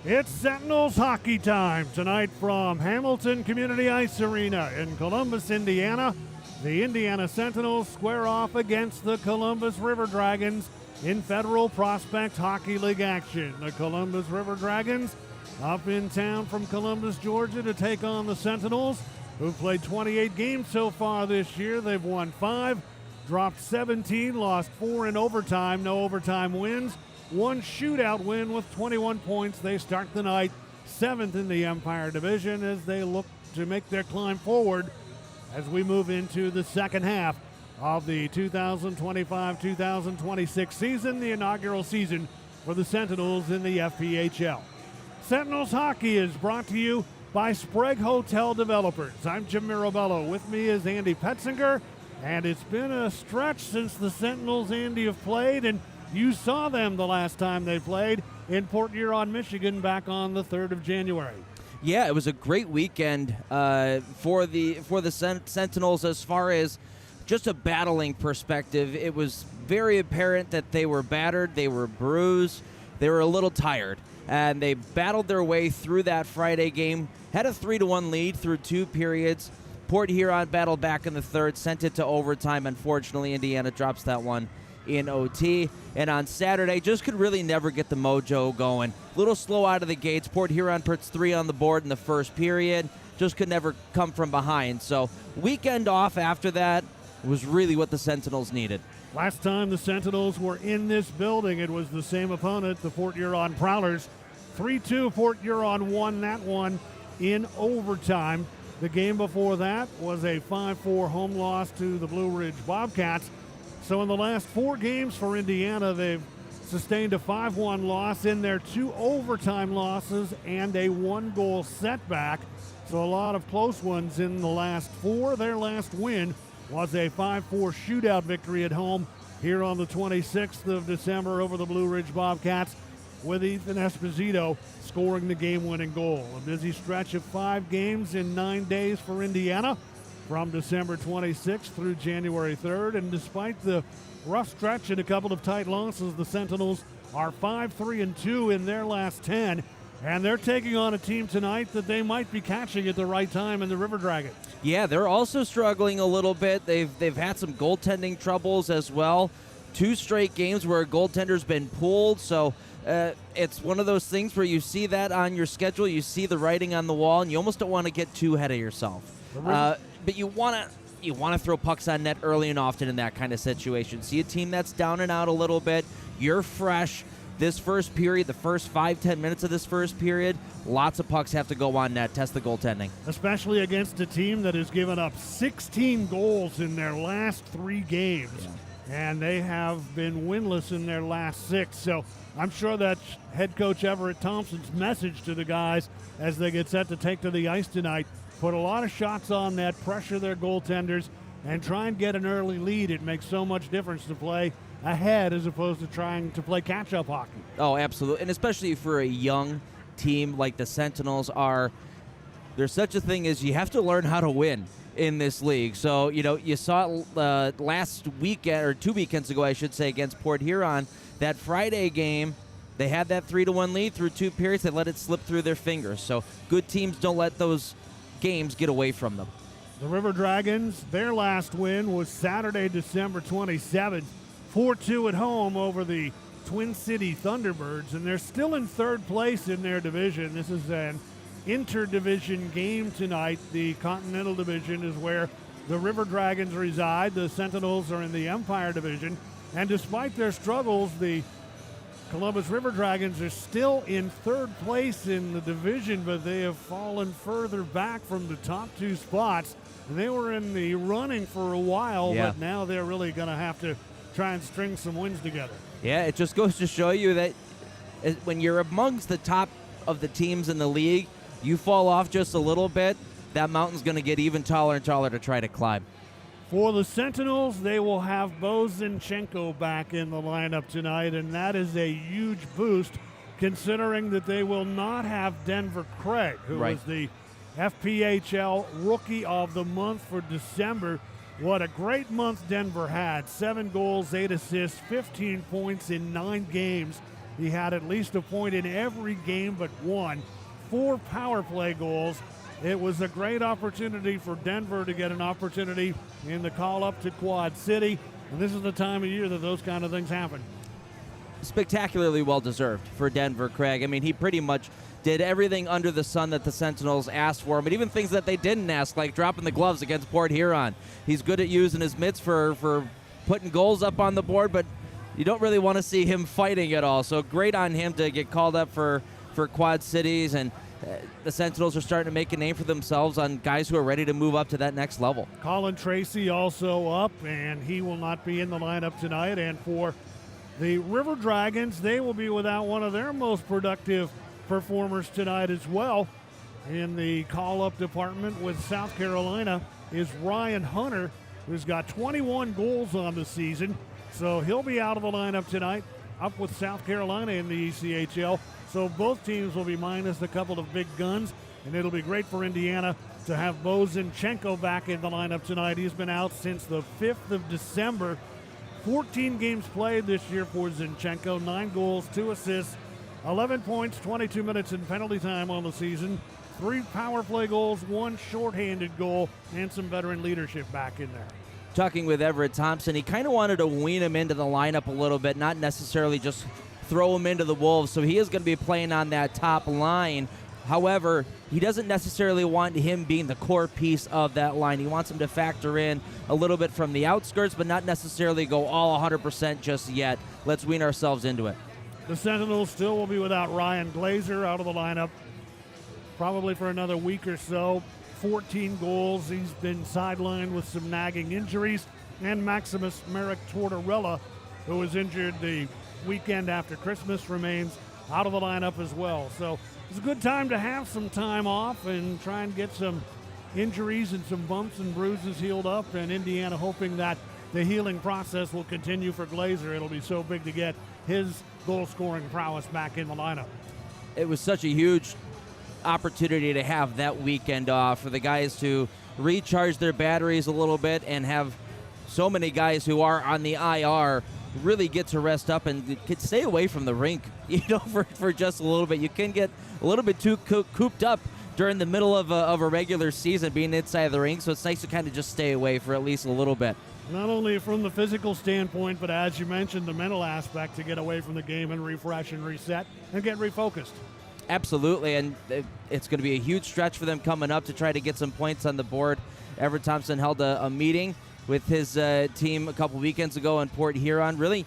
It's Sentinels hockey time tonight from Hamilton Community Ice Arena in Columbus, Indiana. The Indiana Sentinels square off against the Columbus River Dragons in Federal Prospect Hockey League action. The Columbus River Dragons up in town from Columbus, Georgia to take on the Sentinels, who've played 28 games so far this year. They've won 5, dropped 17, lost 4 in overtime, no overtime wins. One shootout win with 21 points. They start the night 7th in the Empire Division as they look to make their climb forward as we move into the second half of the 2025-2026 season, the inaugural season for the Sentinels in the FPHL. Sentinels hockey is brought to you by Sprague Hotel Developers. I'm Jim Mirabello. With me is Andy Petzinger, and it's been a stretch since the Sentinels, Andy, have played, and you saw them the last time they played in Port Huron, Michigan, back on the 3rd of January. Yeah, it was a great weekend for the Sentinels as far as just a battling perspective. It was very apparent that they were battered, they were bruised, they were a little tired, and they battled their way through that Friday game, had a 3-1 lead through 2 periods. Port Huron battled back in the third, sent it to overtime. Unfortunately, Indiana drops that one in OT, and on Saturday just could really never get the mojo going. A little slow out of the gates. Port Huron puts 3 on the board in the first period, just could never come from behind. So weekend off after that was really what the Sentinels needed. Last time the Sentinels were in this building, it was the same opponent, the Port Huron Prowlers. 3-2, Port Huron won that one in overtime. The game before that was a 5-4 home loss to the Blue Ridge Bobcats. So in the last 4 games for Indiana, they've sustained a 5-1 loss in their 2 overtime losses and a 1-goal setback. So a lot of close ones in the last 4. Their last win was a 5-4 shootout victory at home here on the 26th of December over the Blue Ridge Bobcats, with Ethan Esposito scoring the game-winning goal. A busy stretch of 5 games in 9 days for Indiana, from December 26th through January 3rd. And despite the rough stretch and a couple of tight losses, the Sentinels are 5-3-2 in their last 10. And they're taking on a team tonight that they might be catching at the right time in the River Dragons. Yeah, they're also struggling a little bit. They've had some goaltending troubles as well. 2 straight games where a goaltender's been pulled. So it's one of those things where you see that on your schedule, you see the writing on the wall, and you almost don't want to get too ahead of yourself. But you want to throw pucks on net early and often in that kind of situation. See a team that's down and out a little bit. You're fresh. This first period, the first 5-10 minutes of this first period, lots of pucks have to go on net. Test the goaltending. Especially against a team that has given up 16 goals in their last 3 games. Yeah. And they have been winless in their last 6. So I'm sure that's head coach Everett Thompson's message to the guys as they get set to take to the ice tonight. Put a lot of shots on net, pressure their goaltenders, and try and get an early lead. It makes so much difference to play ahead as opposed to trying to play catch-up hockey. Oh, absolutely. And especially for a young team like the Sentinels are, there's such a thing as you have to learn how to win in this league. So, you saw it last weekend, or 2 weekends ago, I should say, against Port Huron. That Friday game, they had that 3-1 lead through 2 periods. They let it slip through their fingers. So good teams don't let those games get away from them. The River Dragons, their last win was Saturday, December 27th, 4-2 at home over the Twin City Thunderbirds, and they're still in 3rd place in their division. This is an interdivision game tonight. The Continental Division is where the River Dragons reside. The Sentinels are in the Empire Division, and despite their struggles, the Columbus River Dragons are still in 3rd place in the division, but they have fallen further back from the top 2 spots. They were in the running for a while, but now they're really going to have to try and string some wins together. Yeah, it just goes to show you that when you're amongst the top of the teams in the league, you fall off just a little bit, that mountain's going to get even taller and taller to try to climb. For the Sentinels, they will have Bo Zinchenko back in the lineup tonight, and that is a huge boost considering that they will not have Denver Craig, who was the FPHL Rookie of the Month for December. What a great month Denver had. 7 goals, 8 assists, 15 points in 9 games. He had at least a point in every game but one. 4 power play goals. It was a great opportunity for Denver to get an opportunity in the call-up to Quad City. And this is the time of year that those kind of things happen. Spectacularly well-deserved for Denver, Craig. I mean, he pretty much did everything under the sun that the Sentinels asked for him, but even things that they didn't ask, like dropping the gloves against Port Huron. He's good at using his mitts for putting goals up on the board, but you don't really want to see him fighting at all. So great on him to get called up for Quad Cities, and the Sentinels are starting to make a name for themselves on guys who are ready to move up to that next level. Colin Tracy also up, and he will not be in the lineup tonight. And for the River Dragons, they will be without one of their most productive performers tonight as well. In the call-up department with South Carolina is Ryan Hunter, who's got 21 goals on the season. So he'll be out of the lineup tonight, up with South Carolina in the ECHL. So both teams will be minus a couple of big guns, and it'll be great for Indiana to have Bo Zinchenko back in the lineup tonight. He's been out since the 5th of December. 14 games played this year for Zinchenko, 9 goals, 2 assists, 11 points, 22 minutes in penalty time on the season, 3 power play goals, 1 shorthanded goal, and some veteran leadership back in there. Talking with Everett Thompson, he kind of wanted to wean him into the lineup a little bit, not necessarily just throw him into the Wolves, so he is going to be playing on that top line. However, he doesn't necessarily want him being the core piece of that line. He wants him to factor in a little bit from the outskirts, but not necessarily go all 100% just yet. Let's wean ourselves into it. The Sentinels still will be without Ryan Glazer, out of the lineup probably for another week or so. 14 goals. He's been sidelined with some nagging injuries. And Maximus Merrick Tortorella, who was injured the weekend after Christmas, remains out of the lineup as well. So it's a good time to have some time off and try and get some injuries and some bumps and bruises healed up. And Indiana hoping that the healing process will continue for Glazer. It'll be so big to get his goal-scoring prowess back in the lineup. It was such a huge opportunity to have that weekend off for the guys to recharge their batteries a little bit and have so many guys who are on the IR really get to rest up and could stay away from the rink, for just a little bit. You can get a little bit too cooped up during the middle of a regular season being inside the rink, so it's nice to kind of just stay away for at least a little bit. Not only from the physical standpoint, but as you mentioned, the mental aspect, to get away from the game and refresh and reset and get refocused. Absolutely, and it's going to be a huge stretch for them coming up to try to get some points on the board. Everett Thompson held a meeting with his team a couple weekends ago in Port Huron. Really,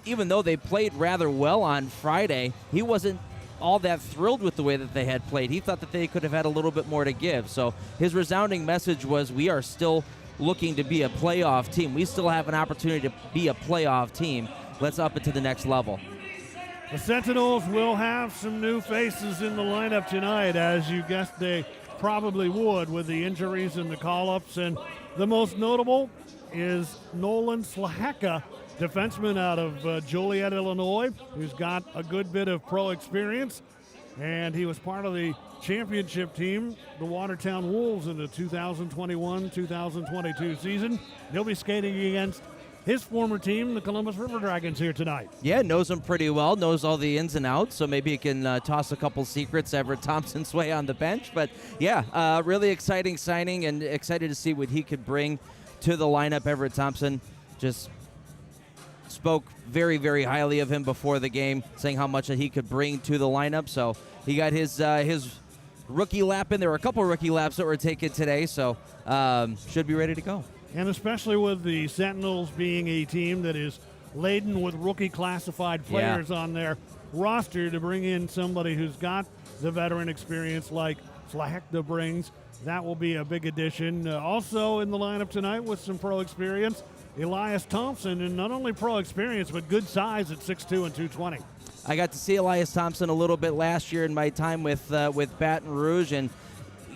even though they played rather well on Friday, he wasn't all that thrilled with the way that they had played. He thought that they could have had a little bit more to give. So his resounding message was, we are still looking to be a playoff team. We still have an opportunity to be a playoff team. Let's up it to the next level. The Sentinels will have some new faces in the lineup tonight, as you guessed they probably would, with the injuries and the call-ups. And the most notable is Nolan Slaheka, defenseman out of Joliet, Illinois, who's got a good bit of pro experience. And he was part of the championship team, the Watertown Wolves, in the 2021-2022 season. He'll be skating against his former team, the Columbus River Dragons, here tonight. Yeah, knows him pretty well, knows all the ins and outs, so maybe he can toss a couple secrets Everett Thompson's way on the bench. But yeah, really exciting signing, and excited to see what he could bring to the lineup. Everett Thompson just spoke very, very highly of him before the game, saying how much that he could bring to the lineup. So he got his rookie lap in. There were a couple rookie laps that were taken today, so should be ready to go. And especially with the Sentinels being a team that is laden with rookie classified players on their roster, to bring in somebody who's got the veteran experience like Slahekta brings, that will be a big addition. Also in the lineup tonight with some pro experience, Elias Thompson, and not only pro experience, but good size at 6'2" and 220. I got to see Elias Thompson a little bit last year in my time with Baton Rouge, and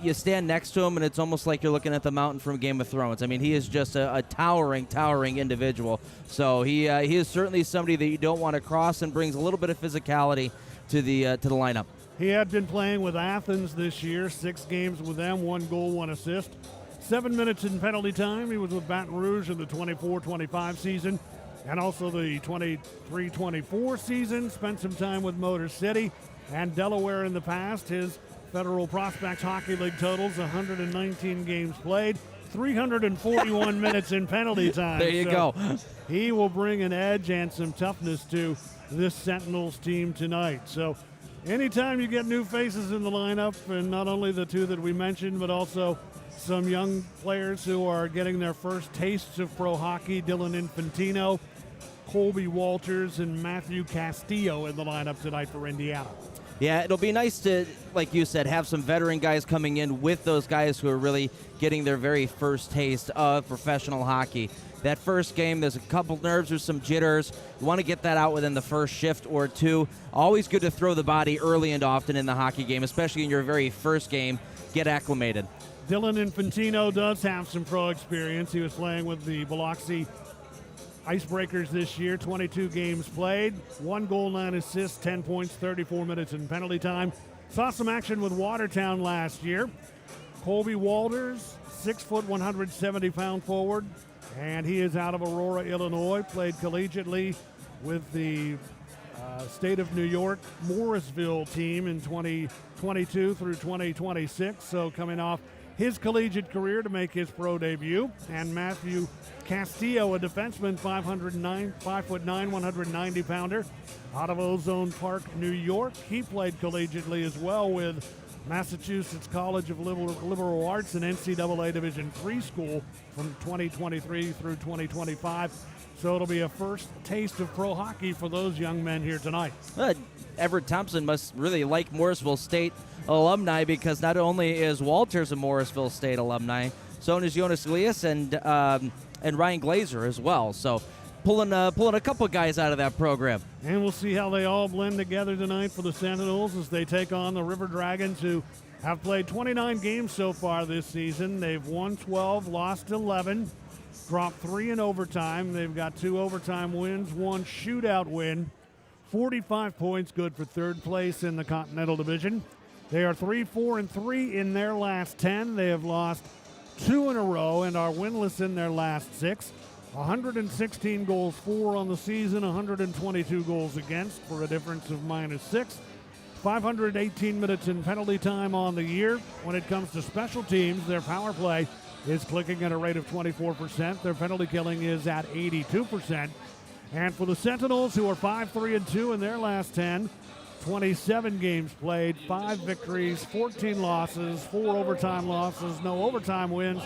you stand next to him, and it's almost like you're looking at the mountain from Game of Thrones. I mean, he is just a towering individual. So he is certainly somebody that you don't want to cross, and brings a little bit of physicality to the lineup. He had been playing with Athens this year, 6 games with them, 1 goal, 1 assist. 7 minutes in penalty time. He was with Baton Rouge in the 24-25 season. and also the 23-24 season. Spent some time with Motor City and Delaware in the past. His Federal Prospects Hockey League totals 119 games played, 341 minutes in penalty time. There you go. He will bring an edge and some toughness to this Sentinels team tonight. So anytime you get new faces in the lineup, and not only the two that we mentioned, but also some young players who are getting their first tastes of pro hockey, Dylan Infantino, Colby Walters, and Matthew Castillo in the lineup tonight for Indiana. Yeah, it'll be nice to, like you said, have some veteran guys coming in with those guys who are really getting their very first taste of professional hockey. That first game, there's a couple nerves or some jitters. You want to get that out within the first shift or two. Always good to throw the body early and often in the hockey game, especially in your very first game. Get acclimated. Dylan Infantino does have some pro experience. He was playing with the Biloxi Icebreakers this year, 22 games played, 1 goal, 9 assists, 10 points, 34 minutes in penalty time. Saw some action with Watertown last year. Colby Walters, 6 foot, 170-pound forward, and he is out of Aurora, Illinois. Played collegiately with the state of New York Morrisville team in 2022 through 2026, so coming off his collegiate career to make his pro debut. And Matthew Castillo, a defenseman, 5'9", 190-pounder, out of Ozone Park, New York. He played collegiately as well with Massachusetts College of Liberal Arts and NCAA Division III school from 2023 through 2025. So it'll be a first taste of pro hockey for those young men here tonight. Everett Thompson must really like Morrisville State alumni, because not only is Walters a Morrisville State alumni, so is Jonas Elias and Ryan Glazer as well. So pulling a couple guys out of that program. And we'll see how they all blend together tonight for the Sentinels as they take on the River Dragons, who have played 29 games so far this season. They've won 12, lost 11, dropped 3 in overtime. They've got 2 overtime wins, 1 shootout win, 45 points, good for third place in the Continental Division. They are 3-4-3 in their last 10. They have lost 2 in a row and are winless in their last 6. 116 goals for on the season, 122 goals against for a difference of -6. 518 minutes in penalty time on the year. When it comes to special teams, their power play is clicking at a rate of 24%. Their penalty killing is at 82%. And for the Sentinels, who are 5-3-2 in their last 10, 27 games played, 5 victories, 14 losses, 4 overtime losses, no overtime wins,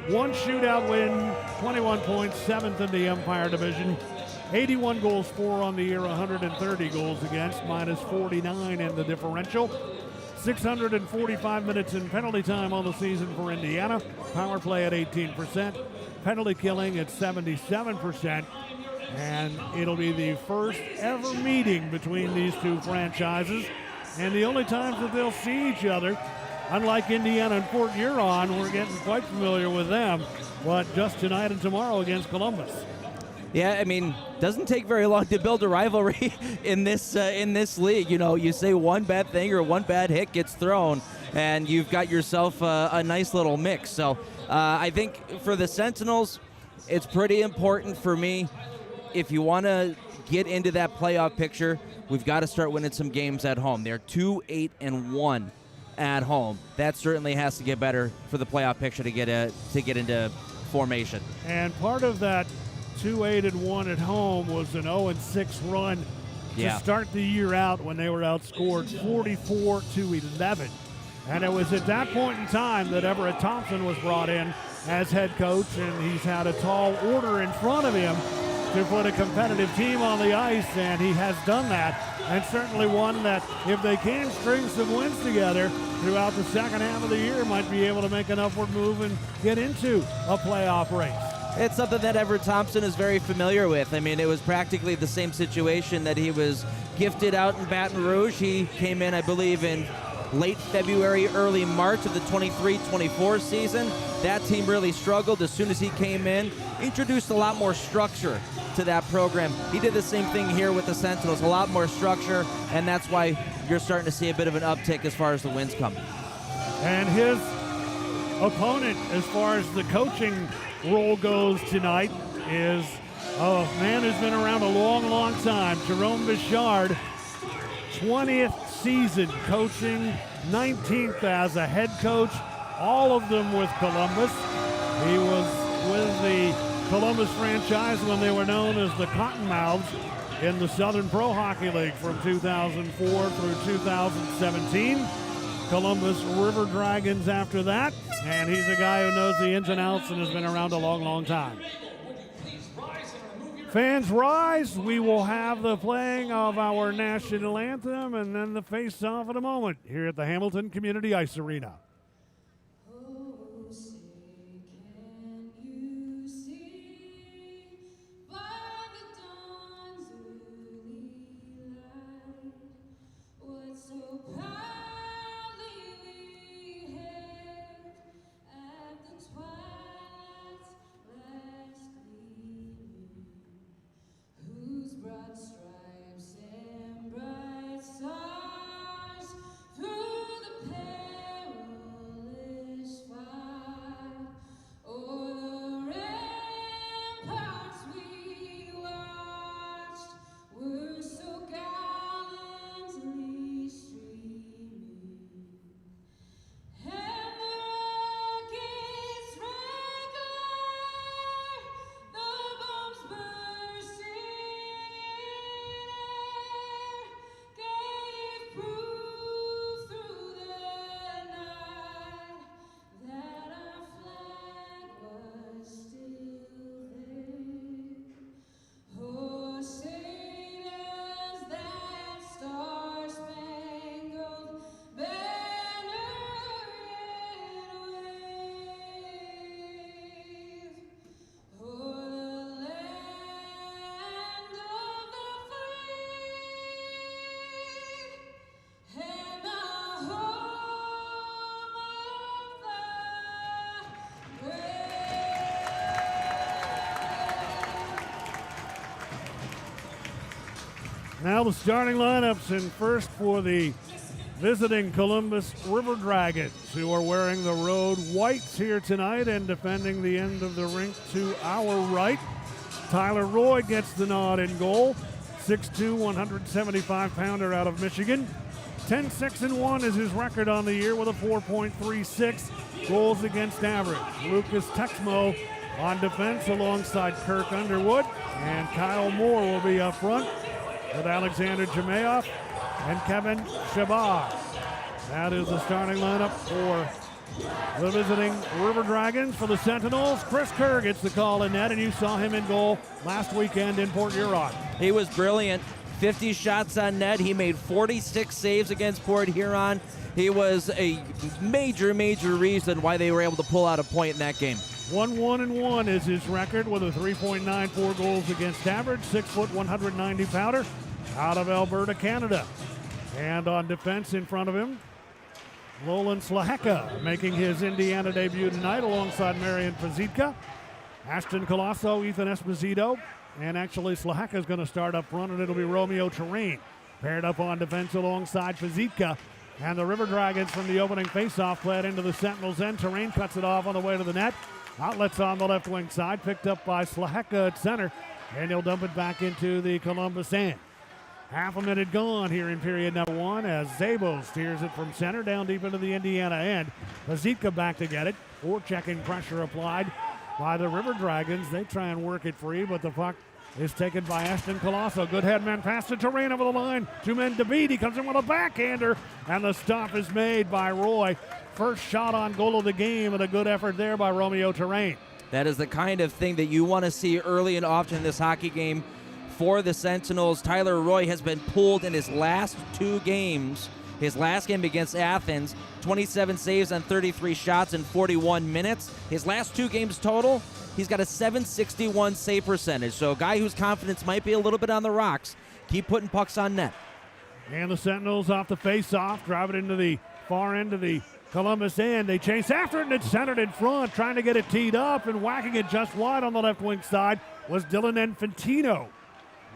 1 shootout win, 21 points, 7th in the Empire Division, 81 goals for on the year, 130 goals against, -49 in the differential. 645 minutes in penalty time on the season for Indiana, power play at 18%, penalty killing at 77%. And it'll be the first ever meeting between these two franchises, and the only times that they'll see each other. Unlike Indiana and Fort Huron, we're getting quite familiar with them, but just tonight and tomorrow against Columbus. Yeah, I mean, doesn't take very long to build a rivalry in this league. You know, you say one bad thing or one bad hit gets thrown, and you've got yourself a nice little mix. So I think for the Sentinels, it's pretty important for me. If you want to get into that playoff picture, we've got to start winning some games at home. They're 2-8-1 at home. That certainly has to get better for the playoff picture to get into formation. And part of that 2-8-1 at home was an 0-6 run to start the year out when they were outscored 44-11. And it was at that point in time that Everett Thompson was brought in as head coach, and he's had a tall order in front of him to put a competitive team on the ice, and he has done that, and certainly one that, if they can string some wins together throughout the second half of the year, might be able to make an upward move and get into a playoff race. It's something that Everett Thompson is very familiar with. I mean, it was practically the same situation that he was gifted out in Baton Rouge. He came in, I believe, in late February, early March of the 23-24 season. That team really struggled. As soon as he came in, introduced a lot more structure to that program. He did the same thing here with the Sentinels, a lot more structure, and that's why you're starting to see a bit of an uptick as far as the wins come. And his opponent, as far as the coaching role goes tonight, is Oh, a man who's been around a long, long time. Jerome Bichard, 20th season coaching, 19th as a head coach, all of them with Columbus. He was with the Columbus franchise when they were known as the Cottonmouths in the Southern Pro Hockey League from 2004 through 2017. Columbus River Dragons after that, and he's a guy who knows the ins and outs and has been around a long, long time. Fans rise. We will have the playing of our national anthem and then the face-off in a moment here at the Hamilton Community Ice Arena. Now the starting lineups, and first for the visiting Columbus River Dragons, who are wearing the road whites here tonight and defending the end of the rink to our right. Tyler Roy gets the nod in goal. 6'2", 175-pounder out of Michigan. 10-6-1 is his record on the year with a 4.36 goals against average. Lucas Texmo on defense alongside Kirk Underwood, and Kyle Moore will be up front with Alexander Jemayoff and Kevin Shabar. That is the starting lineup for the visiting River Dragons. For the Sentinels, Chris Kerr gets the call in net, and you saw him in goal last weekend in Port Huron. He was brilliant. 50 shots on net. He made 46 saves against Port Huron. He was a major reason why they were able to pull out a point in that game. 1-1-1 is his record with a 3.94 goals against average. 6 foot 190 pounder out of Alberta, Canada. And on defense in front of him, Lolan Slaheka making his Indiana debut tonight alongside Marian Pazitka. Ashton Colosso, Ethan Esposito, and actually Slaheka is going to start up front, and it'll be Romeo Terrain paired up on defense alongside Pazitka. And the River Dragons from the opening faceoff played into the Sentinels' end. Terrain cuts it off on the way to the net. Outlets on the left wing side, picked up by Slaheka at center, and he'll dump it back into the Columbus end. Half a minute gone here in period number one as Zabo steers it from center down deep into the Indiana end. Pazitka back to get it. Forechecking pressure applied by the River Dragons. They try and work it free, but the puck is taken by Ashton Colosso. Good headman pass to Terrain over the line. Two men to beat. He comes in with a backhander, and the stop is made by Roy. First shot on goal of the game, and a good effort there by Romeo Terrain. That is the kind of thing that you want to see early and often in this hockey game for the Sentinels. Tyler Roy has been pulled in his last two games. His last game against Athens, 27 saves on 33 shots in 41 minutes. His last two games total, he's got a .761 save percentage. So a guy whose confidence might be a little bit on the rocks. Keep putting pucks on net. And the Sentinels off the face-off, drive it into the far end of the Columbus end. They chase after it, and it's centered in front, trying to get it teed up, and whacking it just wide on the left wing side was Dylan Infantino.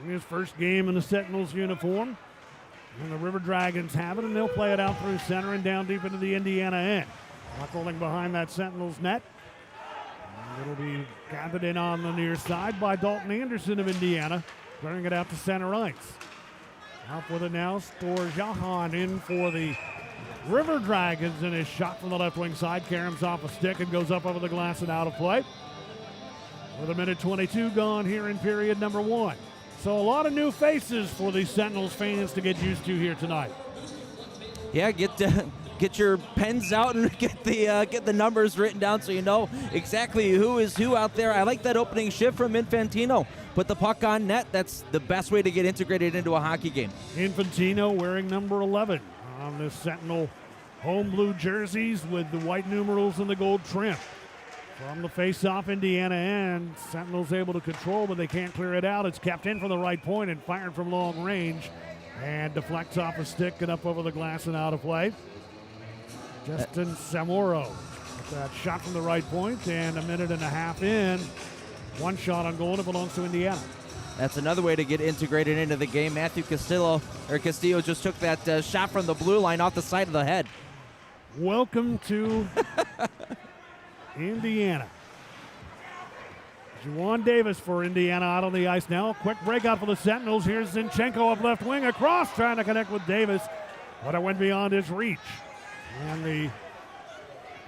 In his first game in the Sentinels uniform. And the River Dragons have it, and they'll play it out through center and down deep into the Indiana end. Buckling behind that Sentinels net. It'll be gathered in on the near side by Dalton Anderson of Indiana, clearing it out to center ice. Out with it now, Storjahan in for the River Dragons, and his shot from the left wing side caroms off a stick and goes up over the glass and out of play. With a minute 22 gone here in period number 1. So a lot of new faces for the Sentinels fans to get used to here tonight. Yeah, get your pens out and get the numbers written down so you know exactly who is who out there. I like that opening shift from Infantino. Put the puck on net. That's the best way to get integrated into a hockey game. Infantino wearing number 11 on the Sentinel home blue jerseys with the white numerals and the gold trim. From the face-off, Indiana end, Sentinels able to control, but they can't clear it out. It's kept in from the right point and fired from long range, and deflects off a stick and up over the glass and out of play. Justin Samoro with that shot from the right point, and a minute and a half in, one shot on goal, and it belongs to Indiana. That's another way to get integrated into the game. Matthew Castillo just took that shot from the blue line off the side of the head. Welcome to Indiana. Juwan Davis for Indiana out on the ice now. Quick breakout for the Sentinels. Here's Zinchenko up left wing across, trying to connect with Davis, but it went beyond his reach. And the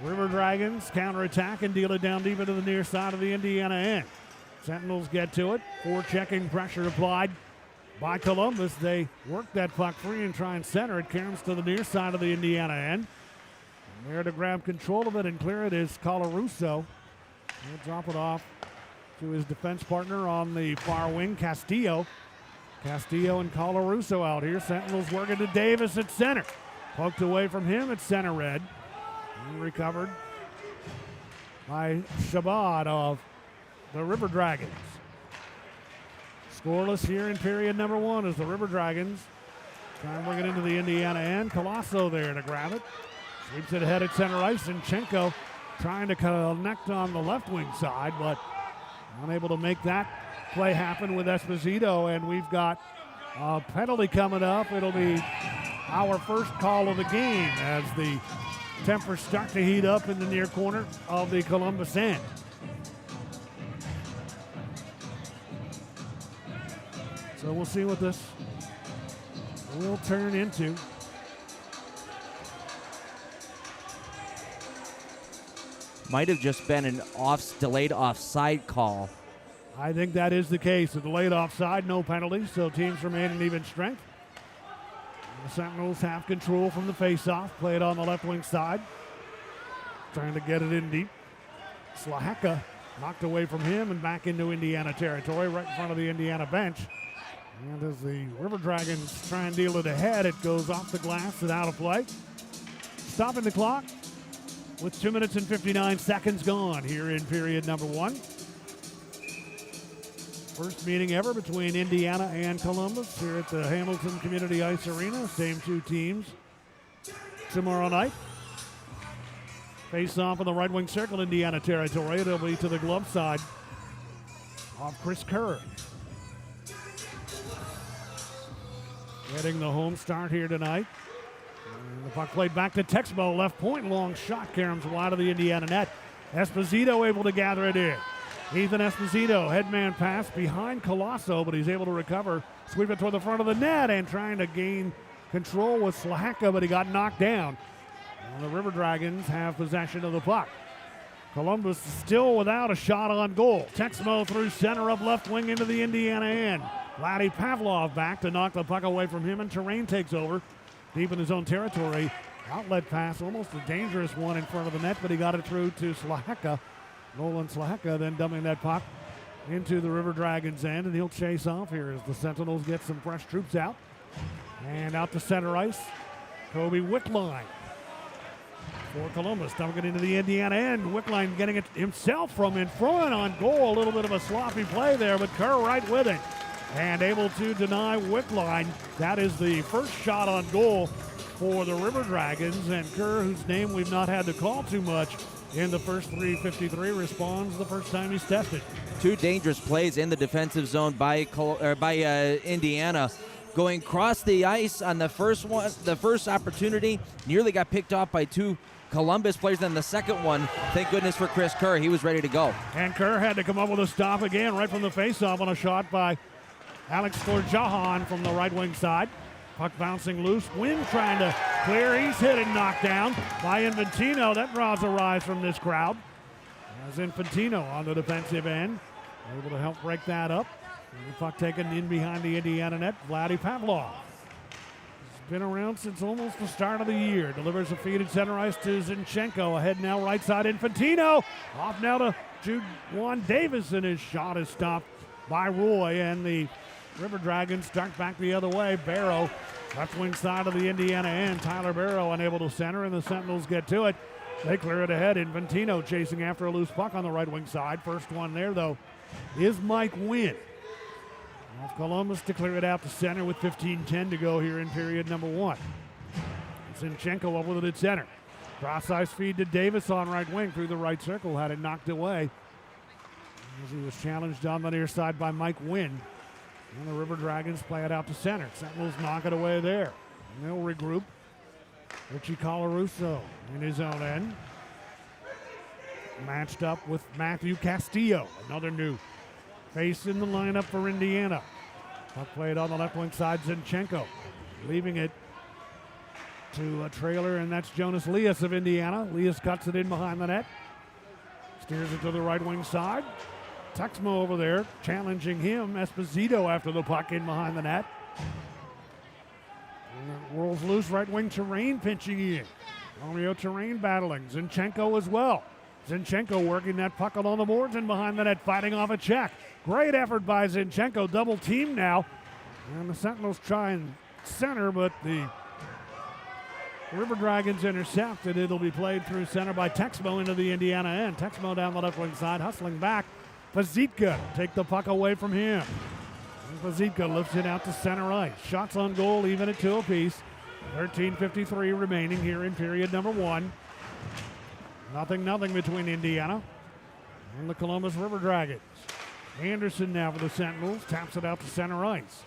River Dragons counterattack and deal it down deep into the near side of the Indiana end. Sentinels get to it. Forechecking pressure applied by Columbus. They work that puck free and try and center it. Caroms to the near side of the Indiana end. And there to grab control of it and clear it is Colarusso. He'll drop it off to his defense partner on the far wing, Castillo. Castillo and Colarusso out here. Sentinels working to Davis at center. Poked away from him at center red. And recovered by Shabbat of the River Dragons. Scoreless here in period number 1 as the River Dragons try and bring it into the Indiana end. Colasso there to grab it. Sweeps it ahead at center ice. Zinchenko trying to connect on the left wing side, but unable to make that play happen with Esposito. And we've got a penalty coming up. It'll be our first call of the game as the tempers start to heat up in the near corner of the Columbus end. So we'll see what this will turn into. Might have just been an delayed offside call. I think that is the case. A delayed offside, no penalty, so teams remain in even strength. The Sentinels have control from the faceoff. Play it on the left wing side. Trying to get it in deep. Slahaka knocked away from him and back into Indiana territory, right in front of the Indiana bench. And as the River Dragons try and deal it ahead, it goes off the glass and out of play. Stopping the clock with 2 minutes and 59 seconds gone here in period number 1. First meeting ever between Indiana and Columbus here at the Hamilton Community Ice Arena. Same two teams tomorrow night. Face off in the right wing circle, Indiana territory. It'll be to the glove side of Chris Kerr. Getting the home start here tonight. And the puck played back to Texmo, left point, long shot. Caroms wide of the Indiana net. Esposito able to gather it in. Ethan Esposito, headman pass behind Colasso, but he's able to recover. Sweep it toward the front of the net and trying to gain control with Slahaka, but he got knocked down. And the River Dragons have possession of the puck. Columbus still without a shot on goal. Texmo through center up left wing into the Indiana end. Vladdy Pavlov back to knock the puck away from him, and Terrain takes over deep in his own territory. Outlet pass, almost a dangerous one in front of the net, but he got it through to Slahaka. Nolan Slahaka then dumping that puck into the River Dragons end, and he'll chase off here as the Sentinels get some fresh troops out. And out to center ice, Kobe Wickline for Columbus. Dumping it into the Indiana end. Wickline getting it himself from in front on goal. A little bit of a sloppy play there, but Kerr right with it. And able to deny Wickline. That is the first shot on goal for the River Dragons. And Kerr, whose name we've not had to call too much in the first 3:53, responds the first time he's tested. Two dangerous plays in the defensive zone by Indiana. going across the ice on the first opportunity, nearly got picked off by two Columbus players. Then the second one, thank goodness for Chris Kerr, he was ready to go. And Kerr had to come up with a stop again right from the faceoff on a shot by Alex Storjahan from the right wing side. Puck bouncing loose. Wynn trying to clear. He's hit and knocked down by Infantino. That draws a rise from this crowd. As Infantino on the defensive end, able to help break that up. And the puck taken in behind the Indiana net. Vladdy Pavlov. He's been around since almost the start of the year. Delivers a feed at center ice to Zinchenko. Ahead now, right side, Infantino. Off now to Juwan Davis, and his shot is stopped by Roy. And the River Dragons start back the other way. Barrow, left wing side of the Indiana end. Tyler Barrow unable to center, and the Sentinels get to it. They clear it ahead. Infantino chasing after a loose puck on the right wing side. First one there, though, is Mike Wynn. Off Columbus to clear it out to center with 15:10 to go here in period number one. Zinchenko up with it at center. Cross ice feed to Davis on right wing through the right circle. Had it knocked away as he was challenged on the near side by Mike Wynn. And the River Dragons play it out to center. Sentinels knock it away there. And they'll regroup. Richie Colarusso in his own end. Matched up with Matthew Castillo, another new face in the lineup for Indiana. Puck played on the left wing side, Zinchenko. Leaving it to a trailer, and that's Jonas Lias of Indiana. Lias cuts it in behind the net. Steers it to the right wing side. Tuxmo over there challenging him. Esposito after the puck in behind the net. And it rolls loose, right wing Terrain pinching in. Romeo Terrain battling. Zinchenko as well. Zinchenko working that puck along the boards and behind the net, fighting off a check. Great effort by Zinchenko, double team now. And the Sentinels try and center, but the River Dragons intercept, and it'll be played through center by Texmo into the Indiana end. Texmo down the left wing side, hustling back. Pazitka take the puck away from him. And Pazitka lifts it out to center ice. Shots on goal, even at 2 apiece. 13:53 remaining here in period number one. 0-0 between Indiana and the Columbus River Dragons. Anderson now for the Sentinels, taps it out to center ice.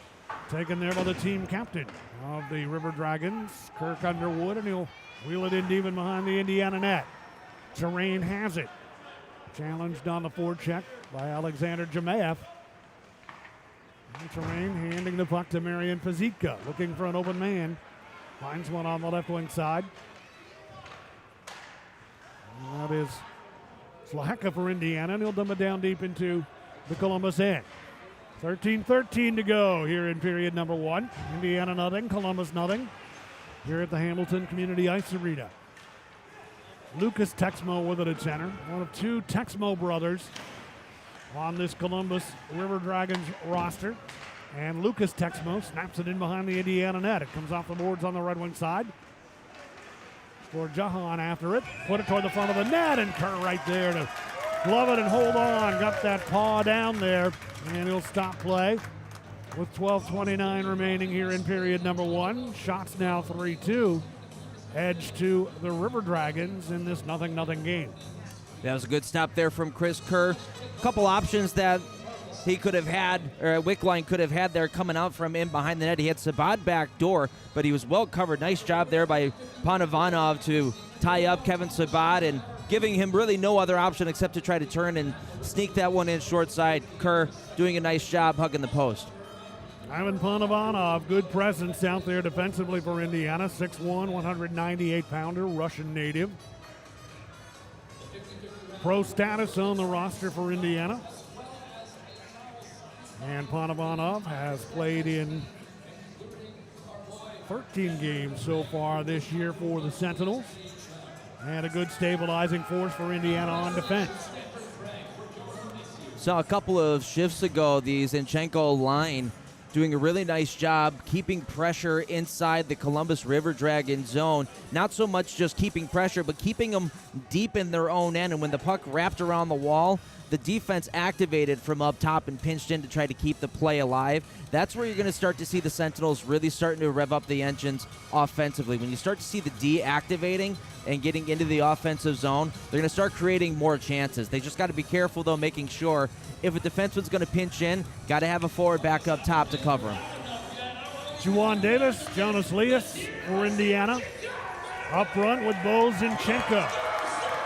Taken there by the team captain of the River Dragons, Kirk Underwood, and he'll wheel it in even behind the Indiana net. Terrain has it. Challenged on the forecheck by Alexander Jemayev. Terrain handing the puck to Marian Pazitka, looking for an open man. Finds one on the left wing side. And that is Slaka for Indiana, and he'll dump it down deep into the Columbus end. 13:13 to go here in period number one. Indiana nothing, Columbus nothing. Here at the Hamilton Community Ice Arena. Lucas Texmo with it at center. One of 2 Texmo brothers on this Columbus River Dragons roster. And Lucas Texmo snaps it in behind the Indiana net. It comes off the boards on the right wing side. For Jahan after it. Put it toward the front of the net, and Kerr right there to glove it and hold on. Got that paw down there, and he'll stop play with 12:29 remaining here in period number one. Shots now 3-2. Edge to the River Dragons in this 0-0 game. That was a good stop there from Chris Kerr. A couple options that he could have had, or Wickline could have had there coming out from in behind the net. He had Sabat back door, but he was well covered. Nice job there by Panavanov to tie up Kevin Sabat and giving him really no other option except to try to turn and sneak that one in short side. Kerr doing a nice job hugging the post. Ivan Panavanov, good presence out there defensively for Indiana. 6'1", 198-pounder, Russian native. Pro status on the roster for Indiana. And Panavanov has played in 13 games so far this year for the Sentinels. And a good stabilizing force for Indiana on defense. Saw a couple of shifts ago, the Zinchenko line doing a really nice job keeping pressure inside the Columbus River Dragon zone. Not so much just keeping pressure, but keeping them deep in their own end. And when the puck wrapped around the wall, the defense activated from up top and pinched in to try to keep the play alive. That's where you're going to start to see the Sentinels really starting to rev up the engines offensively. When you start to see the D activating and getting into the offensive zone, they're going to start creating more chances. They just got to be careful, though, making sure if a defenseman's going to pinch in, got to have a forward back up top to cover him. Juwan Davis, Jonas Lias for Indiana. Up front with Bozinchenko.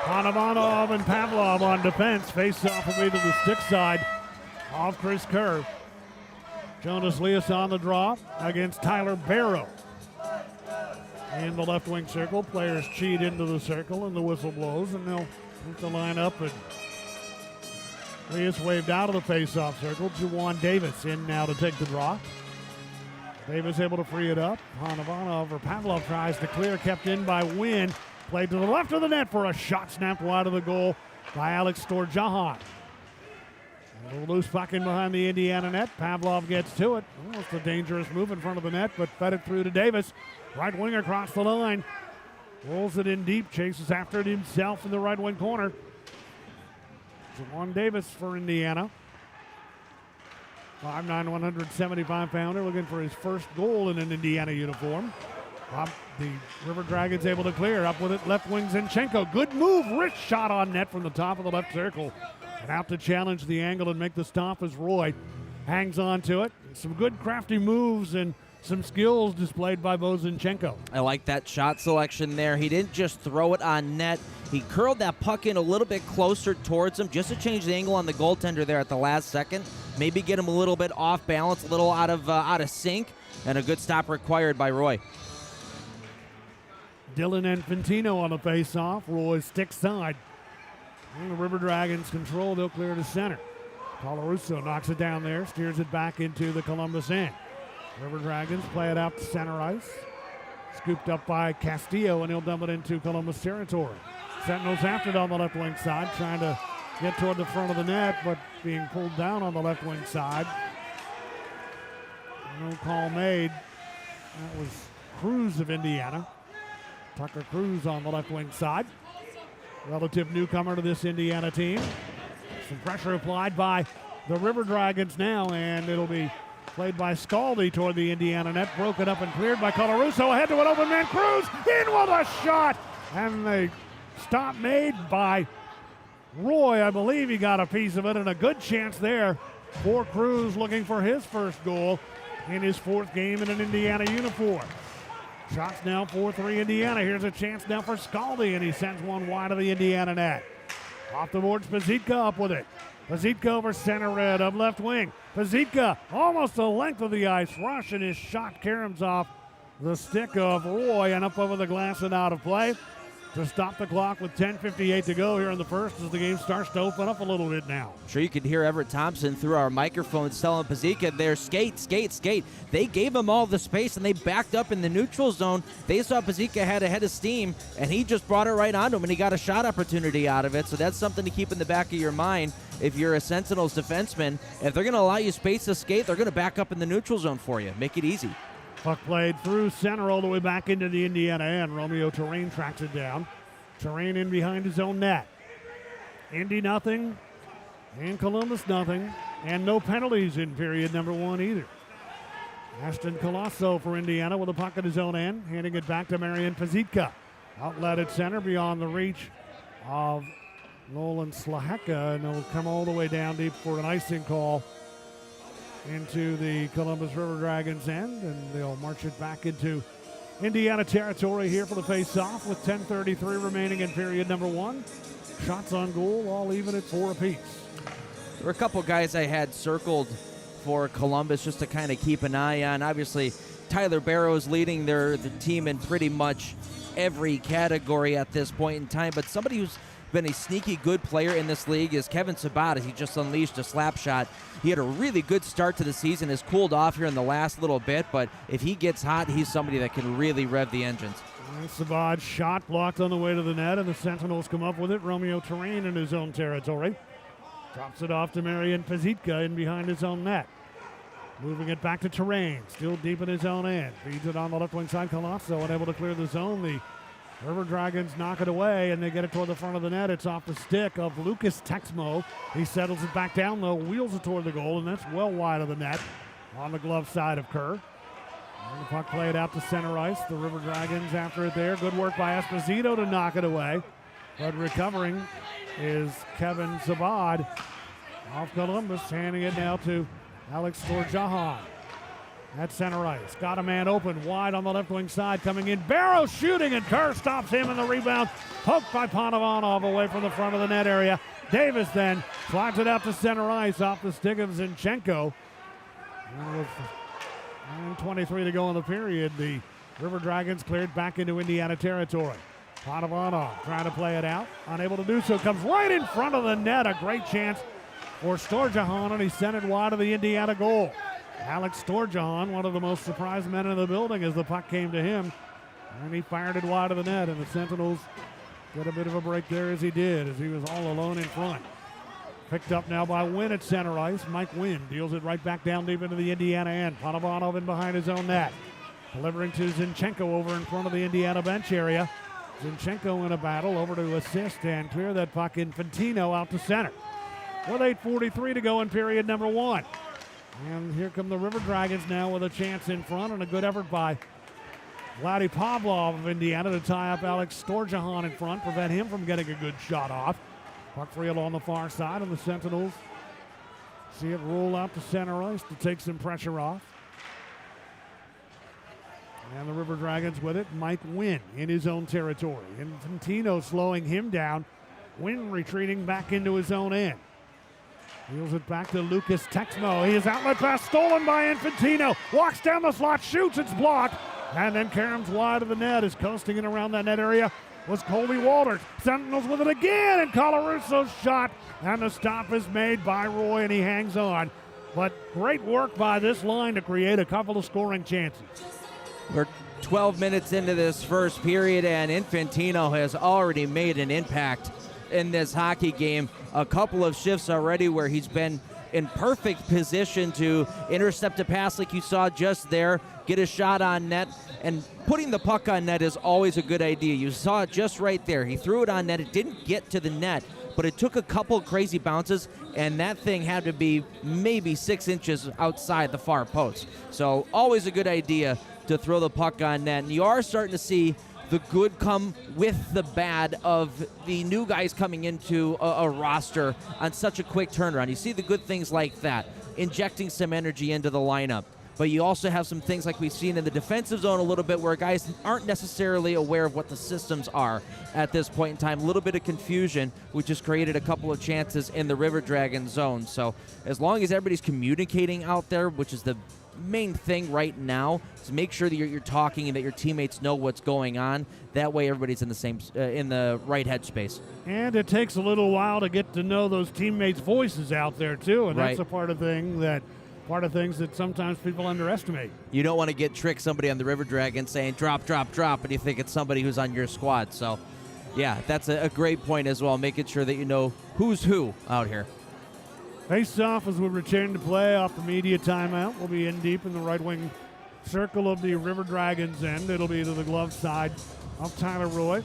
Panovanov and Pavlov on defense. Face off will be to the stick side of Chris Kerr. Jonas Lias on the draw against Tyler Barrow. In the left wing circle, players cheat into the circle and the whistle blows, and they'll put the line up. And Lias waved out of the face-off circle. Juwan Davis in now to take the draw. Davis able to free it up. Panovanov or Pavlov tries to clear, kept in by Wynn. Played to the left of the net for a shot snapped wide of the goal by Alex Storjahan. A little loose puck in behind the Indiana net. Pavlov gets to it. Almost a dangerous move in front of the net, but fed it through to Davis. Right wing across the line. Rolls it in deep, chases after it himself in the right wing corner. Juwan Davis for Indiana. 5'9", 175-pounder, looking for his first goal in an Indiana uniform. The River Dragons able to clear. Up with it, left wing Zinchenko. Good move, rich shot on net from the top of the left circle. And out to challenge the angle and make the stop as Roy hangs on to it. Some good crafty moves and some skills displayed by Bozinchenko. I like that shot selection there. He didn't just throw it on net. He curled that puck in a little bit closer towards him just to change the angle on the goaltender there at the last second. Maybe get him a little bit off balance, a little out of sync, and a good stop required by Roy. Dylan Infantino on the face-off. Roy's stick side. And the River Dragons control. They'll clear to center. Colarusso knocks it down there, steers it back into the Columbus end. River Dragons play it out to center ice. Scooped up by Castillo, and he'll dump it into Columbus territory. Sentinels after it on the left wing side, trying to get toward the front of the net, but being pulled down on the left wing side. No call made. That was Cruz of Indiana. Tucker Cruz on the left wing side. Relative newcomer to this Indiana team. Some pressure applied by the River Dragons now, and it'll be played by Scaldi toward the Indiana net. Broken up and cleared by Colarusso. Ahead to an open man. Cruz in with a shot. And the stop made by Roy. I believe he got a piece of it, and a good chance there for Cruz, looking for his first goal in his fourth game in an Indiana uniform. Shots now 4-3 Indiana. Here's a chance now for Scaldi, and he sends one wide of the Indiana net. Off the boards, Pazitka up with it. Pazitka over center red of left wing. Pazitka almost the length of the ice rush, and his shot caroms off the stick of Roy and up over the glass and out of play to stop the clock with 10:58 to go here in the first as the game starts to open up a little bit now. Sure, you could hear Everett Thompson through our microphones telling Pazitka there, skate, skate, skate. They gave him all the space, and they backed up in the neutral zone. They saw Pazitka had a head of steam, and he just brought it right onto him, and he got a shot opportunity out of it. So that's something to keep in the back of your mind if you're a Sentinels defenseman. If they're going to allow you space to skate, they're going to back up in the neutral zone for you. Make it easy. Puck played through center all the way back into the Indiana end. Romeo Terrain tracks it down. Terrain in behind his own net. Indy nothing, and Columbus nothing, and no penalties in period number one either. Ashton Colosso for Indiana with a puck at his own end, handing it back to Marian Pazitka. Outlet at center beyond the reach of Nolan Slaheka, and it'll come all the way down deep for an icing call into the Columbus River Dragons end, and they'll march it back into Indiana territory here for the face-off with 10:33 remaining in period number one. Shots on goal, all even at 4 apiece. There were a couple guys I had circled for Columbus just to kind of keep an eye on. Obviously, Tyler Barrows leading the team in pretty much every category at this point in time, but somebody who's been a sneaky good player in this league is Kevin Sabat. He just unleashed a slap shot. He had a really good start to the season, has cooled off here in the last little bit, but if he gets hot, he's somebody that can really rev the engines. Sabat's shot blocked on the way to the net, and the Sentinels come up with it. Romeo Terrain in his own territory. Drops it off to Marian Pazitka in behind his own net. Moving it back to Terrain, still deep in his own end. Feeds it on the left wing side, Colosso, unable to clear the zone. The River Dragons knock it away, and they get it toward the front of the net. It's off the stick of Lucas Texmo. He settles it back down, though, wheels it toward the goal, and that's well wide of the net on the glove side of Kerr. And the puck played out to center ice. The River Dragons after it there. Good work by Esposito to knock it away. But recovering is Kevin Zabad off Columbus, handing it now to Alex Storjahan. at center ice. Got a man open wide on the left wing side coming in. Barrow shooting, and Kerr stops him in the rebound. Poked by Panovanov away from the front of the net area. Davis then slides it out to center ice off the stick of Zinchenko. And with 9:23 to go in the period, the River Dragons cleared back into Indiana territory. Panovanov trying to play it out. Unable to do so. Comes right in front of the net. A great chance for Storjahan, and he sent it wide of the Indiana goal. Alex Storjahan, one of the most surprised men in the building as the puck came to him. And he fired it wide of the net, and the Sentinels get a bit of a break there as he did, as he was all alone in front. Picked up now by Wynn at center ice. Mike Wynn deals it right back down deep into the Indiana end. Panovanov in behind his own net. Delivering to Zinchenko over in front of the Indiana bench area. Zinchenko in a battle over to assist and clear that puck. Infantino out to center. With 8:43 to go in period number one. And here come the River Dragons now with a chance in front, and a good effort by Vladdy Pavlov of Indiana to tie up Alex Storjahan in front, prevent him from getting a good shot off. Puck free along the far side, and the Sentinels see it roll out to center ice to take some pressure off. And the River Dragons with it. Mike Wynn in his own territory. Infantino slowing him down. Wynn retreating back into his own end. Wheels it back to Lucas Texmo. His outlet pass stolen by Infantino. Walks down the slot, shoots, it's blocked. And then caroms wide of the net. Is coasting in around that net area was Colby Walters. Sentinels with it again, and Colaruso's shot. And the stop is made by Roy, and he hangs on. But great work by this line to create a couple of scoring chances. We're 12 minutes into this first period, and Infantino has already made an impact in this hockey game. A couple of shifts already where he's been in perfect position to intercept a pass like you saw just there, get a shot on net, and putting the puck on net is always a good idea. You saw it just right there. He threw it on net. It didn't get to the net, but it took a couple crazy bounces, and that thing had to be maybe 6 inches outside the far post. So always a good idea to throw the puck on net. And you are starting to see the good come with the bad of the new guys coming into a roster on such a quick turnaround. You see the good things like that, injecting some energy into the lineup. But you also have some things like we've seen in the defensive zone a little bit where guys aren't necessarily aware of what the systems are at this point in time. A little bit of confusion, which has created a couple of chances in the River Dragon zone. So as long as everybody's communicating out there, which is the main thing right now, is make sure that you're talking and that your teammates know what's going on. That way everybody's in the same in the right headspace. And it takes a little while to get to know those teammates' voices out there too, and right. That's a part of things that sometimes people underestimate. You don't want to trick somebody on the River Dragon saying drop, drop, drop, and you think it's somebody who's on your squad. So yeah, that's a great point as well, making sure that you know who's who out here. Face off as we return to play off the media timeout. We'll be in deep in the right wing circle of the River Dragons end. It'll be to the glove side of Tyler Roy.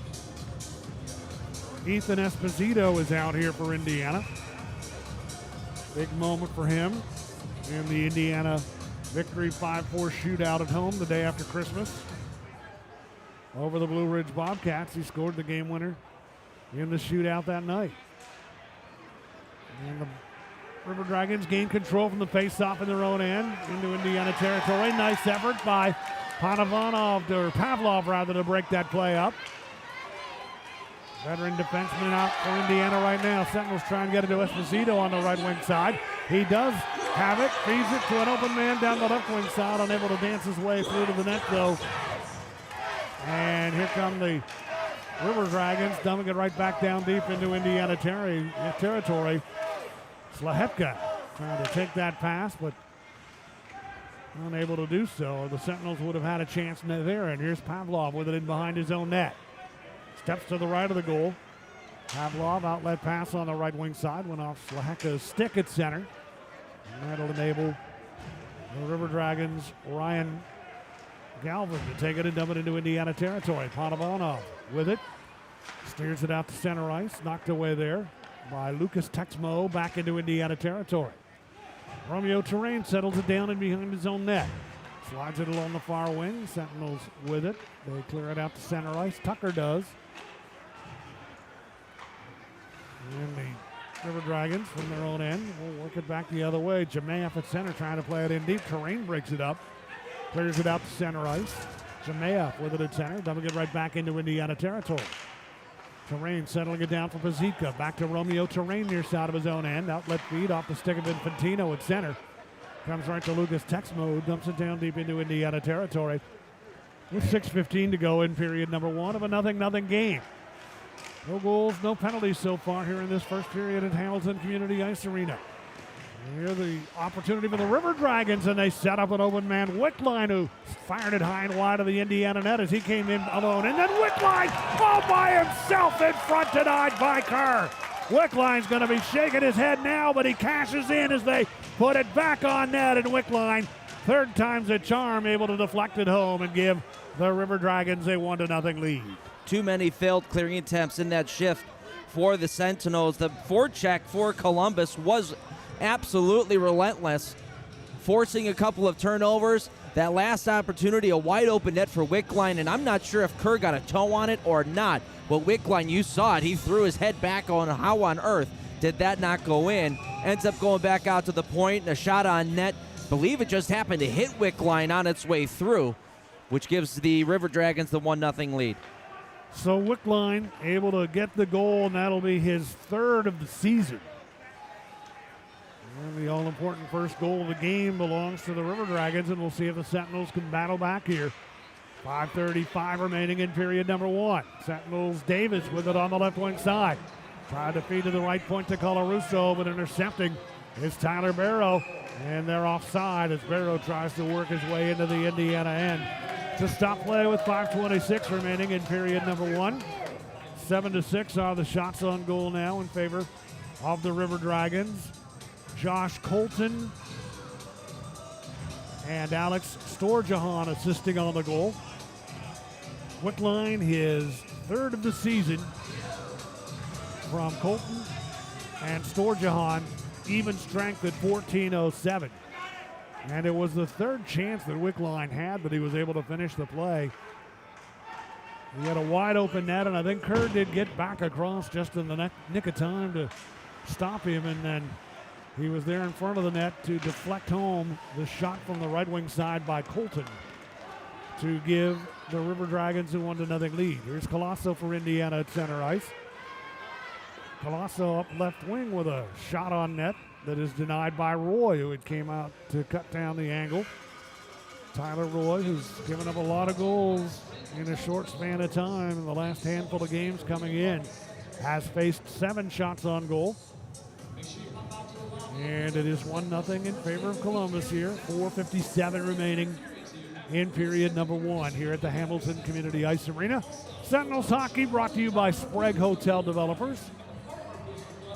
Ethan Esposito is out here for Indiana. Big moment for him in the Indiana victory 5-4 shootout at home the day after Christmas. Over the Blue Ridge Bobcats, he scored the game winner in the shootout that night. And the River Dragons gain control from the face-off in their own end into Indiana territory. Nice effort by Pavlov to break that play up. Veteran defenseman out for Indiana right now. Sentinels trying to get it to Esposito on the right wing side. He does have it, feeds it to an open man down the left wing side, unable to dance his way through to the net though. And here come the River Dragons, dumping it right back down deep into Indiana territory. Slahepka trying to take that pass, but unable to do so. The Sentinels would have had a chance there, and here's Pavlov with it in behind his own net. Steps to the right of the goal. Pavlov, outlet pass on the right wing side, went off Slahepka's stick at center. And that'll enable the River Dragons' Ryan Galvin to take it and dump it into Indiana territory. Panovanov with it. Steers it out to center ice. Knocked away there by Lucas Texmo back into Indiana territory. Romeo Terrain settles it down in behind his own net. Slides it along the far wing. Sentinels with it. They clear it out to center ice. Tucker does. And the River Dragons from their own end will work it back the other way. Jemayeff at center trying to play it in deep. Terrain breaks it up. Clears it out to center ice. Jamea with it at center. Dumping it right back into Indiana territory. Terrain settling it down for Pazika. Back to Romeo Terrain near side of his own end. Outlet feed off the stick of Infantino at center. Comes right to Lucas Texmo. Dumps it down deep into Indiana territory. With 6:15 to go in period number one of a 0-0 game. No goals, no penalties so far here in this first period at Hamilton Community Ice Arena. Here the opportunity for the River Dragons, and they set up an open man, Wickline, who fired it high and wide of the Indiana net as he came in alone. And then Wickline all by himself in front, denied by Kerr. Wickline's going to be shaking his head now, but he cashes in as they put it back on net, and Wickline, third time's a charm, able to deflect it home and give the River Dragons a 1-0 lead. Too many failed clearing attempts in that shift for the Sentinels. The forecheck for Columbus was absolutely relentless, forcing a couple of turnovers. That last opportunity, a wide open net for Wickline, and I'm not sure if Kerr got a toe on it or not, but Wickline, you saw it. He threw his head back on how on earth did that not go in. Ends up going back out to the point, and a shot on net. Believe it just happened to hit Wickline on its way through, which gives the River Dragons the 1-0 lead. So Wickline able to get the goal, and that'll be his third of the season. And the all-important first goal of the game belongs to the River Dragons, and we'll see if the Sentinels can battle back here. 5:35 remaining in period number one. Sentinels Davis with it on the left wing side. Tried to feed to the right point to Colarusso, but intercepting is Tyler Barrow. And they're offside as Barrow tries to work his way into the Indiana end. To stop play with 5:26 remaining in period number one. 7-6 are the shots on goal now in favor of the River Dragons. Josh Colton and Alex Storjahan assisting on the goal. Wickline, his third of the season from Colton, and Storjahan, even strength at 14:07. And it was the third chance that Wickline had, but he was able to finish the play. He had a wide open net, and I think Kerr did get back across just in the nick of time to stop him, and then he was there in front of the net to deflect home the shot from the right wing side by Colton to give the River Dragons a 1-0 lead. Here's Colosso for Indiana at center ice. Colosso up left wing with a shot on net that is denied by Roy, who had came out to cut down the angle. Tyler Roy, who's given up a lot of goals in a short span of time in the last handful of games coming in, has faced 7 shots on goal. And it is 1-0 in favor of Columbus here. 4:57 remaining in period number one here at the Hamilton Community Ice Arena. Sentinels hockey brought to you by Sprague Hotel Developers.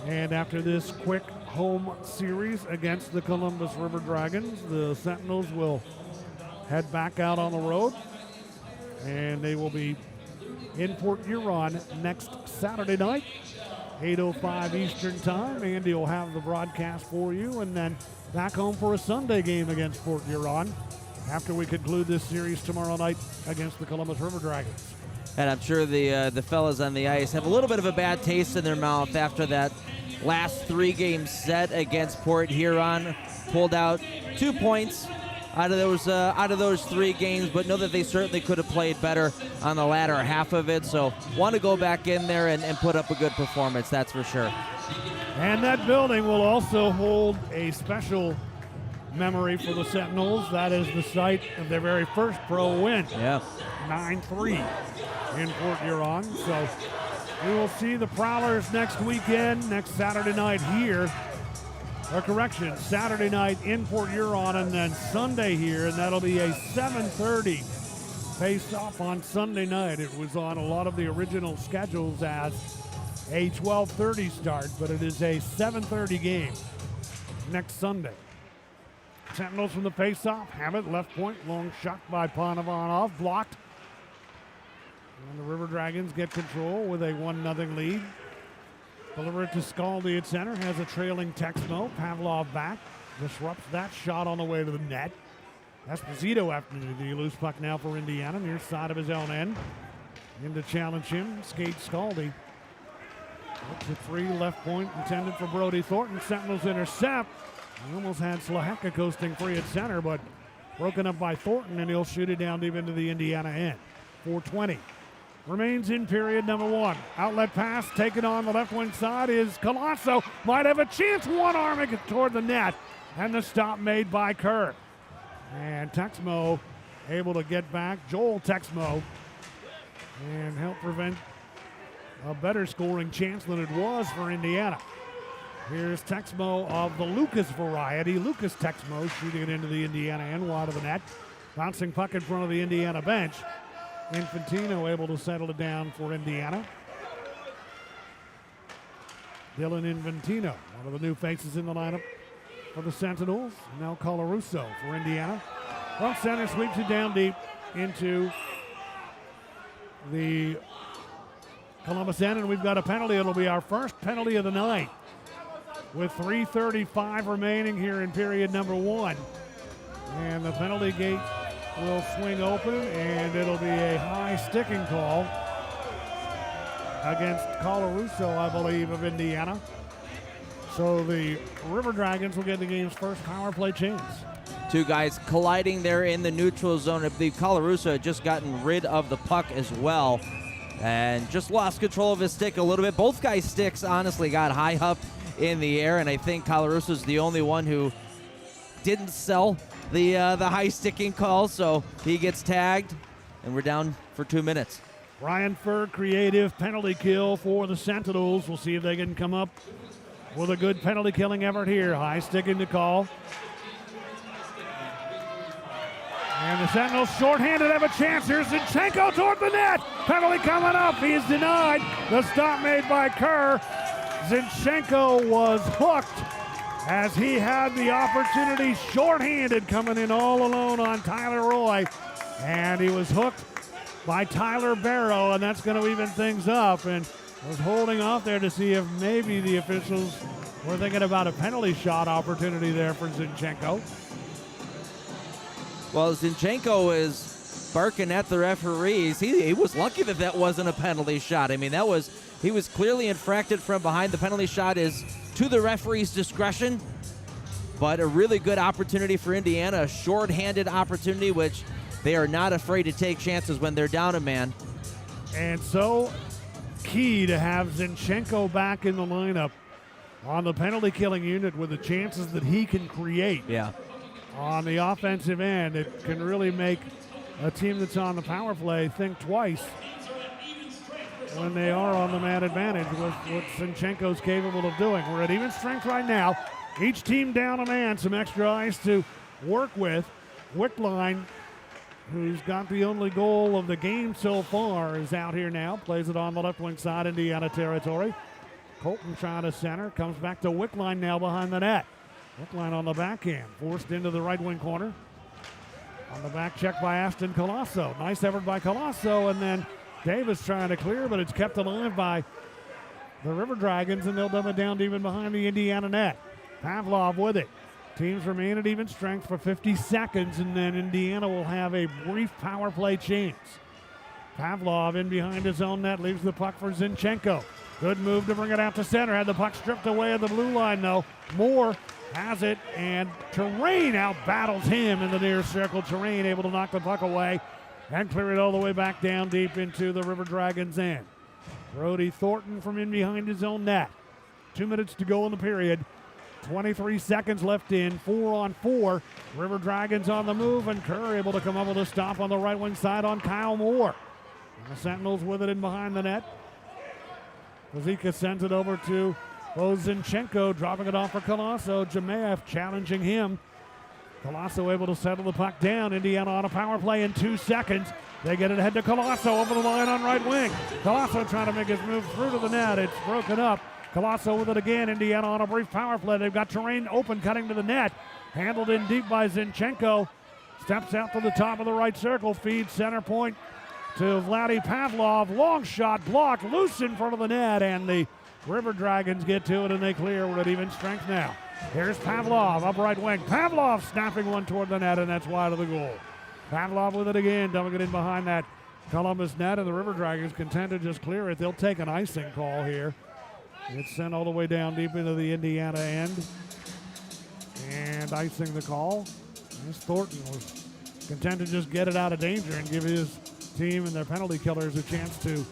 And after this quick home series against the Columbus River Dragons, the Sentinels will head back out on the road. And they will be in Port Huron next Saturday night. 8:05 Eastern Time. Andy will have the broadcast for you, and then back home for a Sunday game against Port Huron after we conclude this series tomorrow night against the Columbus River Dragons. And I'm sure the fellas on the ice have a little bit of a bad taste in their mouth after that last 3-game set against Port Huron. Pulled out 2 points out of those 3 games, but know that they certainly could have played better on the latter half of it. So want to go back in there and put up a good performance, that's for sure. And that building will also hold a special memory for the Sentinels. That is the site of their very first pro win. Yeah. 9-3 in Port Huron. So we will see the Prowlers next weekend, next Saturday night here. Saturday night in Port Huron, and then Sunday here, and that'll be a 7:30 face-off on Sunday night. It was on a lot of the original schedules as a 12:30 start, but it is a 7:30 game next Sunday. Sentinels from the face-off have it, left point, long shot by Panovanov, blocked. And the River Dragons get control with a 1-0 lead. Deliver it to Scaldi at center, has a trailing Texmo. Pavlov back, disrupts that shot on the way to the net. Esposito after the loose puck now for Indiana, near side of his own end. In to challenge him, skates Scaldi. It's a 3 left point intended for Brody Thornton. Sentinels intercept. He almost had Slaheka coasting free at center, but Broken up by Thornton, and he'll shoot it down deep into the Indiana end. 4:20 remains in period number 1. Outlet pass taken on the left wing side is Colosso. Might have a chance, one arming toward the net, and the stop made by Kerr. And Texmo able to get back, Joel Texmo, and help prevent a better scoring chance than it was for Indiana. Here's Texmo of the Lucas variety. Lucas Texmo shooting it into the Indiana end, wide of the net. Bouncing puck in front of the Indiana bench. Infantino able to settle it down for Indiana. Dylan Infantino, one of the new faces in the lineup for the Sentinels. Now Colarusso for Indiana. Well, center sweeps it down deep into the Columbus end, and we've got a penalty. It'll be our first penalty of the night, with 3:35 remaining here in period number 1. And the penalty gate will swing open, and it'll be a high sticking call against Colarusso, I believe, of Indiana. So the River Dragons will get the game's first power play chance. Two guys colliding there in the neutral zone. I believe Colarusso had just gotten rid of the puck as well and just lost control of his stick a little bit. Both guys' sticks honestly got high up in the air, and I think Colarusso's the only one who didn't sell the high sticking call, so he gets tagged, and we're down for 2 minutes. Ryan Furr, creative penalty kill for the Sentinels. We'll see if they can come up with a good penalty killing effort here. High sticking to call. And the Sentinels shorthanded have a chance. Here's Zinchenko toward the net. Penalty coming up. He is denied. The stop made by Kerr. Zinchenko was hooked as he had the opportunity, shorthanded, coming in all alone on Tyler Roy. And he was hooked by Tyler Barrow, and that's going to even things up. And was holding off there to see if maybe the officials were thinking about a penalty shot opportunity there for Zinchenko. Well, Zinchenko is barking at the referees. He was lucky that that wasn't a penalty shot. I mean, he was clearly infracted from behind. The penalty shot is to the referee's discretion, but a really good opportunity for Indiana, a short-handed opportunity, which they are not afraid to take chances when they're down a man. And so key to have Zinchenko back in the lineup on the penalty killing unit with the chances that he can create. Yeah. On the offensive end, it can really make a team that's on the power play think twice when they are on the man advantage with what Zinchenko's capable of doing. We're at even strength right now. Each team down a man, some extra ice to work with. Wickline, who's got the only goal of the game so far, is out here now. Plays it on the left wing side, Indiana territory. Colton trying to center, comes back to Wickline now behind the net. Wickline on the backhand, forced into the right wing corner. On the back check by Aston Colosso. Nice effort by Colosso, and then Davis trying to clear, but it's kept alive by the River Dragons, and they'll dump it down even behind the Indiana net. Pavlov with it. Teams remain at even strength for 50 seconds, and then Indiana will have a brief power play chance. Pavlov in behind his own net, leaves the puck for Zinchenko. Good move to bring it out to center. Had the puck stripped away at the blue line, though. Moore has it, and Terrain out-battles him in the near circle. Terrain able to knock the puck away and clear it all the way back down deep into the River Dragons' end. Brody Thornton from in behind his own net. 2 minutes to go in the period. 23 seconds left in, 4-on-4. River Dragons on the move, and Kerr able to come up with a stop on the right wing side on Kyle Moore. And the Sentinels with it in behind the net. Kozika sends it over to Zinchenko, dropping it off for Colosso. Jamaev challenging him. Colosso able to settle the puck down. Indiana on a power play in 2 seconds. They get it ahead to Colosso over the line on right wing. Colosso trying to make his move through to the net. It's broken up. Colosso with it again. Indiana on a brief power play. They've got Terrain open, cutting to the net. Handled in deep by Zinchenko. Steps out to the top of the right circle. Feeds center point to Vladdy Pavlov. Long shot blocked. Loose in front of the net. And the River Dragons get to it, and they clear. We're at even strength now. Here's Pavlov up right wing. Pavlov snapping one toward the net, and that's wide of the goal. Pavlov with it again, dumping it in behind that Columbus net, and the River Dragons content to just clear it. They'll take an icing call here. It's sent all the way down deep into the Indiana end. And icing the call, as Thornton was content to just get it out of danger and give his team and their penalty killers a chance to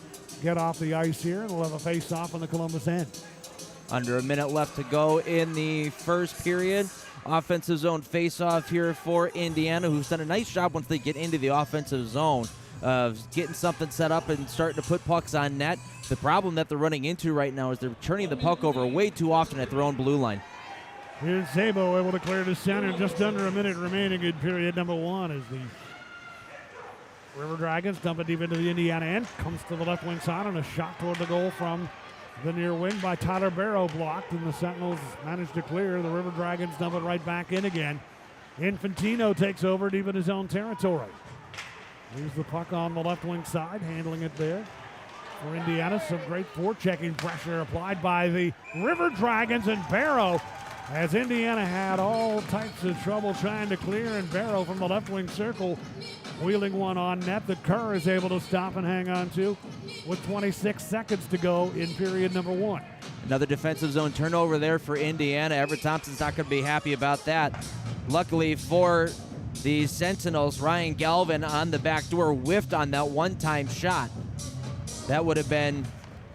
get off the ice here, and we'll have a face-off on the Columbus end. Under a minute left to go in the first period. Offensive zone face-off here for Indiana, who's done a nice job once they get into the offensive zone of getting something set up and starting to put pucks on net. The problem that they're running into right now is they're turning the puck over way too often at their own blue line. Here's Szabo able to clear to center. Just under a minute remaining in period number one as the River Dragons dump it deep into the Indiana end. Comes to the left wing side on a shot toward the goal from the near wing by Tyler Barrow, blocked, and the Sentinels managed to clear. The River Dragons dump it right back in again. Infantino takes over deep in his own territory. Here's the puck on the left wing side, handling it there for Indiana. Some great forechecking pressure applied by the River Dragons, and Barrow, as Indiana had all types of trouble trying to clear, and Barrow from the left wing circle wheeling one on net that Kerr is able to stop and hang on to with 26 seconds to go in period number one. Another defensive zone turnover there for Indiana. Everett Thompson's not going to be happy about that. Luckily for the Sentinels, Ryan Galvin on the back door whiffed on that one-time shot. That would have been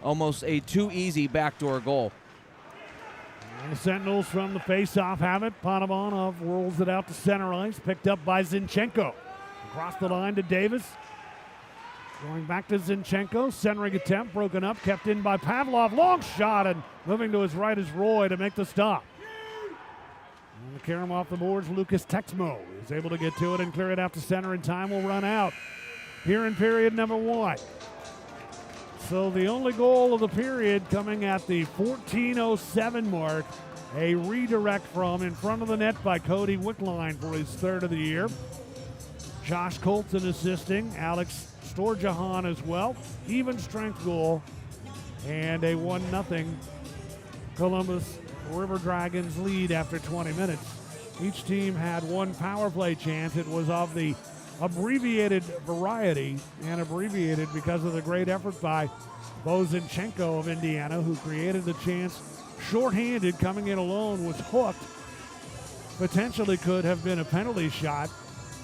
almost a too easy backdoor goal. And the Sentinels from the face-off have it. Panavonov rolls it out to center ice, picked up by Zinchenko. Across the line to Davis. Going back to Zinchenko. Centering attempt broken up, kept in by Pavlov. Long shot, and moving to his right is Roy to make the stop. And to carry him off the boards, Lucas Texmo is able to get to it and clear it out to center, and time will run out here in period number one. So the only goal of the period coming at the 14:07 mark. A redirect from in front of the net by Cody Wickline for his third of the year. Josh Colton assisting, Alex Storjahan as well. Even strength goal, and a 1-0 Columbus River Dragons lead after 20 minutes. Each team had one power play chance. It was of the abbreviated variety, and abbreviated because of the great effort by Bo Zinchenko of Indiana, who created the chance shorthanded, coming in alone, was hooked. Potentially could have been a penalty shot.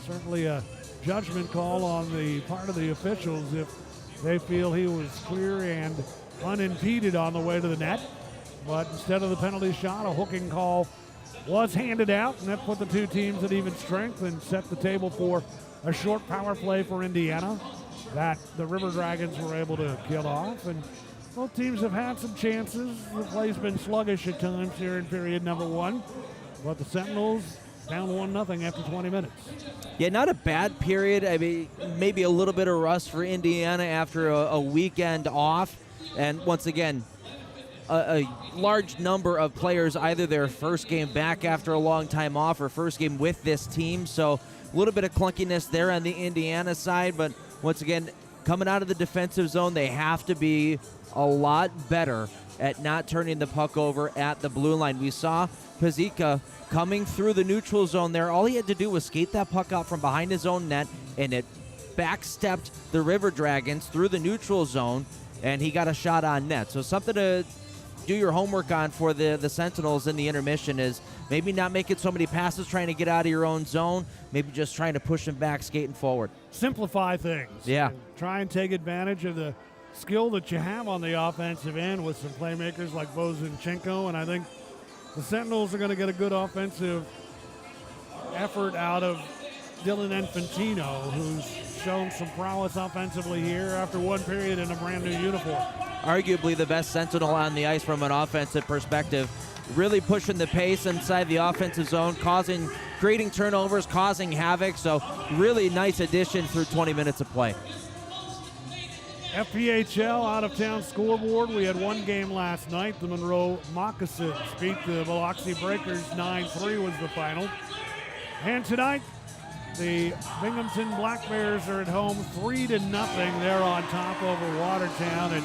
Certainly a judgment call on the part of the officials if they feel he was clear and unimpeded on the way to the net. But instead of the penalty shot, a hooking call was handed out, and that put the two teams at even strength and set the table for a short power play for Indiana that the River Dragons were able to kill off. And both teams have had some chances. The play's been sluggish at times here in period number one, but the Sentinels down 1-0 after 20 minutes. Yeah, not a bad period. I mean, maybe a little bit of rust for Indiana after a weekend off. And once again, a large number of players, either their first game back after a long time off or first game with this team. So a little bit of clunkiness there on the Indiana side. But once again, coming out of the defensive zone, they have to be a lot better at not turning the puck over at the blue line. We saw Pazika coming through the neutral zone there. All he had to do was skate that puck out from behind his own net, and it backstepped the River Dragons through the neutral zone, and he got a shot on net. So something to do your homework on for the Sentinels in the intermission is maybe not making so many passes trying to get out of your own zone, maybe just trying to push them back, skating forward. Simplify things. Yeah. Try and take advantage of the skill that you have on the offensive end with some playmakers like Bo Zinchenko, and I think the Sentinels are going to get a good offensive effort out of Dylan Infantino, who's shown some prowess offensively here after one period in a brand new uniform. Arguably the best Sentinel on the ice from an offensive perspective. Really pushing the pace inside the offensive zone, creating turnovers, causing havoc. So really nice addition through 20 minutes of play. FPHL out-of-town scoreboard. We had one game last night. The Monroe Moccasins beat the Biloxi Breakers 9-3 was the final. And tonight, the Binghamton Black Bears are at home 3-0. They're on top over Watertown. And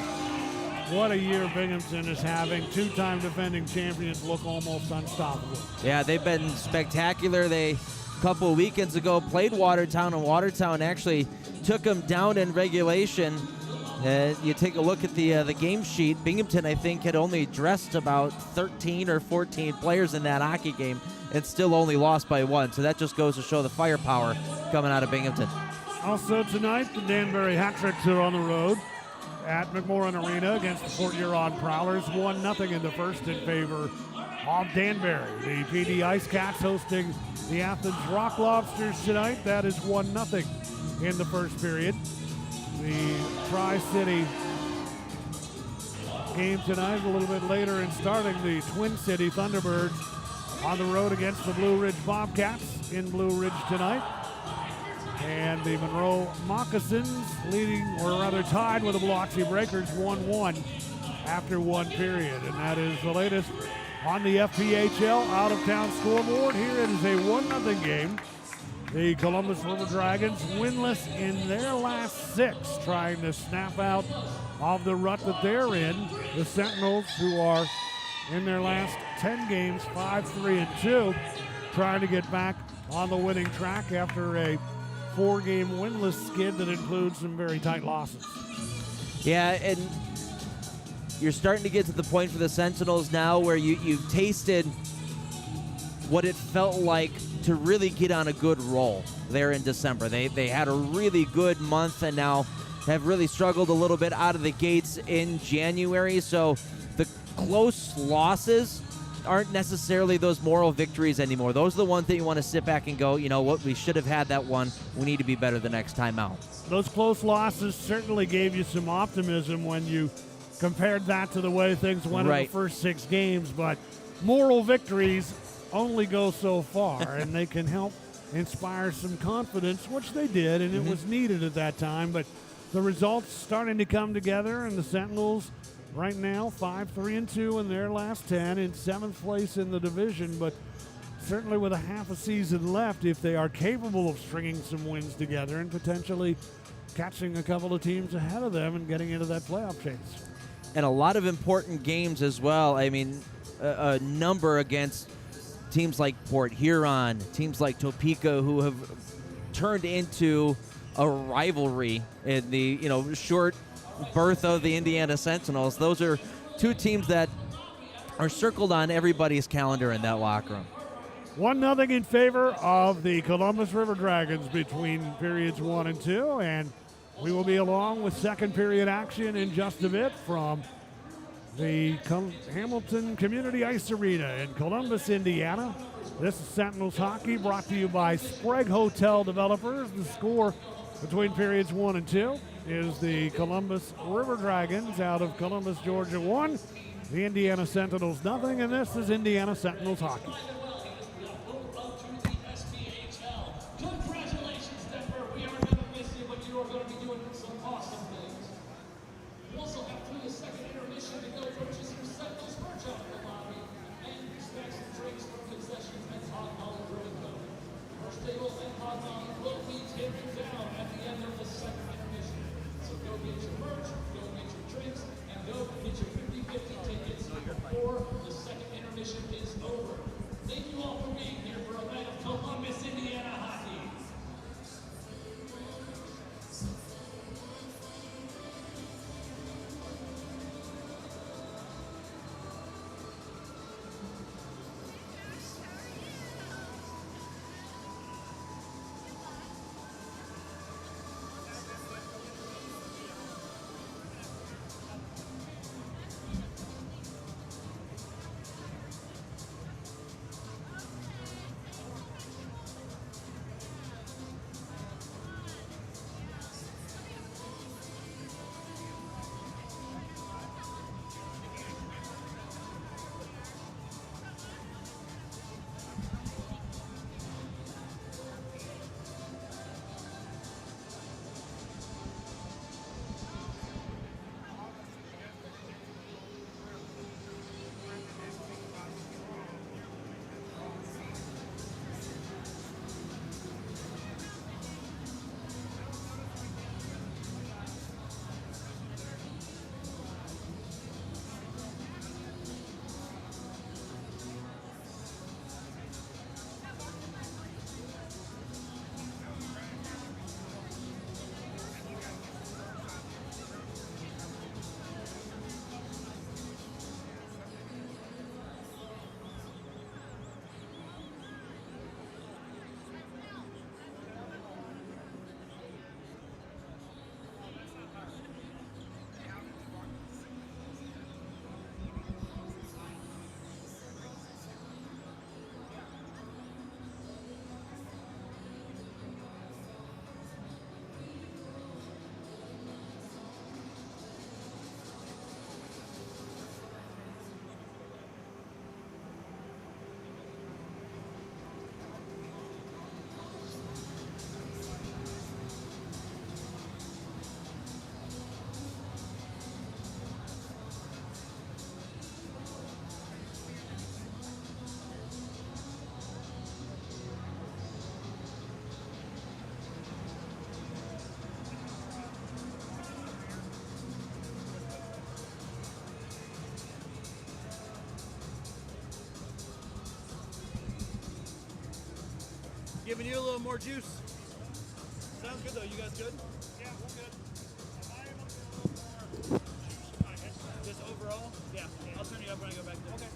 what a year Binghamton is having. Two-time defending champions look almost unstoppable. Yeah, they've been spectacular. They, a couple of weekends ago, played Watertown, and Watertown actually took them down in regulation. You take a look at the game sheet. Binghamton, I think, had only dressed about 13 or 14 players in that hockey game, and still only lost by 1. So that just goes to show the firepower coming out of Binghamton. Also tonight, the Danbury Hat-Tricks are on the road at McMorran Arena against the Fort Huron Prowlers. 1-0 in the first in favor of Danbury. The PD Ice Cats hosting the Athens Rock Lobsters tonight. That is 1-0 in the first period. The Tri-City game tonight a little bit later, and starting the Twin City Thunderbirds on the road against the Blue Ridge Bobcats in Blue Ridge tonight. And the Monroe Moccasins leading, or rather tied with the Biloxi Breakers 1-1 after 1 period. And that is the latest on the FPHL out-of-town scoreboard. Here it is a 1-0 game. The Columbus River Dragons winless in their last 6, trying to snap out of the rut that they're in. The Sentinels, who are in their last 10 games, 5-3-2, trying to get back on the winning track after a 4-game winless skid that includes some very tight losses. Yeah, and you're starting to get to the point for the Sentinels now where you've tasted what it felt like to really get on a good roll there in December. They had a really good month and now have really struggled a little bit out of the gates in January. So the close losses aren't necessarily those moral victories anymore. Those are the ones that you want to sit back and go, you know what, we should have had that one. We need to be better the next time out. Those close losses certainly gave you some optimism when you compared that to the way things went in the first 6 games, but moral victories only go so far, and they can help inspire some confidence, which they did, and it was needed at that time. But the results starting to come together, and the Sentinels right now 5-3-2 in their last 10, in 7th place in the division. But certainly with a half a season left, if they are capable of stringing some wins together and potentially catching a couple of teams ahead of them and getting into that playoff chase. And a lot of important games as well. I mean, a number against teams like Port Huron, teams like Topeka, who have turned into a rivalry in the short birth of the Indiana Sentinels. Those are 2 teams that are circled on everybody's calendar in that locker room. 1-0 in favor of the Columbus River Dragons between periods 1 and 2, and we will be along with second period action in just a bit from the Hamilton Community Ice Arena in Columbus, Indiana. This is Sentinels Hockey, brought to you by Sprague Hotel Developers. The score between periods 1 and 2 is the Columbus River Dragons out of Columbus, Georgia 1, the Indiana Sentinels 0, and this is Indiana Sentinels Hockey. The second intermission is over. Thank you. giving you a little more juice. Sounds good though. You guys good? Yeah, we're good. Am I able to get a little more juice in my head? Just overall? Yeah. I'll turn you up when I go back there. Okay.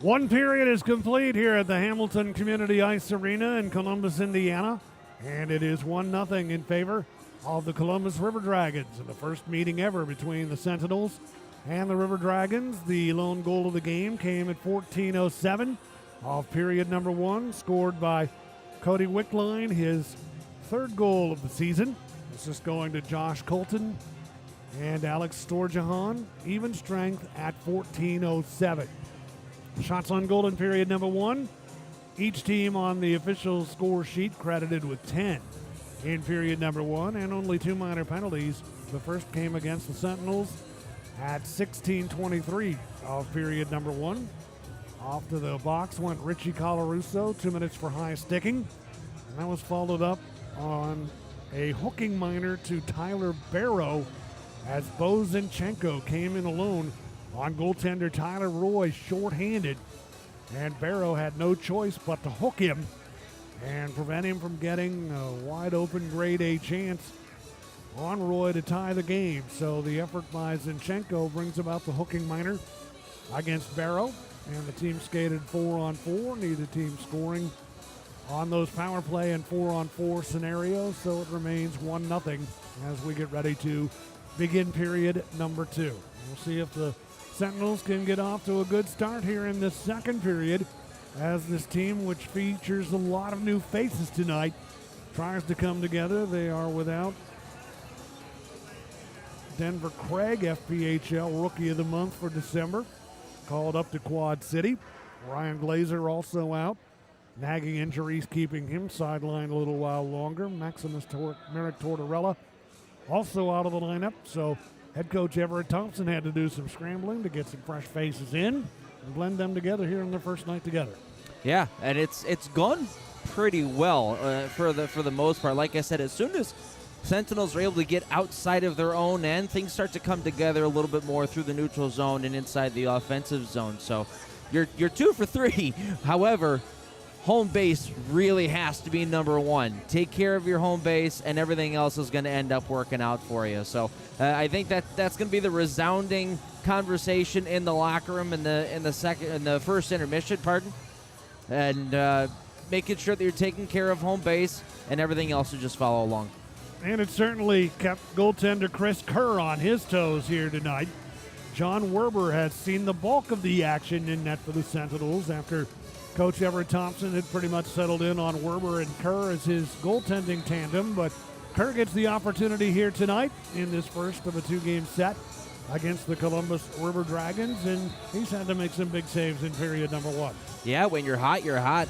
One period is complete here at the Hamilton Community Ice Arena in Columbus, Indiana, and it is 1-0 in favor of the Columbus River Dragons in the first meeting ever between the Sentinels and the River Dragons. The lone goal of the game came at 14:07 of period number one, scored by Cody Wickline, his third goal of the season. This is going to Josh Colton And Alex Storjahan, even strength at 14.07. Shots on goal in period number 1. Each team on the official score sheet credited with 10 in period number 1, and only 2 minor penalties. The first came against the Sentinels at 16:23 of period number 1. Off to the box went Richie Colarusso, 2 minutes for high sticking. And that was followed up on a hooking minor to Tyler Barrow as Bo Zinchenko came in alone on goaltender Tyler Roy shorthanded. And Barrow had no choice but to hook him and prevent him from getting a wide open grade A chance on Roy to tie the game. So the effort by Zinchenko brings about the hooking minor against Barrow. And the team skated 4-on-4, neither team scoring on those power play and 4-on-4 scenarios. So it remains 1-0 as we get ready to begin period number 2. We'll see if the Sentinels can get off to a good start here in this second period as this team, which features a lot of new faces tonight, tries to come together. They are without Denver Craig, FPHL Rookie of the Month for December, called up to Quad City. Ryan Glazer also out. Nagging injuries keeping him sidelined a little while longer. Maximus Merrick Tortorella also out of the lineup. So head coach Everett Thompson had to do some scrambling to get some fresh faces in and blend them together here in their first night together. Yeah, and it's gone pretty well for the most part. Like I said, as soon as Sentinels are able to get outside of their own end, things start to come together a little bit more through the neutral zone and inside the offensive zone. So you're 2 for 3. However, home base really has to be number 1. Take care of your home base, and everything else is going to end up working out for you. So I think that's going to be the resounding conversation in the locker room in the first intermission. And making sure that you're taking care of home base, and everything else will just follow along. And it certainly kept goaltender Chris Kerr on his toes here tonight. John Werber has seen the bulk of the action in net for the Sentinels after Coach Everett Thompson had pretty much settled in on Werber and Kerr as his goaltending tandem. But Kerr gets the opportunity here tonight in this first of a 2-game set against the Columbus River Dragons, and he's had to make some big saves in period number 1. Yeah, when you're hot, you're hot.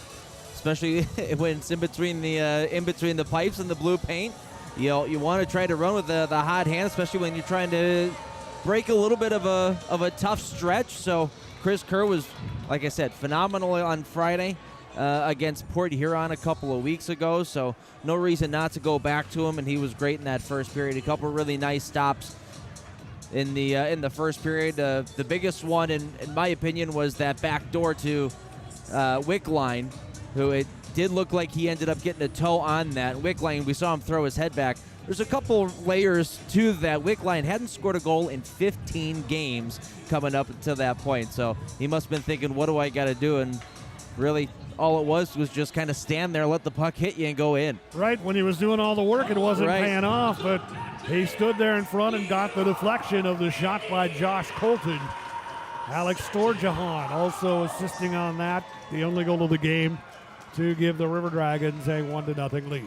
Especially when it's in between the pipes and the blue paint. You want to try to run with the hot hand, especially when you're trying to break a little bit of a tough stretch. So Chris Kerr was, like I said, phenomenal on Friday against Port Huron a couple of weeks ago. So no reason not to go back to him, and he was great in that first period. A couple of really nice stops in the first period. The biggest one, in my opinion, was that back door to Wickline, who it did look like he ended up getting a toe on that. Wickline, we saw him throw his head back. There's a couple layers to that. Wickline hadn't scored a goal in 15 games coming up until that point. So he must have been thinking, what do I got to do? And really, all it was just kind of stand there, let the puck hit you, and go in. Right, when he was doing all the work, it wasn't Right. paying off, but he stood there in front and got the deflection of the shot by Josh Colton. Alex Storjahan also assisting on that, the only goal of the game, to give the River Dragons a 1-0 lead.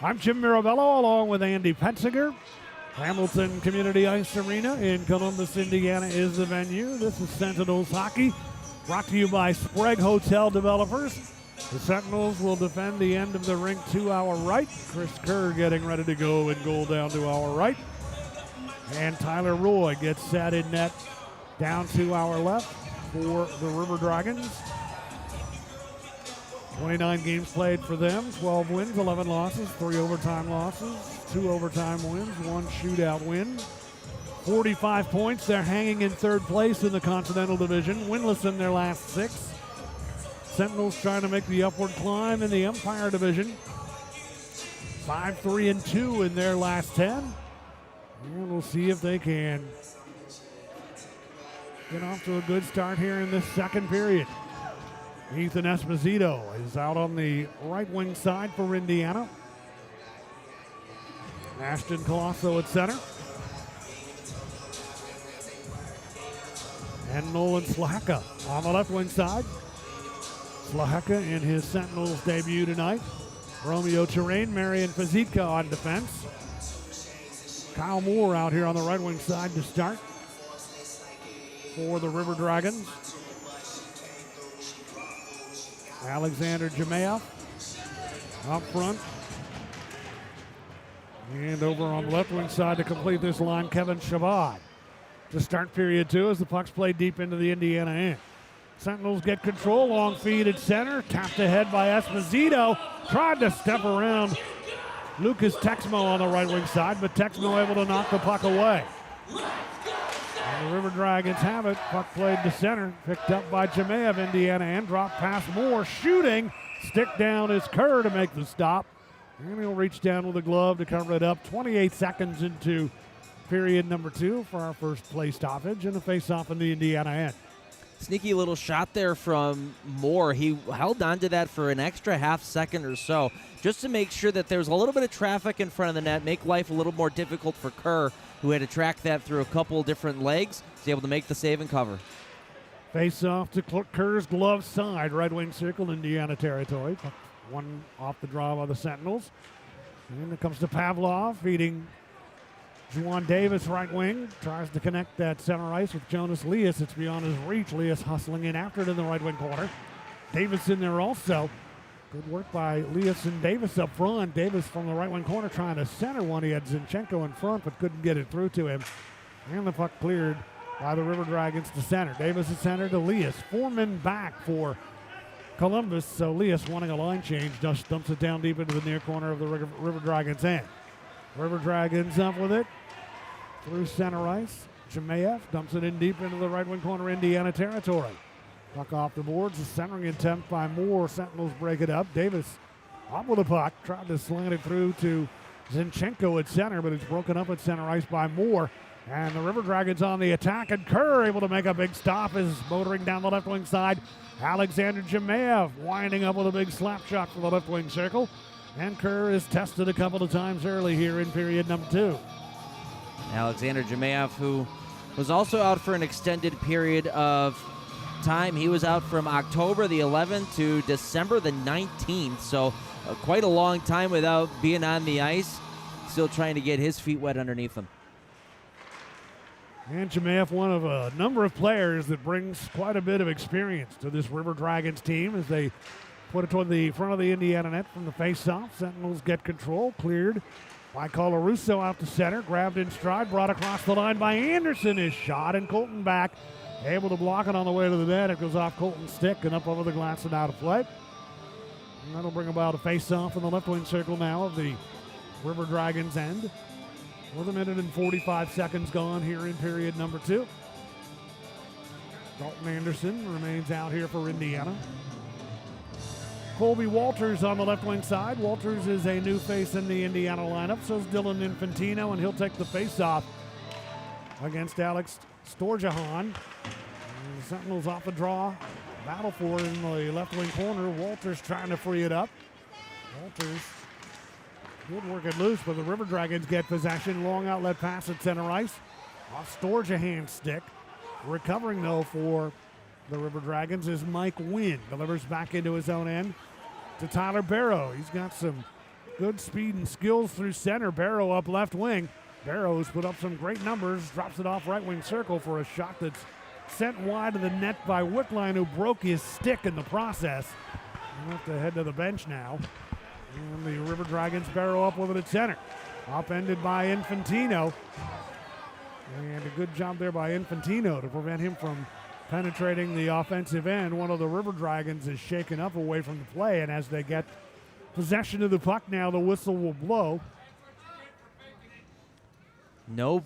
I'm Jim Mirabello along with Andy Petziger. Hamilton Community Ice Arena in Columbus, Indiana is the venue. This is Sentinels Hockey, brought to you by Sprague Hotel Developers. The Sentinels will defend the end of the rink to our right. Chris Kerr getting ready to go in goal down to our right. And Tyler Roy gets set in net down to our left for the River Dragons. 29 games played for them, 12 wins, 11 losses, 3 overtime losses, 2 overtime wins, 1 shootout win. 45 points. They're hanging in third place in the Continental Division, winless in their last 6. Sentinels trying to make the upward climb in the Empire Division. 5-3-2 in their last 10. And we'll see if they can get off to a good start here in this second period. Ethan Esposito is out on the right wing side for Indiana. Ashton Colosso at center. And Nolan Slahaka on the left wing side. Slahaka in his Sentinels debut tonight. Romeo Terrain, Marian Fazitka on defense. Kyle Moore out here on the right wing side to start for the River Dragons. Alexander Jemayev up front. And over on the left wing side to complete this line, Kevin Shabbat. To start period 2 as the puck's played deep into the Indiana end. Sentinels get control, long feed at center, tapped ahead by Esposito. Tried to step around Lucas Texmo on the right wing side, but Texmo able to knock the puck away. And the River Dragons have it. Puck played to center, picked up by Jemayev, Indiana end, drop past Moore, shooting. Stick down is Kerr to make the stop. And he'll reach down with a glove to cover it up. 28 seconds into period number 2 for our first play stoppage and a face-off in the Indiana end. Sneaky little shot there from Moore. He held on to that for an extra half second or so just to make sure that there was a little bit of traffic in front of the net, make life a little more difficult for Kerr, who had to track that through a couple different legs. He's able to make the save and cover. Face off to Kerr's glove side, right wing circle, Indiana territory. One off the draw by the Sentinels. And it comes to Pavlov, feeding Juwan Davis, right wing. Tries to connect that center ice with Jonas Lias. It's beyond his reach. Lias hustling in after it in the right wing corner. Davis in there also. Good work by Lias and Davis up front. Davis from the right wing corner trying to center one. He had Zinchenko in front, but couldn't get it through to him. And the puck cleared by the River Dragons to center. Davis at center to Lias. 4 men back for Columbus, so Lias wanting a line change, just dumps it down deep into the near corner of the River Dragons end. River Dragons up with it through center ice. Jemayev dumps it in deep into the right wing corner, Indiana territory. Puck off the boards, a centering attempt by Moore. Sentinels break it up. Davis up with the puck, tried to slant it through to Zinchenko at center, but it's broken up at center ice by Moore. And the River Dragons on the attack, and Kerr able to make a big stop as motoring down the left wing side. Alexander Jemayev winding up with a big slap shot for the left wing circle. And Kerr is tested a couple of times early here in period number 2. Alexander Jemayev, who was also out for an extended period of time. He was out from October the 11th to December the 19th, so quite a long time without being on the ice. Still trying to get his feet wet underneath him. And Jemayev, one of a number of players that brings quite a bit of experience to this River Dragons team as they put it toward the front of the Indiana net from the face-off. Sentinels get control, cleared by Colarusso out to center, grabbed in stride, brought across the line by Anderson. His shot, and Colton back, able to block it on the way to the net. It goes off Colton's stick and up over the glass and out of play. And that'll bring about a face-off in the left wing circle now of the River Dragons end. With 1 minute and 45 seconds gone here in period number 2. Dalton Anderson remains out here for Indiana. Colby Walters on the left wing side. Walters is a new face in the Indiana lineup. So is Dylan Infantino, and he'll take the face-off against Alex Storjahan. The Sentinels off the draw. Battle for it in the left wing corner. Walters trying to free it up. Walters good work it loose, but the River Dragons get possession. Long outlet pass at center ice. Off Storjahan's stick. Recovering, though, for the River Dragons is Mike Wynn. Delivers back into his own end to Tyler Barrow. He's got some good speed and skills through center. Barrow up left wing. Barrow's put up some great numbers. Drops it off right wing circle for a shot that's sent wide of the net by Wickline, who broke his stick in the process. He'll have to head to the bench now. And the River Dragons Barrow up with it at center. Upended by Infantino. And a good job there by Infantino to prevent him from penetrating the offensive end. One of the River Dragons is shaken up away from the play, and as they get possession of the puck now, the whistle will blow. No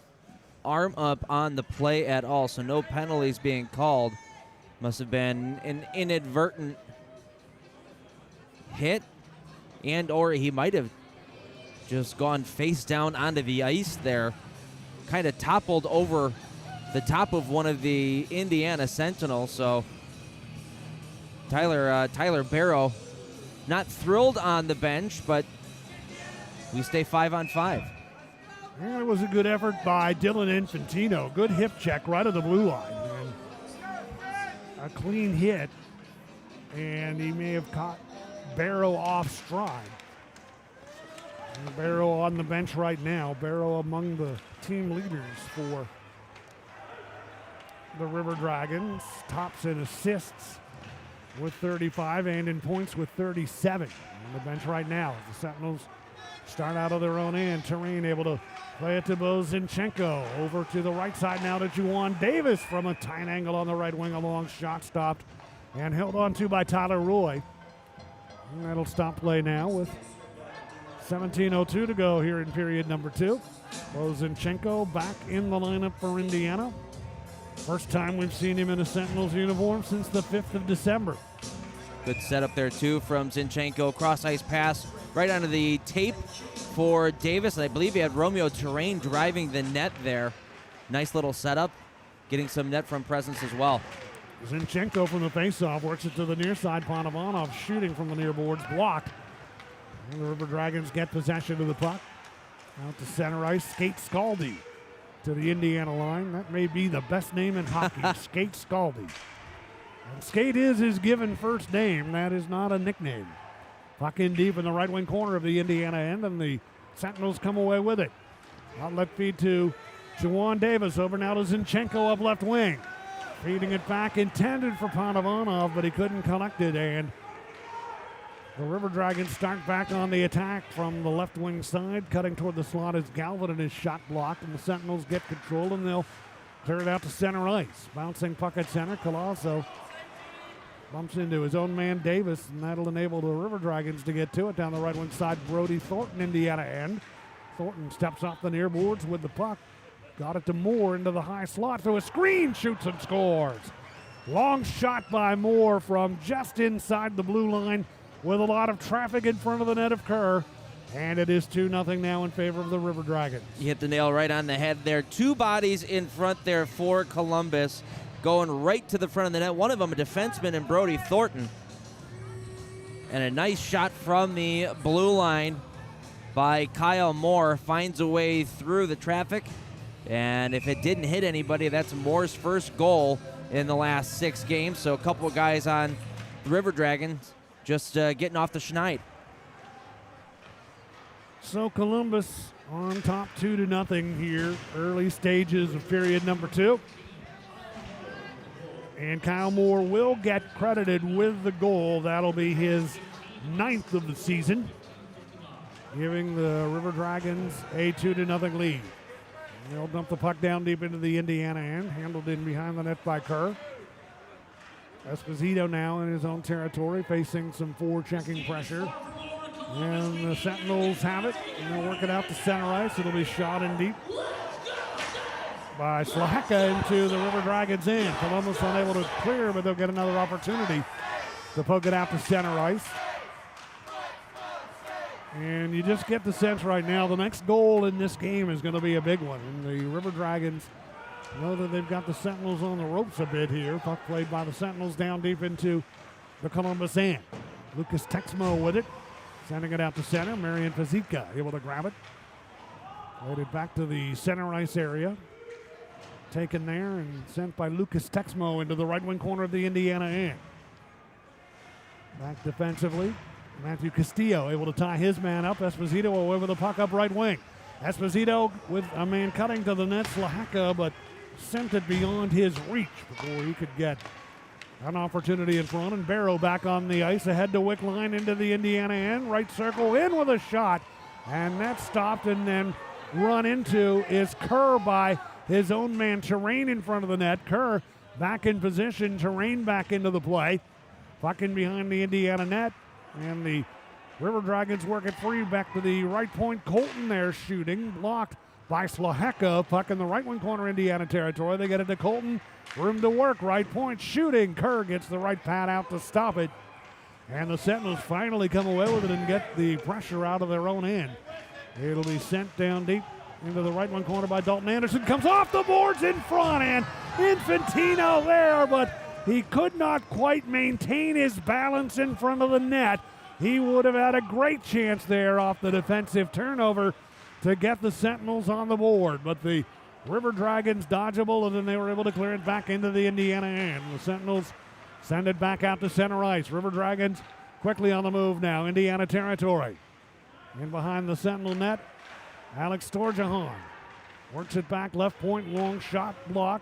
arm up on the play at all, so no penalties being called. Must have been an inadvertent hit, and or he might have just gone face down onto the ice there. Kind of toppled over the top of one of the Indiana Sentinels. So Tyler Barrow not thrilled on the bench, but we stay 5-on-5. And it was a good effort by Dylan Infantino. Good hip check right at the blue line. And a clean hit, and he may have caught Barrow off stride. Barrow on the bench right now. Barrow among the team leaders for the River Dragons. Tops in assists with 35 and in points with 37. On the bench right now. The Sentinels start out of their own end. Terrain able to play it to Zinchenko. Over to the right side now to Juwan Davis from a tight angle on the right wing. A long shot stopped and held on to by Tyler Roy. And that'll stop play now with 17:02 to go here in period number 2. Zinchenko back in the lineup for Indiana. First time we've seen him in a Sentinels uniform since the 5th of December. Good setup there, too, from Zinchenko. Cross-ice pass right onto the tape for Davis. And I believe he had Romeo Terrain driving the net there. Nice little setup. Getting some net from presence as well. Zinchenko from the faceoff works it to the near side. Panovanov shooting from the near boards, blocked. And the River Dragons get possession of the puck. Out to center ice, Skate Scaldi to the Indiana line. That may be the best name in hockey, Skate Scaldi. And Skate is his given first name. That is not a nickname. Puck in deep in the right wing corner of the Indiana end, and the Sentinels come away with it. Outlet feed to Juwan Davis. Over now to Zinchenko up left wing. Feeding it back, intended for Panovanov, but he couldn't collect it. And the River Dragons start back on the attack from the left wing side. Cutting toward the slot is Galvin, and his shot blocked. And the Sentinels get control, and they'll clear it out to center ice. Bouncing puck at center. Colosso bumps into his own man Davis, and that'll enable the River Dragons to get to it. Down the right wing side, Brody Thornton, Indiana end. Thornton steps off the near boards with the puck. Got it to Moore into the high slot. Through a screen, shoots and scores. Long shot by Moore from just inside the blue line with a lot of traffic in front of the net of Kerr. And it is 2-0 now in favor of the River Dragons. You hit the nail right on the head there. 2 bodies in front there for Columbus. Going right to the front of the net. One of them a defenseman in Brody Thornton. And a nice shot from the blue line by Kyle Moore. Finds a way through the traffic. And if it didn't hit anybody, that's Moore's first goal in the last 6 games. So a couple of guys on the River Dragons just getting off the schneid. So Columbus on top 2-0 here. Early stages of period number 2. And Kyle Moore will get credited with the goal. That'll be his 9th of the season, giving the River Dragons a 2-0 lead. They'll dump the puck down deep into the Indiana end. Handled in behind the net by Kerr. Esposito now in his own territory, facing some forechecking pressure. And the Sentinels have it, and they'll work it out to center ice. It'll be shot in deep by Slahaka into the River Dragons end. Columbus unable to clear, but they'll get another opportunity to poke it out to center ice. And you just get the sense right now the next goal in this game is going to be a big one. And the River Dragons know that they've got the Sentinels on the ropes a bit here. Puck played by the Sentinels down deep into the Columbus end. Lucas Texmo with it, sending it out to center. Marian Fazika able to grab it. Played it back to the center ice area. Taken there and sent by Lucas Texmo into the right wing corner of the Indiana end. Back defensively. Matthew Castillo able to tie his man up. Esposito away with the puck up right wing. Esposito with a man cutting to the net, Slahaka, but sent it beyond his reach before he could get an opportunity in front. And Barrow back on the ice, ahead to Wick line into the Indiana end. Right circle in with a shot. And that stopped and then run into is Kerr by his own man, Terrain in front of the net. Kerr back in position, Terrain back into the play. Puck in behind the Indiana net. And the River Dragons work it free back to the right point. Colton there shooting, blocked by Slaheka. Puck in the right wing corner, Indiana territory. They get it to Colton. Room to work, right point, shooting. Kerr gets the right pad out to stop it. And the Sentinels finally come away with it and get the pressure out of their own end. It'll be sent down deep into the right wing corner by Dalton Anderson. Comes off the boards in front, and Infantino there, but he could not quite maintain his balance in front of the net. He would have had a great chance there off the defensive turnover to get the Sentinels on the board. But the River Dragons dodgeable, and then they were able to clear it back into the Indiana end. The Sentinels send it back out to center ice. River Dragons quickly on the move now. Indiana territory. In behind the Sentinel net, Alex Storjahan works it back, left point, long shot block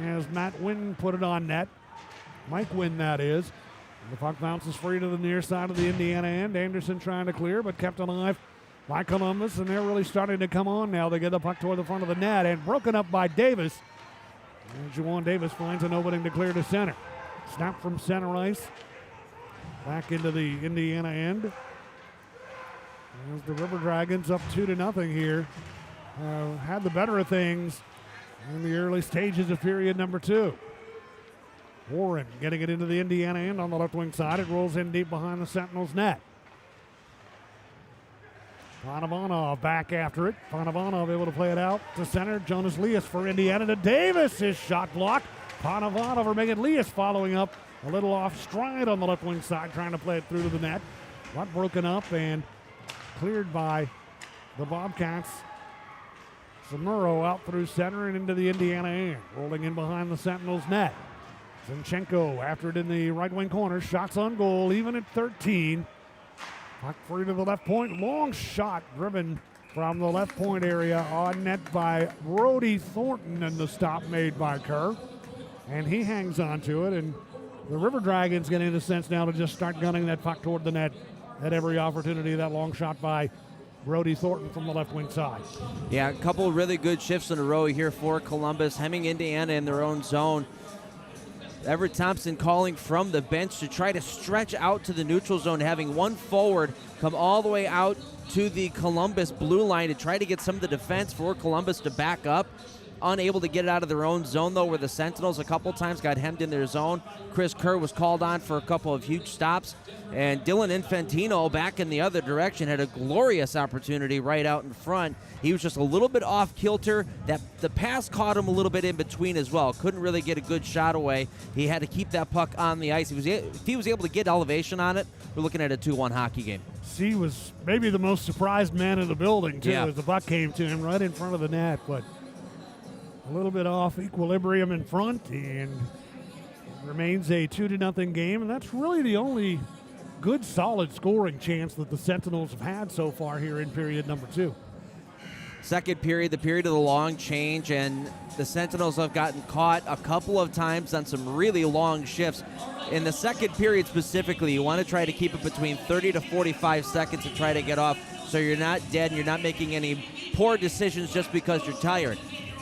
as Matt Wynn put it on net. Mike Wynn, that is. And the puck bounces free to the near side of the Indiana end. Anderson trying to clear, but kept alive by Columbus, and they're really starting to come on now. They get the puck toward the front of the net and broken up by Davis. And Juwan Davis finds an opening to clear to center. Snap from center ice. Back into the Indiana end. As the River Dragons up 2-0 here. Had the better of things in the early stages of period number 2. Warren getting it into the Indiana end on the left wing side. It rolls in deep behind the Sentinels net. Panovanov back after it. Panovanov able to play it out to center. Jonas Lias for Indiana to Davis. His shot blocked. Panovanov over Megan Lias following up a little off stride on the left wing side, trying to play it through to the net. But broken up and cleared by the Bobcats. Zamuro out through center and into the Indiana end. Rolling in behind the Sentinels net. Zinchenko after it in the right wing corner. Shots on goal, even at 13. Puck free to the left point. Long shot driven from the left point area on net by Brody Thornton, and the stop made by Kerr. And he hangs on to it, and the River Dragons getting the sense now to just start gunning that puck toward the net at every opportunity. That long shot by Brody Thornton from the left wing side. Yeah, a couple really good shifts in a row here for Columbus, hemming Indiana in their own zone. Everett Thompson calling from the bench to try to stretch out to the neutral zone, having one forward come all the way out to the Columbus blue line to try to get some of the defense for Columbus to back up. Unable to get it out of their own zone, though, where the Sentinels a couple times got hemmed in their zone. Chris Kerr was called on for a couple of huge stops. And Dylan Infantino, back in the other direction, had a glorious opportunity right out in front. He was just a little bit off kilter. That the pass caught him a little bit in between as well. Couldn't really get a good shot away. He had to keep that puck on the ice. If he was able to get elevation on it, we're looking at a 2-1 hockey game. He was maybe the most surprised man in the building, too, Yeah. as the puck came to him right in front of the net. But a little bit off equilibrium in front, and remains a 2-0 game, and that's really the only good solid scoring chance that the Sentinels have had so far here in period number 2. Second period, the period of the long change, and the Sentinels have gotten caught a couple of times on some really long shifts. In the second period specifically, you want to try to keep it between 30 to 45 seconds to try to get off, so you're not dead and you're not making any poor decisions just because you're tired.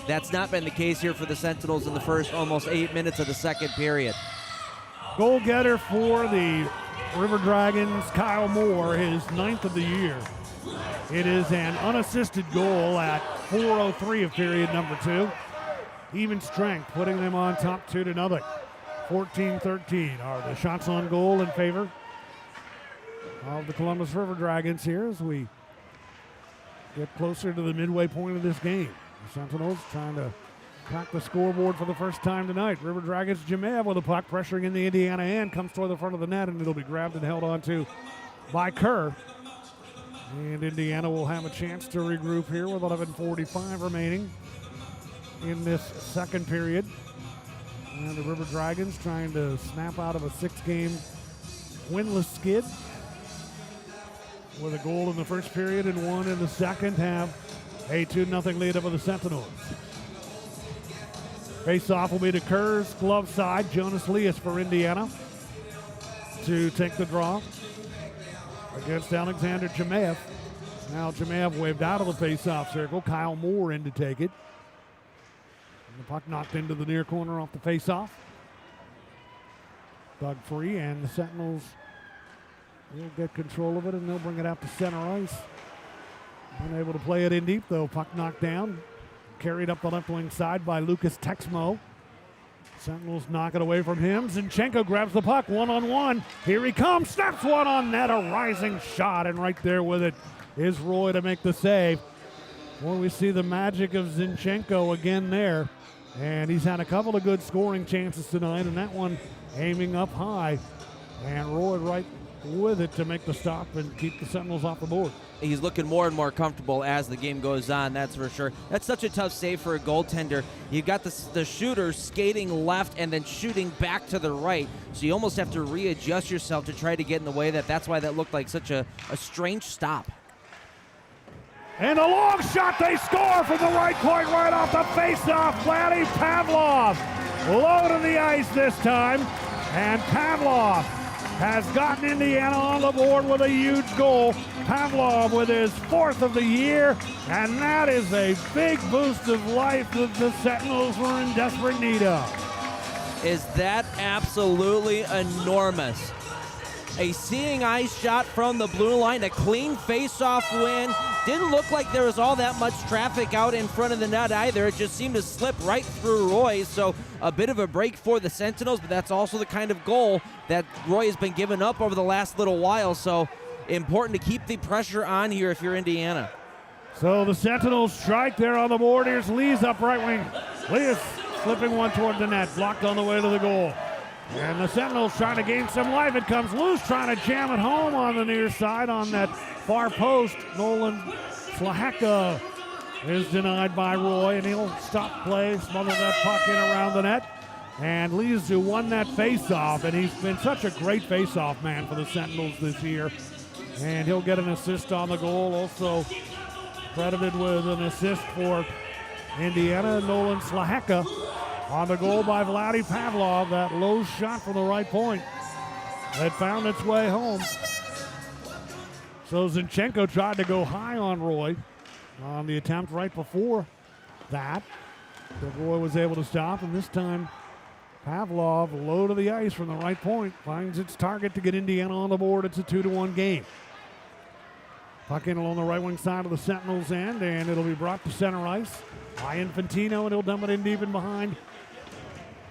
That's not been the case here for the Sentinels in the first almost 8 minutes of the second period. Goal getter for the River Dragons, Kyle Moore, his 9th of the year. It is an unassisted goal at 4:03 of period number 2. Even strength, putting them on top 2-0. 14-13 are the shots on goal in favor of the Columbus River Dragons here as we get closer to the midway point of this game. The Sentinels trying to crack the scoreboard for the first time tonight. River Dragons, Jamev with a puck pressuring in the Indiana end, comes toward the front of the net, and it'll be grabbed and held onto by Kerr. And Indiana will have a chance to regroup here with 11:45 remaining in this second period. And the River Dragons trying to snap out of a 6-game winless skid with a goal in the first period and one in the second, have a 2-0 lead over the Sentinels. Face-off will be to Kerr's glove side. Jonas Lias for Indiana to take the draw against Alexander Jemaev. Now Jemaev waved out of the face-off circle. Kyle Moore in to take it. And the puck knocked into the near corner off the face-off. Dug free, and the Sentinels will get control of it, and they'll bring it out to center ice. Unable to play it in deep, though. Puck knocked down. Carried up the left wing side by Lucas Texmo. Sentinels knock it away from him. Zinchenko grabs the puck, one-on-one. Here he comes, snaps one on net, a rising shot, and right there with it is Roy to make the save. Boy, we see the magic of Zinchenko again there. And he's had a couple of good scoring chances tonight, and that one aiming up high. And Roy right with it to make the stop and keep the Sentinels off the board. He's looking more and more comfortable as the game goes on, that's for sure. That's such a tough save for a goaltender. You've got the shooter skating left and then shooting back to the right, so you almost have to readjust yourself to try to get in the way. That's why that looked like such a strange stop. And a long shot, they score from the right point right off the face-off. Vladdy Pavlov low to the ice this time. And Pavlov has gotten Indiana on the board with a huge goal. Pavlov with his 4th of the year, and that is a big boost of life that the Sentinels were in desperate need of. Is that absolutely enormous? A seeing eye shot from the blue line, a clean face-off win. Didn't look like there was all that much traffic out in front of the net either. It just seemed to slip right through Roy, so a bit of a break for the Sentinels, but that's also the kind of goal that Roy has been giving up over the last little while, so important to keep the pressure on here if you're Indiana. So the Sentinels strike there on the board. Here's Lee's up right wing. Lee is slipping one toward the net, blocked on the way to the goal. And the Sentinels trying to gain some life. It comes loose, trying to jam it home on the near side on that far post. Nolan Slahaka is denied by Roy, and he'll stop play, smother that puck in around the net. And Lees, who won that face-off, and he's been such a great face-off man for the Sentinels this year. And he'll get an assist on the goal. Also credited with an assist for Indiana, Nolan Slahaka. On the goal by Vladdy Pavlov, that low shot from the right point that found its way home. So Zinchenko tried to go high on Roy on the attempt right before that, but Roy was able to stop, and this time Pavlov low to the ice from the right point finds its target to get Indiana on the board. It's a 2-1 game. Puck in along the right wing side of the Sentinels' end, and it'll be brought to center ice by Infantino, and he'll dump it in deep in behind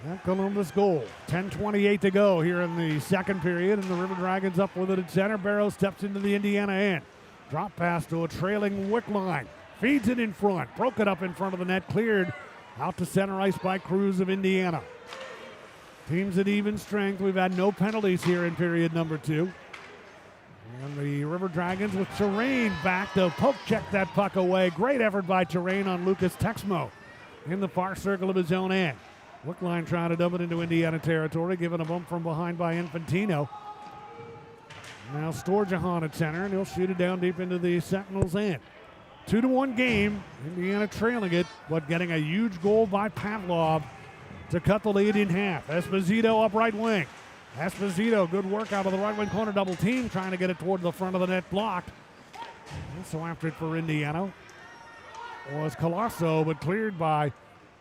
that Columbus goal. 10:28 to go here in the second period, and the River Dragons up with it at center. Barrow steps into the Indiana end. Drop pass to a trailing Wickline. Feeds it in front. Broke it up in front of the net. Cleared out to center ice by Cruz of Indiana. Teams at even strength. We've had no penalties here in period number 2. And the River Dragons with Terrain back to poke check that puck away. Great effort by Terrain on Lucas Texmo in the far circle of his own end. Wickline trying to dump it into Indiana territory, given a bump from behind by Infantino. Now Storjahan at center, and he'll shoot it down deep into the Sentinels' end. 2-1 game. Indiana trailing it, but getting a huge goal by Pavlov to cut the lead in half. Esposito up right wing. Esposito, good work out of the right wing corner, double team, trying to get it toward the front of the net, blocked. And so after it for Indiana was Colosso, but cleared by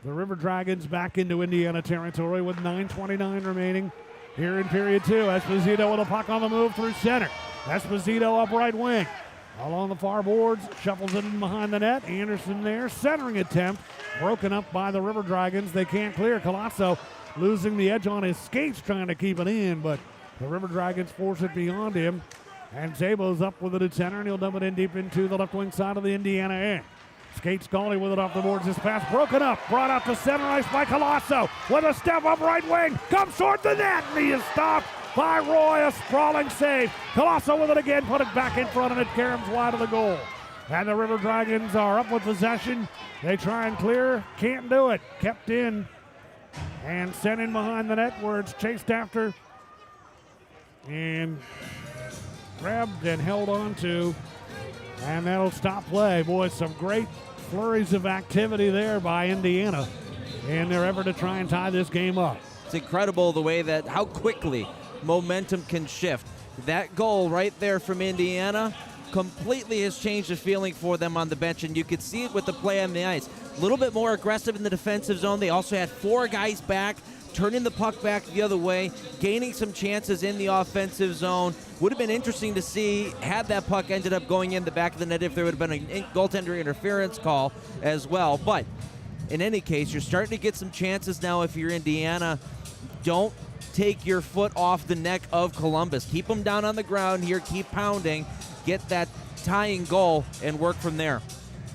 the River Dragons back into Indiana territory with 9:29 remaining here in period 2. Esposito with a puck on the move through center. Esposito up right wing. Along the far boards, shuffles it in behind the net. Anderson there, centering attempt, broken up by the River Dragons. They can't clear. Colosso losing the edge on his skates, trying to keep it in, but the River Dragons force it beyond him. And Zabo's up with it at center, and he'll dump it in deep into the left wing side of the Indiana end. Skates Scully with it off the boards. This pass broken up, brought out to center ice by Colosso with a step up right wing. Comes toward the net, and he is stopped by Roy. A sprawling save. Colosso with it again, put it back in front, and it caroms wide of the goal. And the River Dragons are up with possession. They try and clear, can't do it. Kept in and sent in behind the net where it's chased after and grabbed and held on to. And that'll stop play. Boy, some great flurries of activity there by Indiana in their effort to try and tie this game up. It's incredible the way that how quickly momentum can shift. That goal right there from Indiana completely has changed the feeling for them on the bench, and you could see it with the play on the ice. A little bit more aggressive in the defensive zone. They also had 4 guys back, turning the puck back the other way, gaining some chances in the offensive zone. Would have been interesting to see had that puck ended up going in the back of the net if there would have been a goaltender interference call as well. But in any case, you're starting to get some chances now if you're Indiana. Don't take your foot off the neck of Columbus. Keep them down on the ground here. Keep pounding. Get that tying goal and work from there.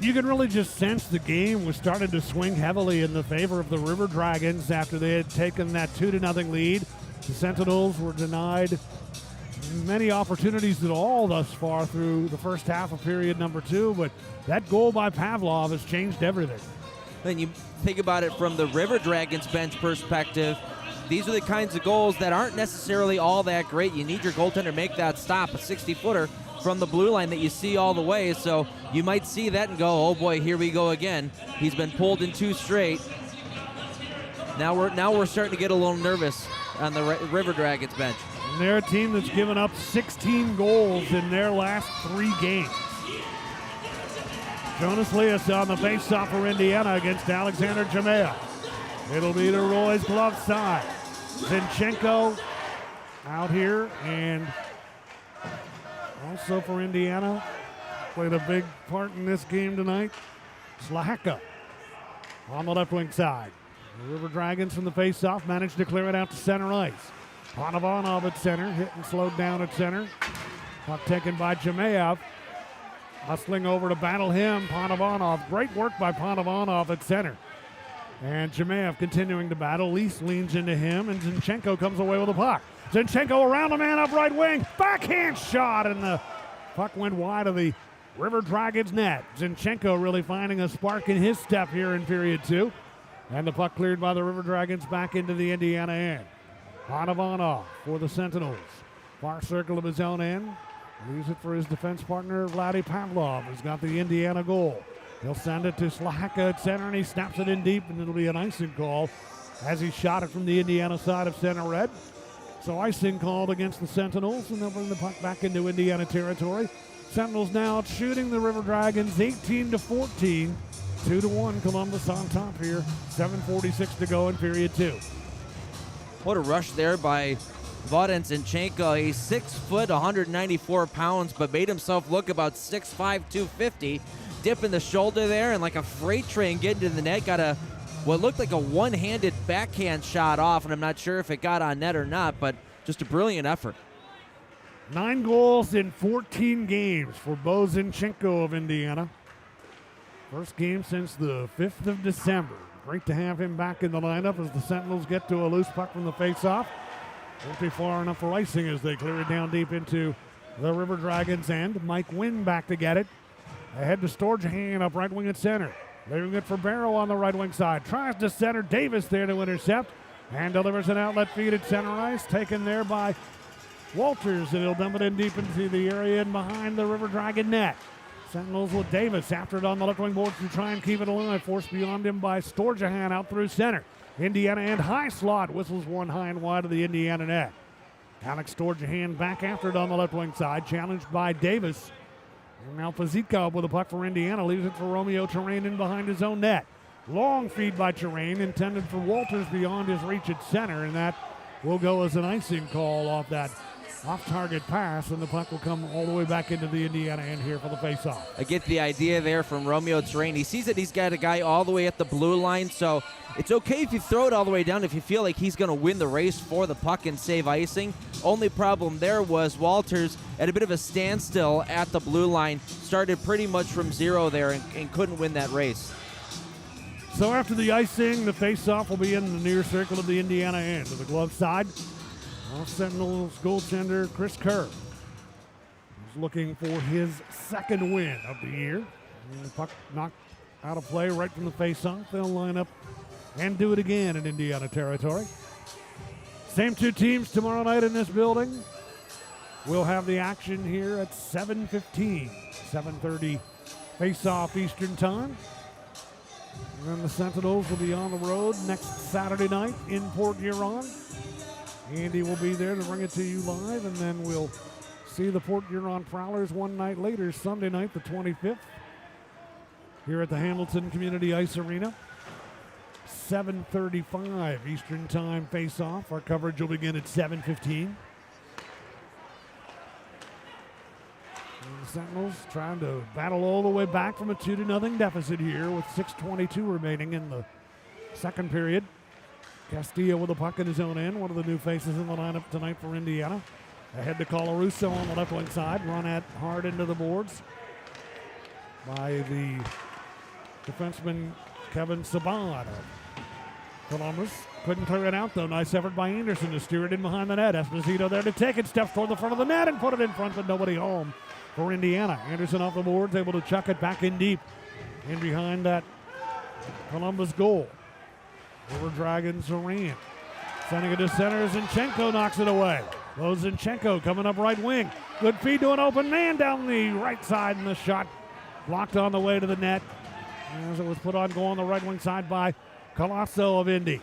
You can really just sense the game was starting to swing heavily in the favor of the River Dragons after they had taken that 2-0 lead. The Sentinels were denied many opportunities at all thus far through the first half of period number 2, but that goal by Pavlov has changed everything. Then you think about it from the River Dragons bench perspective. These are the kinds of goals that aren't necessarily all that great. You need your goaltender to make that stop, a 60-footer. from the blue line that you see all the way. So you might see that and go, oh boy, here we go again. He's been pulled in 2 straight. Now we're starting to get a little nervous on the River Dragons bench. And they're a team that's given up 16 goals in their last 3 games. Jonas Leas on the faceoff for Indiana against Alexander Jemea. It'll be to Roy's glove side. Zinchenko out here, and also for Indiana, played a big part in this game tonight, Slahaka on the left wing side. The River Dragons from the faceoff managed to clear it out to center ice. Panovanov at center, hit and slowed down at center. Puck taken by Jemea. Hustling over to battle him, Panovanov. Great work by Panovanov at center. And Jemea continuing to battle. Lease leans into him, and Zinchenko comes away with the puck. Zinchenko around the man up right wing. Backhand shot, and the puck went wide of the River Dragons net. Zinchenko really finding a spark in his step here in period 2. And the puck cleared by the River Dragons back into the Indiana end. Panovanov for the Sentinels. Far circle of his own end. Leaves it for his defense partner, Vladdy Pavlov, who's got the Indiana goal. He'll send it to Slahaka at center, and he snaps it in deep, and it'll be an icing call as he shot it from the Indiana side of center red. So icing called against the Sentinels, and they'll bring the puck back into Indiana territory. Sentinels now shooting the River Dragons 18-14. 2-1 Columbus on top here. 7:46 to go in period 2. What a rush there by Vaden Zinchenko. He's 6 foot, 194 pounds, but made himself look about 6'5", 250. Dipping the shoulder there, and like a freight train getting to the net, got what looked like a one-handed backhand shot off, and I'm not sure if it got on net or not, but just a brilliant effort. 9 goals in 14 games for Bo Zinchenko of Indiana. First game since the 5th of December. Great to have him back in the lineup as the Sentinels get to a loose puck from the faceoff. Won't be far enough for icing as they clear it down deep into the River Dragons end. Mike Wynn back to get it. Ahead to Storjahan up right wing at center. Leaving it for Barrow on the right wing side. Tries to center. Davis there to intercept. And delivers an outlet feed at center ice. Taken there by Walters. And he'll dump it in deep into the area and behind the River Dragon net. Sentinels with Davis after it on the left wing boards to try and keep it alive. Forced beyond him by Storjahan out through center. Indiana end high slot. Whistles one high and wide of the Indiana net. Alex Storjahan back after it on the left wing side. Challenged by Davis. And now Fazikov with a puck for Indiana. Leaves it for Romeo Terrain in behind his own net. Long feed by Terrain intended for Walters beyond his reach at center. And that will go as an icing call off that off-target pass, and the puck will come all the way back into the Indiana end here for the face-off. I get the idea there from Romeo Terrain. He sees that he's got a guy all the way at the blue line, so it's okay if you throw it all the way down if you feel like he's going to win the race for the puck and save icing. Only problem there was Walters at a bit of a standstill at the blue line, started pretty much from zero there and couldn't win that race. So after the icing, the face-off will be in the near circle of the Indiana end. To the glove side, Sentinels goaltender Chris Kerr is looking for his 2nd win of the year. And the puck knocked out of play right from the face-off. They'll line up and do it again in Indiana territory. Same 2 teams tomorrow night in this building. We'll have the action here at 7:15, 7:30 face-off Eastern time. And then the Sentinels will be on the road next Saturday night in Port Huron. Andy will be there to bring it to you live, and then we'll see the Port Huron Prowlers one night later, Sunday night, the 25th, here at the Hamilton Community Ice Arena. 7:35 Eastern Time face-off. Our coverage will begin at 7:15. And the Sentinels trying to battle all the way back from a 2-0 deficit here with 6:22 remaining in the second period. Castillo with a puck in his own end, one of the new faces in the lineup tonight for Indiana. Ahead to Colarusso on the left wing side, run at hard into the boards by the defenseman Kevin Saban of Columbus. Couldn't clear it out though. Nice effort by Anderson to steer it in behind the net. Esposito there to take it, steps toward the front of the net and put it in front, but nobody home for Indiana. Anderson off the boards, able to chuck it back in deep in behind that Columbus goal. River Dragons ran. Sending it to center. Zinchenko knocks it away. Lozinchenko coming up right wing. Good feed to an open man down the right side, and the shot blocked on the way to the net as it was put on goal on the right wing side by Colosso of Indy.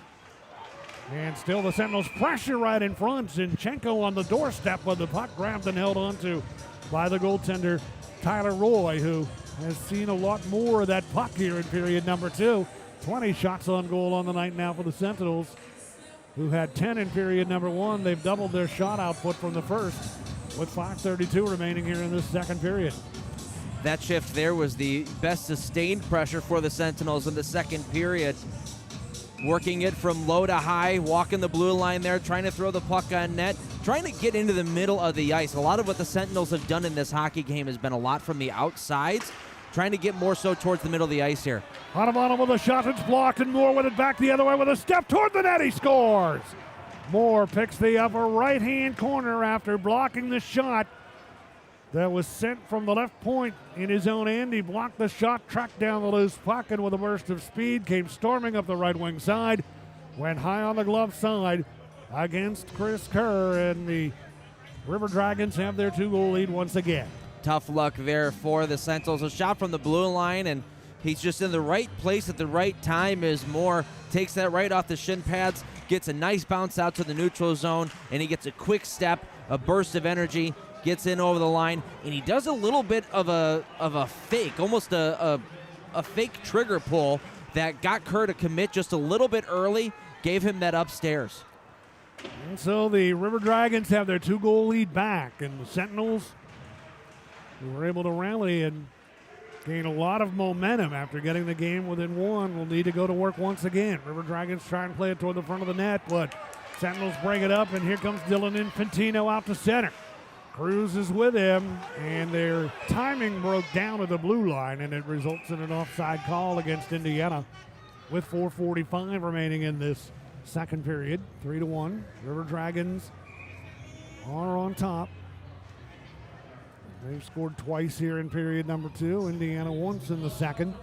And still the Sentinels pressure right in front. Zinchenko on the doorstep, but the puck grabbed and held onto by the goaltender Tyler Roy, who has seen a lot more of that puck here in period number 2. 20 shots on goal on the night now for the Sentinels, who had 10 in period number 1. They've doubled their shot output from the first with 5:32 remaining here in this second period. That shift there was the best sustained pressure for the Sentinels in the second period. Working it from low to high, walking the blue line there, trying to throw the puck on net, trying to get into the middle of the ice. A lot of what the Sentinels have done in this hockey game has been a lot from the outsides, trying to get more so towards the middle of the ice here. Hanavana with a shot, it's blocked, and Moore with it back the other way with a step toward the net, he scores! Moore picks the upper right-hand corner after blocking the shot that was sent from the left point in his own end. He blocked the shot, tracked down the loose puck, and with a burst of speed came storming up the right wing side, went high on the glove side against Chris Kerr, and the River Dragons have their 2-goal lead once again. Tough luck there for the Sentinels. A shot from the blue line, and he's just in the right place at the right time as Moore takes that right off the shin pads, gets a nice bounce out to the neutral zone, and he gets a quick step, a burst of energy, gets in over the line, and he does a little bit of a fake, almost a fake trigger pull that got Kerr to commit just a little bit early, gave him that upstairs. And so the River Dragons have their 2-goal lead back, and the Sentinels, who were able to rally and gain a lot of momentum after getting the game within 1, will need to go to work once again. River Dragons try and play it toward the front of the net, but Sentinels bring it up, and here comes Dylan Infantino out to center. Cruz is with him, and their timing broke down at the blue line, and it results in an offside call against Indiana with 4:45 remaining in this second period. 3-1. River Dragons are on top. They've scored twice here in period number 2. Indiana once in the second.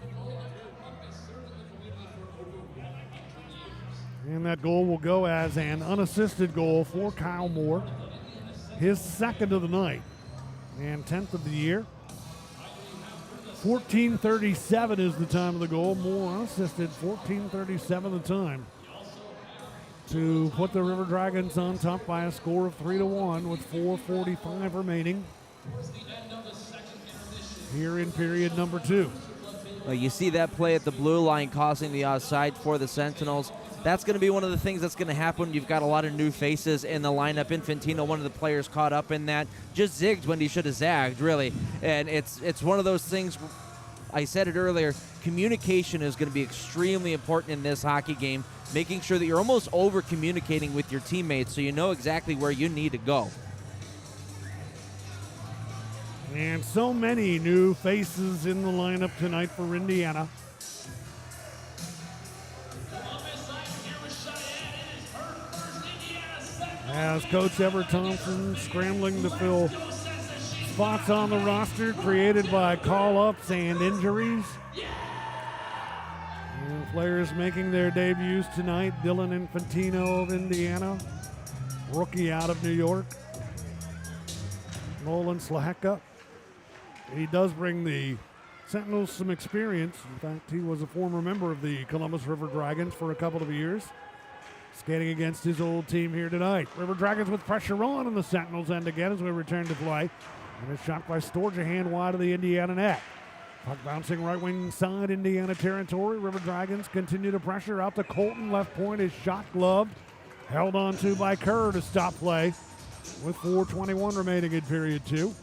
And that goal will go as an unassisted goal for Kyle Moore. His second of the night and 10th of the year. 14:37 is the time of the goal. Moore unassisted, 14:37 the time to put the River Dragons on top by a score of 3-1 with 4:45 remaining here in period number 2. Well, you see that play at the blue line causing the offside for the Sentinels. That's going to be one of the things that's going to happen. You've got a lot of new faces in the lineup. Infantino, one of the players caught up in that, just zigged when he should have zagged, really. And it's one of those things, I said it earlier, communication is going to be extremely important in this hockey game, making sure that you're almost over-communicating with your teammates so you know exactly where you need to go. And so many new faces in the lineup tonight for Indiana. As Coach Everett Thompson scrambling to fill spots on the roster created by call-ups and injuries. And players making their debuts tonight. Dylan Infantino of Indiana, rookie out of New York. Nolan Slaheka. He does bring the Sentinels some experience. In fact, he was a former member of the Columbus River Dragons for a couple of years. Skating against his old team here tonight. River Dragons with pressure on the Sentinels end again as we return to play. And a shot by Storge, a hand wide of the Indiana net. Puck bouncing right wing side, Indiana territory. River Dragons continue to pressure out to Colton. Left point is shot gloved. Held on to by Kerr to stop play with 4:21 remaining in period 2.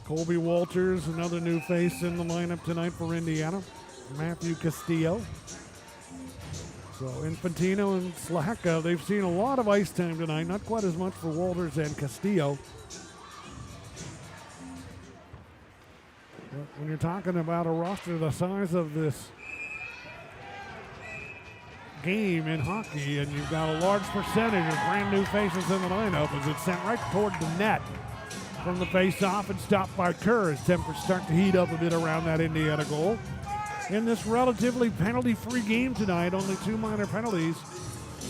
Colby Walters, another new face in the lineup tonight for Indiana. Matthew Castillo. So Infantino and Slaheka, they've seen a lot of ice time tonight. Not quite as much for Walters and Castillo. But when you're talking about a roster the size of this game in hockey, and you've got a large percentage of brand new faces in the lineup, as it's sent right toward the net from the face-off and stopped by Kerr as tempers start to heat up a bit around that Indiana goal. In this relatively penalty-free game tonight, only 2 minor penalties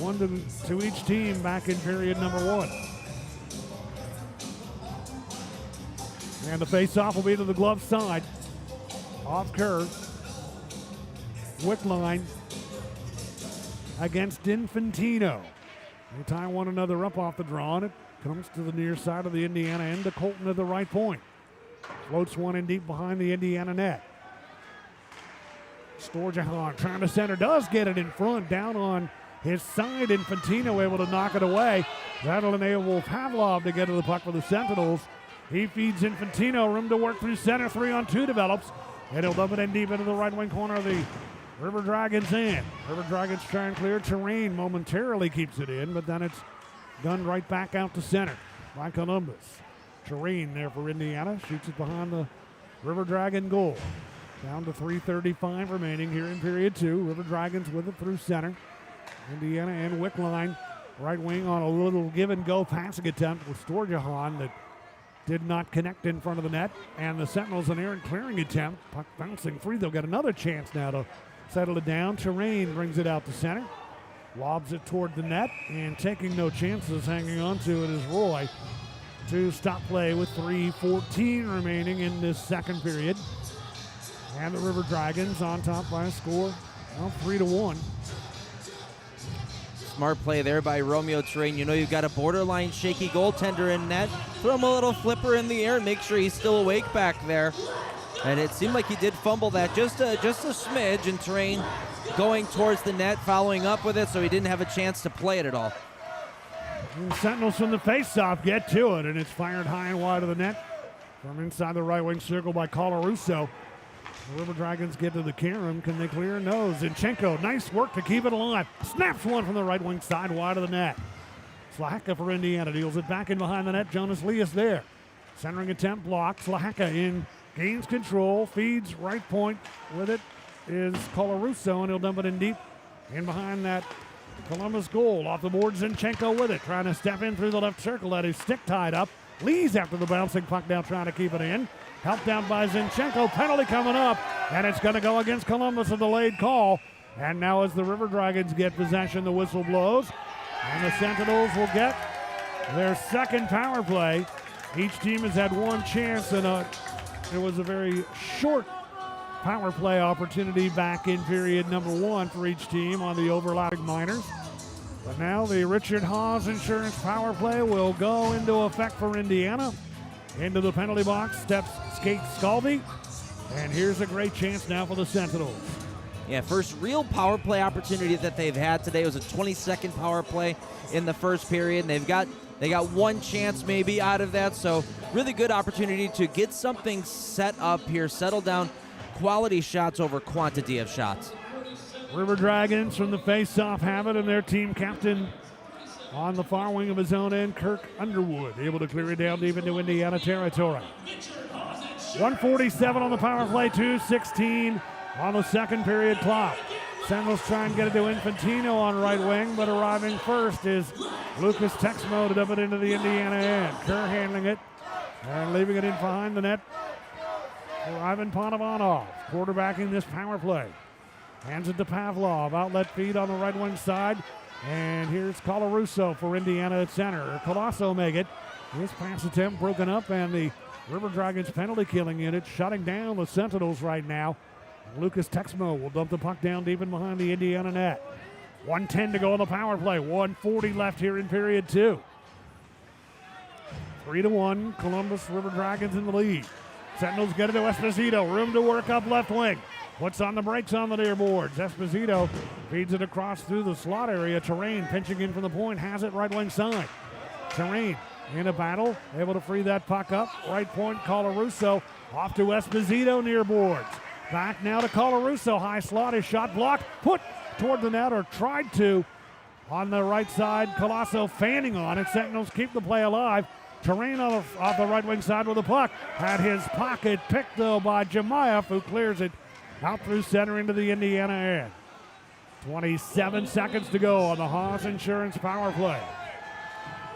One to each team back in period number 1. And the face-off will be to the glove side. Off curve. Wickline against Infantino. They tie one another up off the draw, and it comes to the near side of the Indiana end to Colton at the right point. Floats one in deep behind the Indiana net. Storjahan trying to center, does get it in front, down on his side. Infantino able to knock it away. That'll enable Pavlov to get to the puck for the Sentinels. He feeds Infantino, room to work through center, 3-on-2 develops, and he'll dump it in deep into the right wing corner of the River Dragons in. River Dragons try and clear terrain, momentarily keeps it in, but then it's gunned right back out to center by Columbus. Terrain there for Indiana, shoots it behind the River Dragon goal. Down to 3:35 remaining here in period 2. River Dragons with it through center. Indiana and Wickline, right wing on a little give and go passing attempt with Storjahan that did not connect in front of the net. And the Sentinels an errant clearing attempt. Puck bouncing free. They'll get another chance now to settle it down. Terrain brings it out to center. Lobs it toward the net, and taking no chances, hanging on to it is Roy to stop play with 3:14 remaining in this second period. And the River Dragons on top by a score of 3-1. Smart play there by Romeo Terrain. You know you've got a borderline shaky goaltender in net. Throw him a little flipper in the air and make sure he's still awake back there. And it seemed like he did fumble that just a smidge, and Terrain going towards the net, following up with it, so he didn't have a chance to play it at all. And Sentinels from the faceoff get to it, and it's fired high and wide of the net from inside the right wing circle by Colarusso. The River Dragons get to the carom. Can they clear? No. Zinchenko, nice work to keep it alive. Snaps one from the right wing side, wide of the net. Slahaka for Indiana deals it back in behind the net. Jonas Lias there. Centering attempt blocked. Slahaka in, gains control, feeds right point. With it is Colarusso, and he'll dump it in deep. In behind that Columbus goal. Off the board, Zinchenko with it. Trying to step in through the left circle. That is stick tied up. Lees after the bouncing puck down, trying to keep it in. Helped down by Zinchenko. Penalty coming up, and it's going to go against Columbus, a delayed call. And now as the River Dragons get possession, the whistle blows. And the Sentinels will get their second power play. Each team has had one chance, and it was a very short power play opportunity back in period number 1 for each team on the overlapping minors. But now the Richard Haas Insurance power play will go into effect for Indiana. Into the penalty box steps Skate Scalvi. And here's a great chance now for the Sentinels. Yeah, first real power play opportunity that they've had today was a 20-second power play in the first period. And they got one chance maybe out of that. So really good opportunity to get something set up here, settle down, quality shots over quantity of shots. River Dragons from the face-off have it, and their team captain on the far wing of his own end, Kirk Underwood, able to clear it down deep into Indiana territory. 1:47 on the power play, 2:16 on the second period clock. Sentinels try and get it to Infantino on right wing, but arriving first is Lucas Texmo to dump it into the Indiana end. Kerr handling it and leaving it in behind the net for Ivan Panovanov, quarterbacking this power play. Hands it to Pavlov, outlet feed on the right wing side. And here's Colarusso for Indiana at center. Colosso make it. His pass attempt broken up, and the River Dragons penalty killing unit shutting down the Sentinels right now. Lucas Texmo will dump the puck down deep in behind the Indiana net. 1:10 to go on the power play. 1:40 left here in period 2. 3-1, Columbus River Dragons in the lead. Sentinels get it to Esposito. Room to work up left wing. Puts on the brakes on the near boards. Esposito feeds it across through the slot area. Terrain pinching in from the point. Has it right wing side. Terrain in a battle. Able to free that puck up. Right point, Colarusso. Off to Esposito near boards. Back now to Colarusso. High slot. His shot blocked. Put toward the net, or tried to. On the right side, Colosso fanning on it. Sentinels keep the play alive. Terrain off the right wing side with the puck. Had his pocket picked though by Jemayev, who clears it out through center into the Indiana end. 27 seconds to go on the Haas Insurance power play.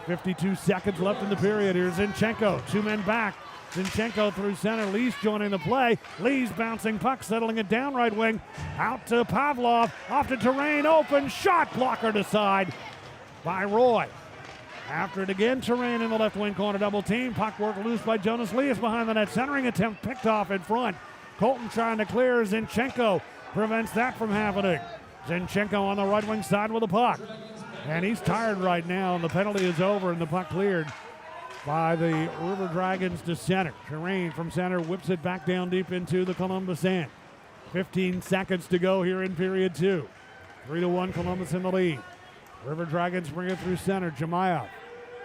52 seconds left in the period. Here's Zinchenko. 2 men back. Zinchenko through center. Lee's joining the play. Lee's bouncing puck, settling it down right wing. Out to Pavlov. Off to Terrain. Open shot. Blocker to side by Roy. After it again, Terrain in the left wing corner. Double team. Puck worked loose by Jonas Leas behind the net. Centering attempt picked off in front. Colton trying to clear. Zinchenko prevents that from happening. Zinchenko on the right wing side with the puck. And he's tired right now, and the penalty is over, and the puck cleared by the River Dragons to center. Terrain from center whips it back down deep into the Columbus end. 15 seconds to go here in period 2. 3-1 Columbus in the lead. River Dragons bring it through center. Jemayev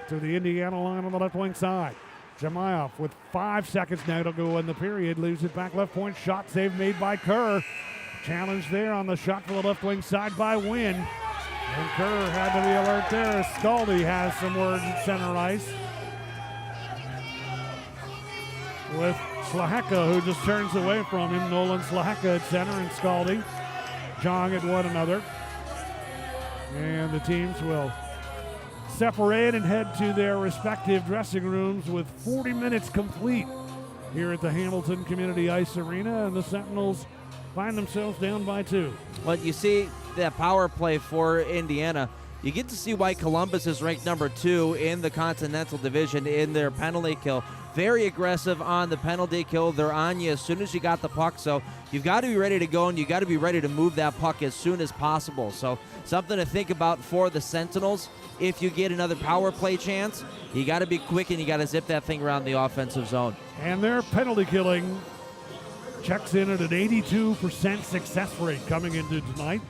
to the Indiana line on the left wing side. Jemayev with 5 seconds now to go in the period. Leaves it back left point. Shot save made by Kerr. Challenge there on the shot for the left wing side by Wynn. And Kerr had to be alert there. Scaldi has some words at center ice with Slaheka, who just turns away from him. Nolan Slaheka at center and Scaldi jawing at one another. And the teams will separate and head to their respective dressing rooms with 40 minutes complete here at the Hamilton Community Ice Arena, and the Sentinels find themselves down by 2. Well, you see that power play for Indiana. You get to see why Columbus is ranked number 2 in the Continental Division in their penalty kill. Very aggressive on the penalty kill. They're on you as soon as you got the puck. So you've got to be ready to go, and you've got to be ready to move that puck as soon as possible. So something to think about for the Sentinels. If you get another power play chance, you got to be quick, and you got to zip that thing around the offensive zone. And their penalty killing checks in at an 82% success rate coming into tonight.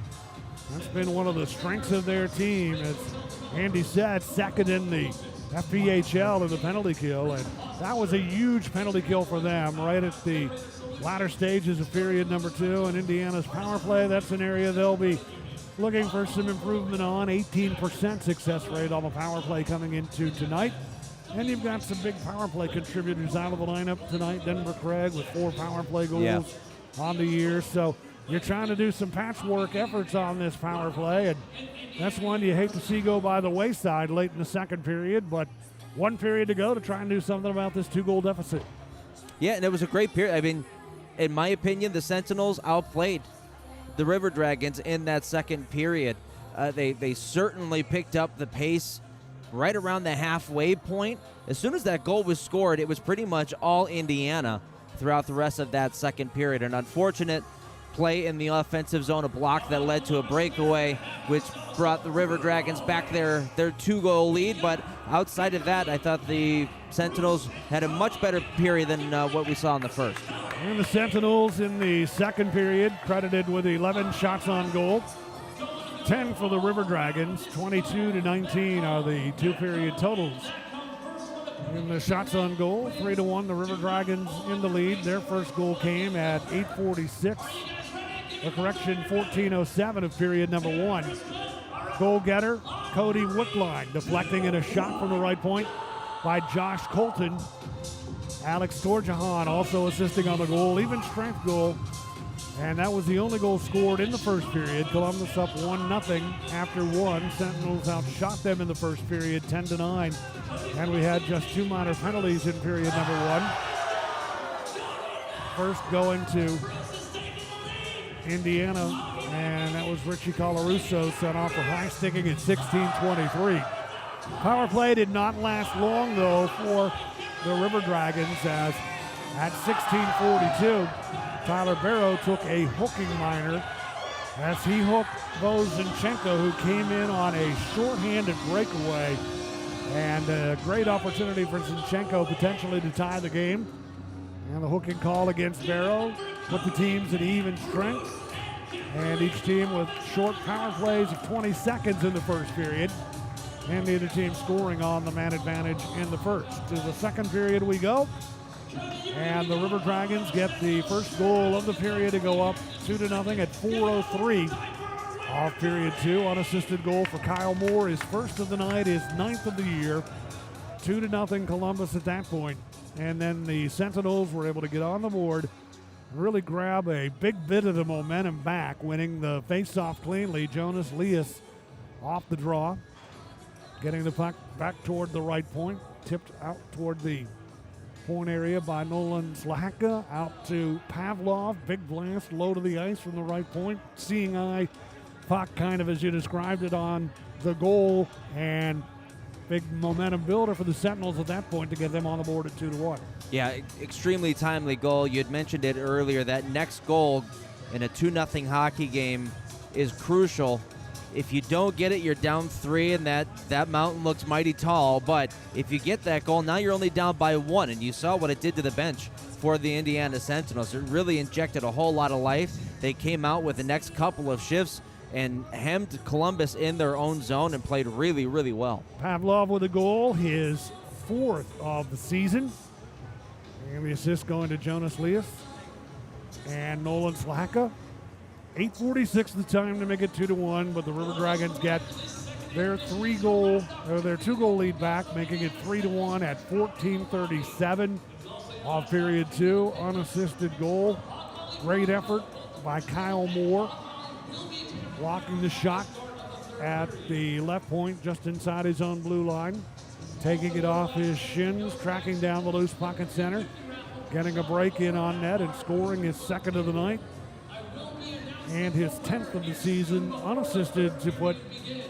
That's been one of the strengths of their team. As Andy said, second in the FPHL in the penalty kill, and that was a huge penalty kill for them right at the latter stages of period number 2. And Indiana's power play, that's an area they'll be looking for some improvement on. 18% success rate on the power play coming into tonight. And you've got some big power play contributors out of the lineup tonight. Denver Craig with 4 power play goals on the year. So you're trying to do some patchwork efforts on this power play, and that's one you hate to see go by the wayside late in the second period, but 1 period to go to try and do something about this 2-goal deficit. Yeah, and it was a great period. I mean, in my opinion, the Sentinels outplayed the River Dragons in that second period. They certainly picked up the pace right around the halfway point. As soon as that goal was scored, it was pretty much all Indiana throughout the rest of that second period. An unfortunate play in the offensive zone, a block that led to a breakaway, which brought the River Dragons back their 2-goal lead. But outside of that, I thought the Sentinels had a much better period than what we saw in the first. And the Sentinels in the second period credited with 11 shots on goal. 10 for the River Dragons. 22-19 are the 2-period totals. In the shots on goal, 3-1, the River Dragons in the lead. Their first goal came at 8:46. A correction, 14:07 of period number 1. Goal getter, Cody Wickline, deflecting in a shot from the right point by Josh Colton. Alex Storjahan also assisting on the goal, even strength goal. And that was the only goal scored in the first period. Columbus up 1-0 after 1. Sentinels outshot them in the first period, 10-9. And we had just 2 minor penalties in period number 1. First going to Indiana, and that was Richie Colarusso sent off for high sticking at 16:23. Power play did not last long, though, for the River Dragons, as at 16:42, Tyler Barrow took a hooking minor as he hooked Bo Zinchenko, who came in on a shorthanded breakaway. And a great opportunity for Zinchenko potentially to tie the game. And the hooking call against Barrow put the teams at even strength. And each team with short power plays of 20 seconds in the first period. And neither team scoring on the man advantage in the first. To the second period we go. And the River Dragons get the first goal of the period to go up 2-0 at 4:03. Off period 2, unassisted goal for Kyle Moore, his first of the night, his 9th of the year. 2-0 Columbus at that point. And then the Sentinels were able to get on the board and really grab a big bit of the momentum back, winning the face-off cleanly. Jonas Leas off the draw, getting the puck back toward the right point, tipped out toward the point area by Nolan Slaka. Out to Pavlov. Big blast, low to the ice from the right point. Seeing eye puck, kind of as you described it, on the goal. And big momentum builder for the Sentinels at that point to get them on the board at 2-1. Yeah, extremely timely goal. You had mentioned it earlier. That next goal in a 2-0 hockey game is crucial. If you don't get it, you're down 3, and that mountain looks mighty tall. But if you get that goal, now you're only down by 1, and you saw what it did to the bench for the Indiana Sentinels. It really injected a whole lot of life. They came out with the next couple of shifts and hemmed Columbus in their own zone and played really, really well. Pavlov with a goal, his 4th of the season. And the assist going to Jonas Leas and Nolan Slaka. 8:46 the time to make it 2-1, but the River Dragons get their 2-goal lead back, making it 3-1 at 14:37 of period 2. Unassisted goal. Great effort by Kyle Moore, blocking the shot at the left point just inside his own blue line, taking it off his shins, tracking down the loose puck at center, getting a break in on net and scoring his 2nd of the night and his 10th of the season, unassisted, to put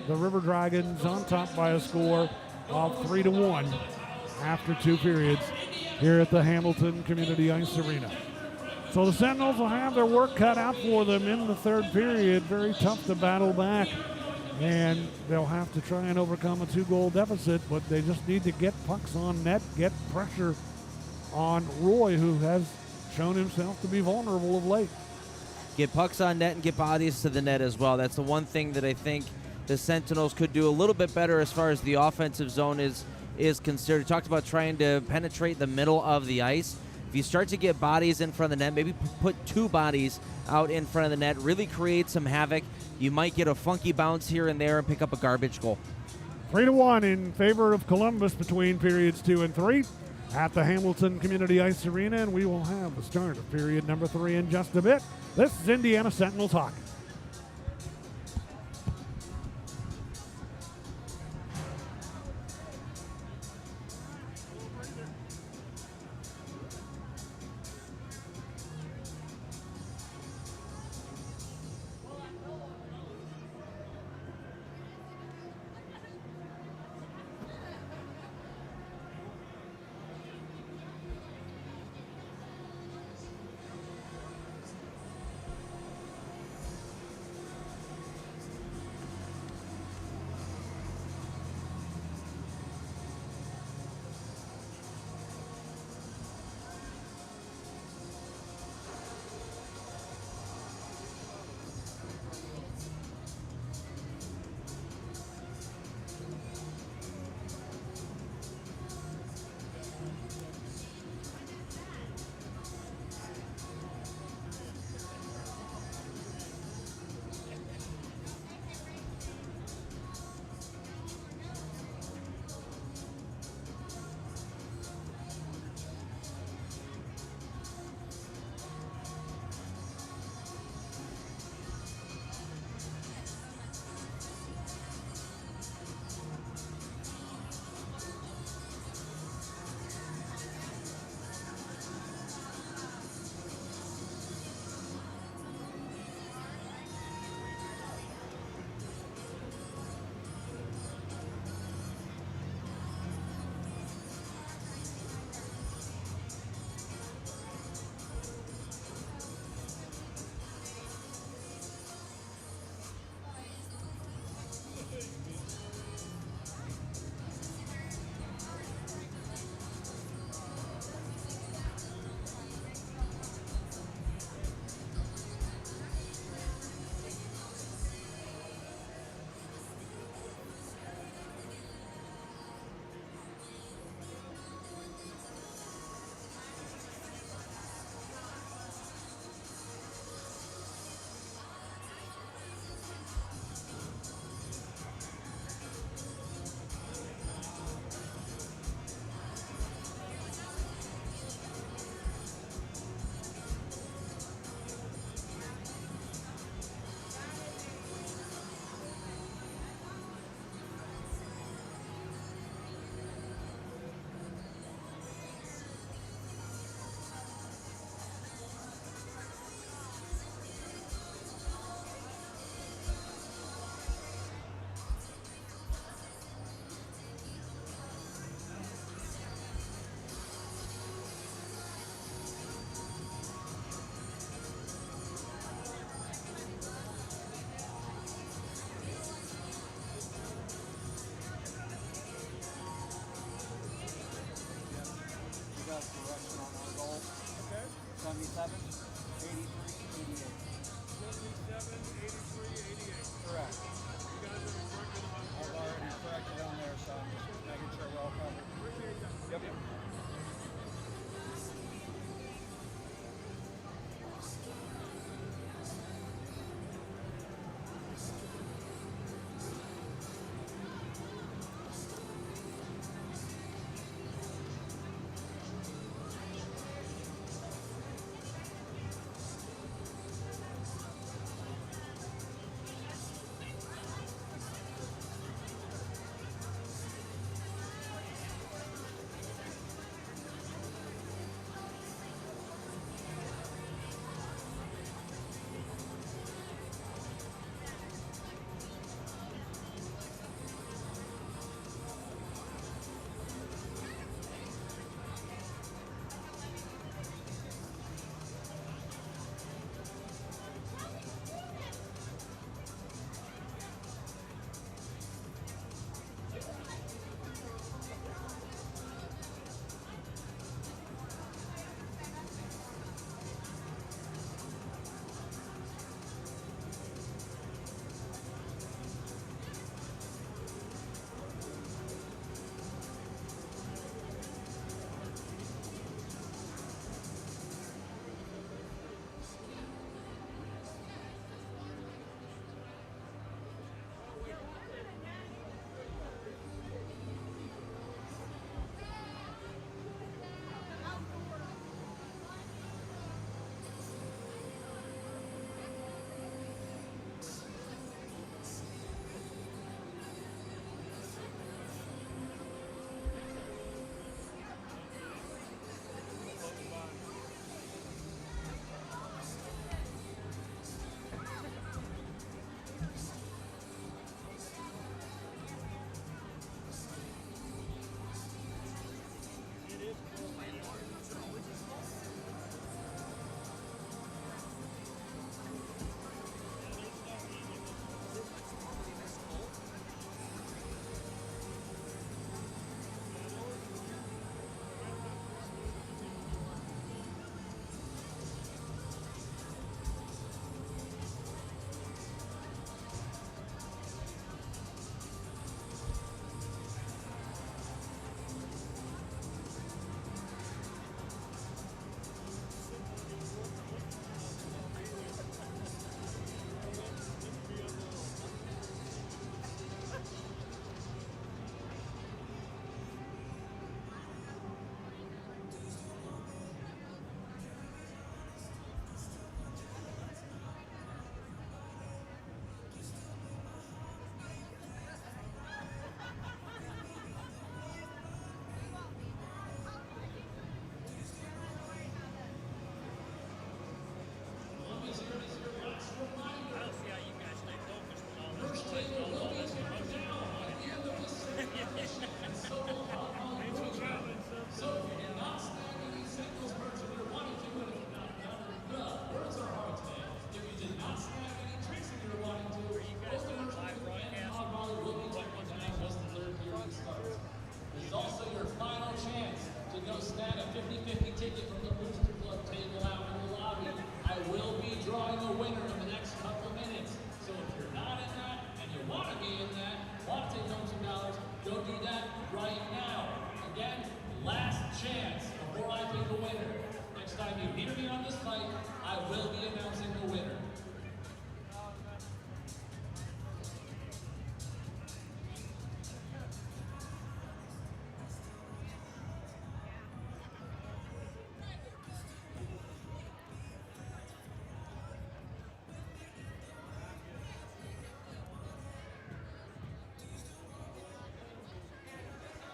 the River Dragons on top by a score of 3-1 after 2 periods here at the Hamilton Community Ice Arena. So the Sentinels will have their work cut out for them in the 3rd period. Very tough to battle back, and they'll have to try and overcome a 2-goal deficit, but they just need to get pucks on net, get pressure on Roy, who has shown himself to be vulnerable of late. Get pucks on net and get bodies to the net as well. That's the one thing that I think the Sentinels could do a little bit better as far as the offensive zone is concerned. We talked about trying to penetrate the middle of the ice. If you start to get bodies in front of the net, maybe put 2 bodies out in front of the net, really create some havoc. You might get a funky bounce here and there and pick up a garbage goal. 3-1 in favor of Columbus between periods 2 and 3 at the Hamilton Community Ice Arena, and we will have the start of period number 3 in just a bit. This is Indiana Sentinels hockey. Correct. I've already corrected on there, so I'm just making sure we're all covered. Yep.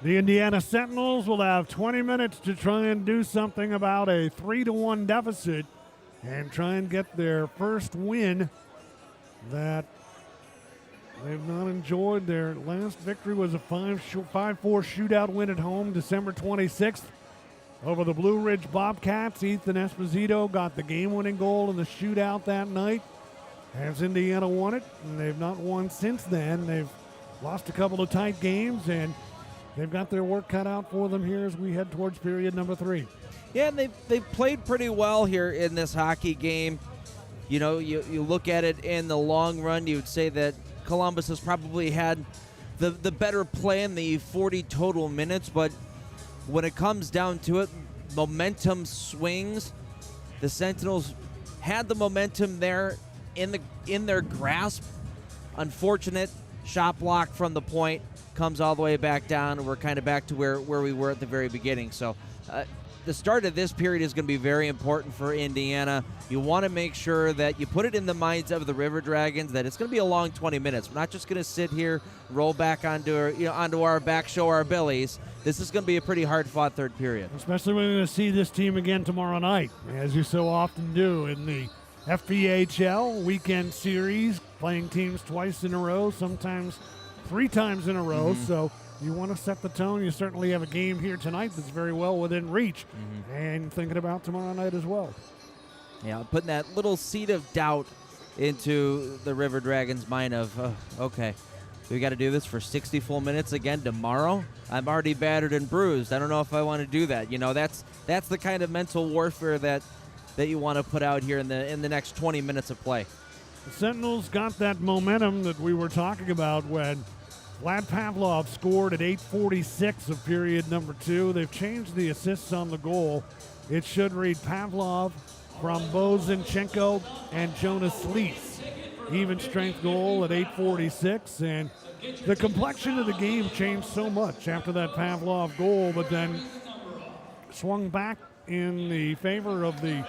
The Indiana Sentinels will have 20 minutes to try and do something about a 3-1 deficit and try and get their first win that they've not enjoyed. Their last victory was a 5-4 shootout win at home December 26th over the Blue Ridge Bobcats. Ethan Esposito got the game-winning goal in the shootout that night as Indiana won it, and they've not won since then. They've lost a couple of tight games, and they've got their work cut out for them here as we head towards period number 3. Yeah, and they've played pretty well here in this hockey game. You know, you look at it in the long run, you would say that Columbus has probably had the better play in the 40 total minutes, but when it comes down to it, momentum swings. The Sentinels had the momentum there in their grasp. Unfortunate shot block from the point, comes all the way back down, and we're kind of back to where we were at the very beginning. So the start of this period is going to be very important for Indiana. You want to make sure that you put it in the minds of the River Dragons that it's going to be a long 20 minutes. We're not just going to sit here, roll back onto our back, show our bellies. This is going to be a pretty hard-fought third period. Especially when we're going to see this team again tomorrow night, as you so often do in the FPHL weekend series, playing teams twice in a row, sometimes 3 times in a row. So you want to set the tone. You certainly have a game here tonight that's very well within reach, and thinking about tomorrow night as well. Yeah, putting that little seed of doubt into the River Dragons' mind of, okay, we got to do this for 60 full minutes again tomorrow? I'm already battered and bruised. I don't know if I want to do that. You know, that's the kind of mental warfare that you want to put out here in the next 20 minutes of play. The Sentinels got that momentum that we were talking about when Vlad Pavlov scored at 8:46 of period number 2. They've changed the assists on the goal. It should read Pavlov from Bozinchenko and Jonas Lees. Even strength goal at 8:46, and the complexion of the game changed so much after that Pavlov goal, but then swung back in the favor of the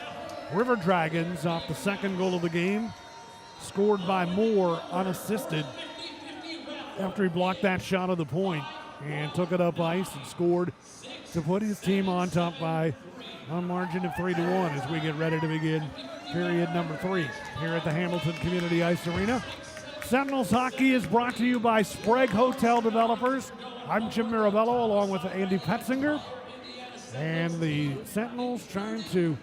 River Dragons off the second goal of the game, scored by Moore unassisted after he blocked that shot of the point and took it up ice and scored to put his team on top by a margin of 3-1 as we get ready to begin period number 3 here at the Hamilton Community Ice Arena. Sentinels hockey is brought to you by Sprague Hotel Developers. I'm Jim Mirabello along with Andy Petzinger. And the Sentinels trying to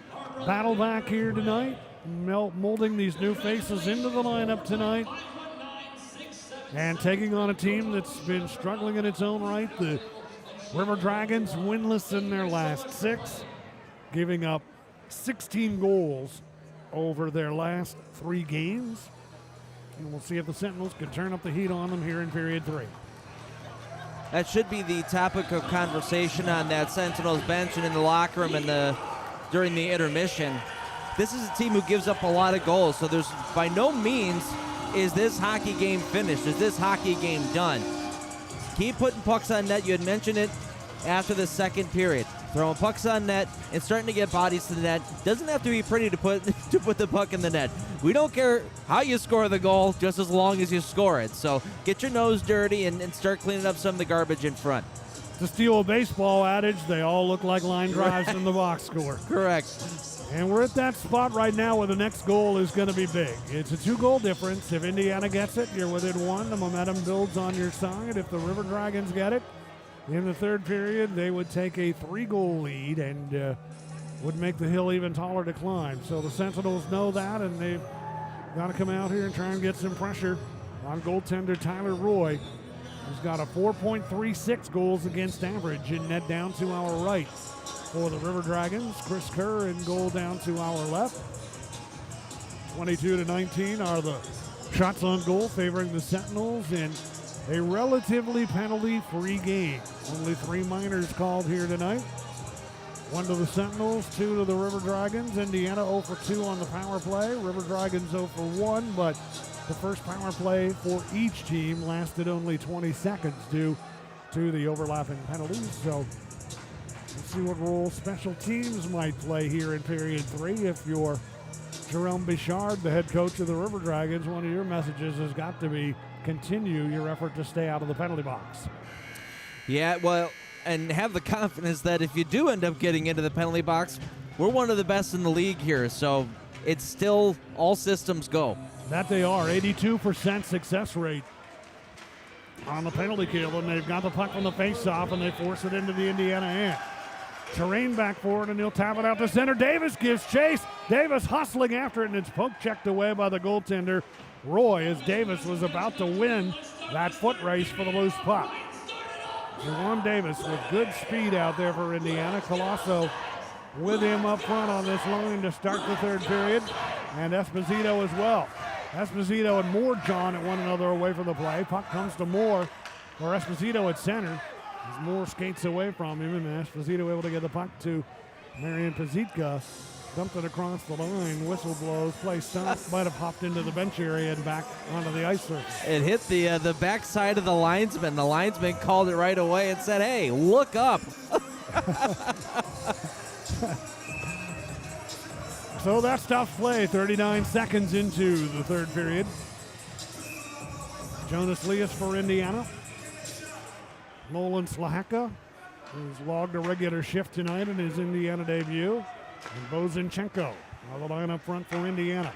battle back here tonight, molding these new faces into the lineup tonight, and taking on a team that's been struggling in its own right. The River Dragons winless in their last 6, giving up 16 goals over their last 3 games. And we'll see if the Sentinels can turn up the heat on them here in period 3. That should be the topic of conversation on that Sentinels bench and in the locker room during the intermission. This is a team who gives up a lot of goals, so there's by no means is this hockey game finished. Is this hockey game done? Keep putting pucks on net. You had mentioned it after the second period. Throwing pucks on net and starting to get bodies to the net. Doesn't have to be pretty to put the puck in the net. We don't care how you score the goal, just as long as you score it. So get your nose dirty and start cleaning up some of the garbage in front. To steal a baseball adage, they all look like line drives in the box score. Correct. And we're at that spot right now where the next goal is going to be big. It's a 2-goal difference. If Indiana gets it, you're within 1. The momentum builds on your side. If the River Dragons get it, in the third period, they would take a 3-goal lead and would make the hill even taller to climb. So the Sentinels know that, and they've got to come out here and try and get some pressure on goaltender Tyler Roy, who's got a 4.36 goals against average in net down to our right. For the River Dragons, Chris Kerr in goal down to our left. 22-19 are the shots on goal favoring the Sentinels in a relatively penalty-free game. Only 3 minors called here tonight. 1 to the Sentinels, 2 to the River Dragons. Indiana 0 for 2 on the power play. River Dragons 0 for 1, but the first power play for each team lasted only 20 seconds due to the overlapping penalties. So let's see what role special teams might play here in period 3. If you're Jerome Bichard, the head coach of the River Dragons, one of your messages has got to be continue your effort to stay out of the penalty box. Yeah, well, and have the confidence that if you do end up getting into the penalty box, we're one of the best in the league here, so it's still all systems go. That they are. 82% success rate on the penalty kill, and they've got the puck on the face-off, and they force it into the Indiana end. Terrain back forward, and he'll tap it out to center. Davis gives chase. Davis hustling after it, and it's poke checked away by the goaltender, Roy, as Davis was about to win that foot race for the loose puck. Juwan Davis with good speed out there for Indiana. Colosso with him up front on this line to start the third period. And Esposito as well. Esposito and Moore jawing at one another away from the play. Puck comes to Moore, or Esposito at center. As Moore skates away from him, and Esposito able to get the puck to Marian Pazitka. Dumped it across the line, whistle blows, play stopped, might have hopped into the bench area and back onto the ice surface. It hit the backside of the linesman. The linesman called it right away and said, "Hey, look up." So that's tough play, 39 seconds into the third period. Jonas Lias for Indiana. Nolan Slahaka, who's logged a regular shift tonight in his Indiana debut. And Bozinchenko on the line up front for Indiana.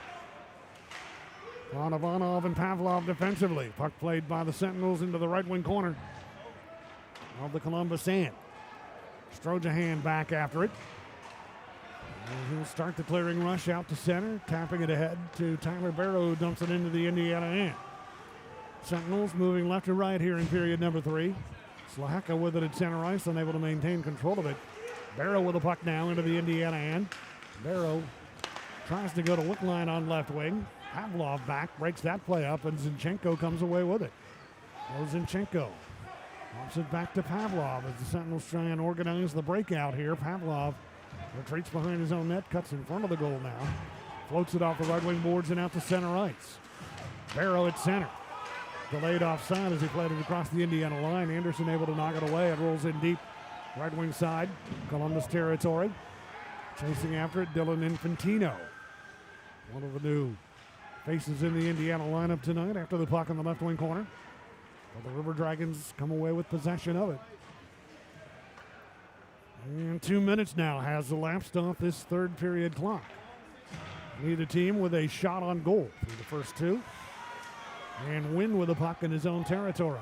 Ivanov and Pavlov defensively. Puck played by the Sentinels into the right wing corner of the Columbus Sand. Strojahan back after it. And he'll start the clearing rush out to center, tapping it ahead to Tyler Barrow, who dumps it into the Indiana end. Sentinels moving left to right here in period number 3. Slahaka with it at center ice, unable to maintain control of it. Barrow with the puck now into the Indiana end. Barrow tries to go to Wickline on left wing. Pavlov back, breaks that play up, and Zinchenko comes away with it. Zinchenko pops it back to Pavlov as the Sentinels try and organize the breakout here. Pavlov retreats behind his own net, cuts in front of the goal now. Floats it off the right wing boards and out to center ice. Barrow at center. Delayed offside as he played it across the Indiana line. Anderson able to knock it away. It rolls in deep. Right wing side, Columbus territory. Chasing after it, Dylan Infantino. One of the new faces in the Indiana lineup tonight after the puck in the left wing corner. But the River Dragons come away with possession of it. And 2 minutes now has elapsed off this third period clock. Neither team with a shot on goal through the first two. And Wynn with the puck in his own territory.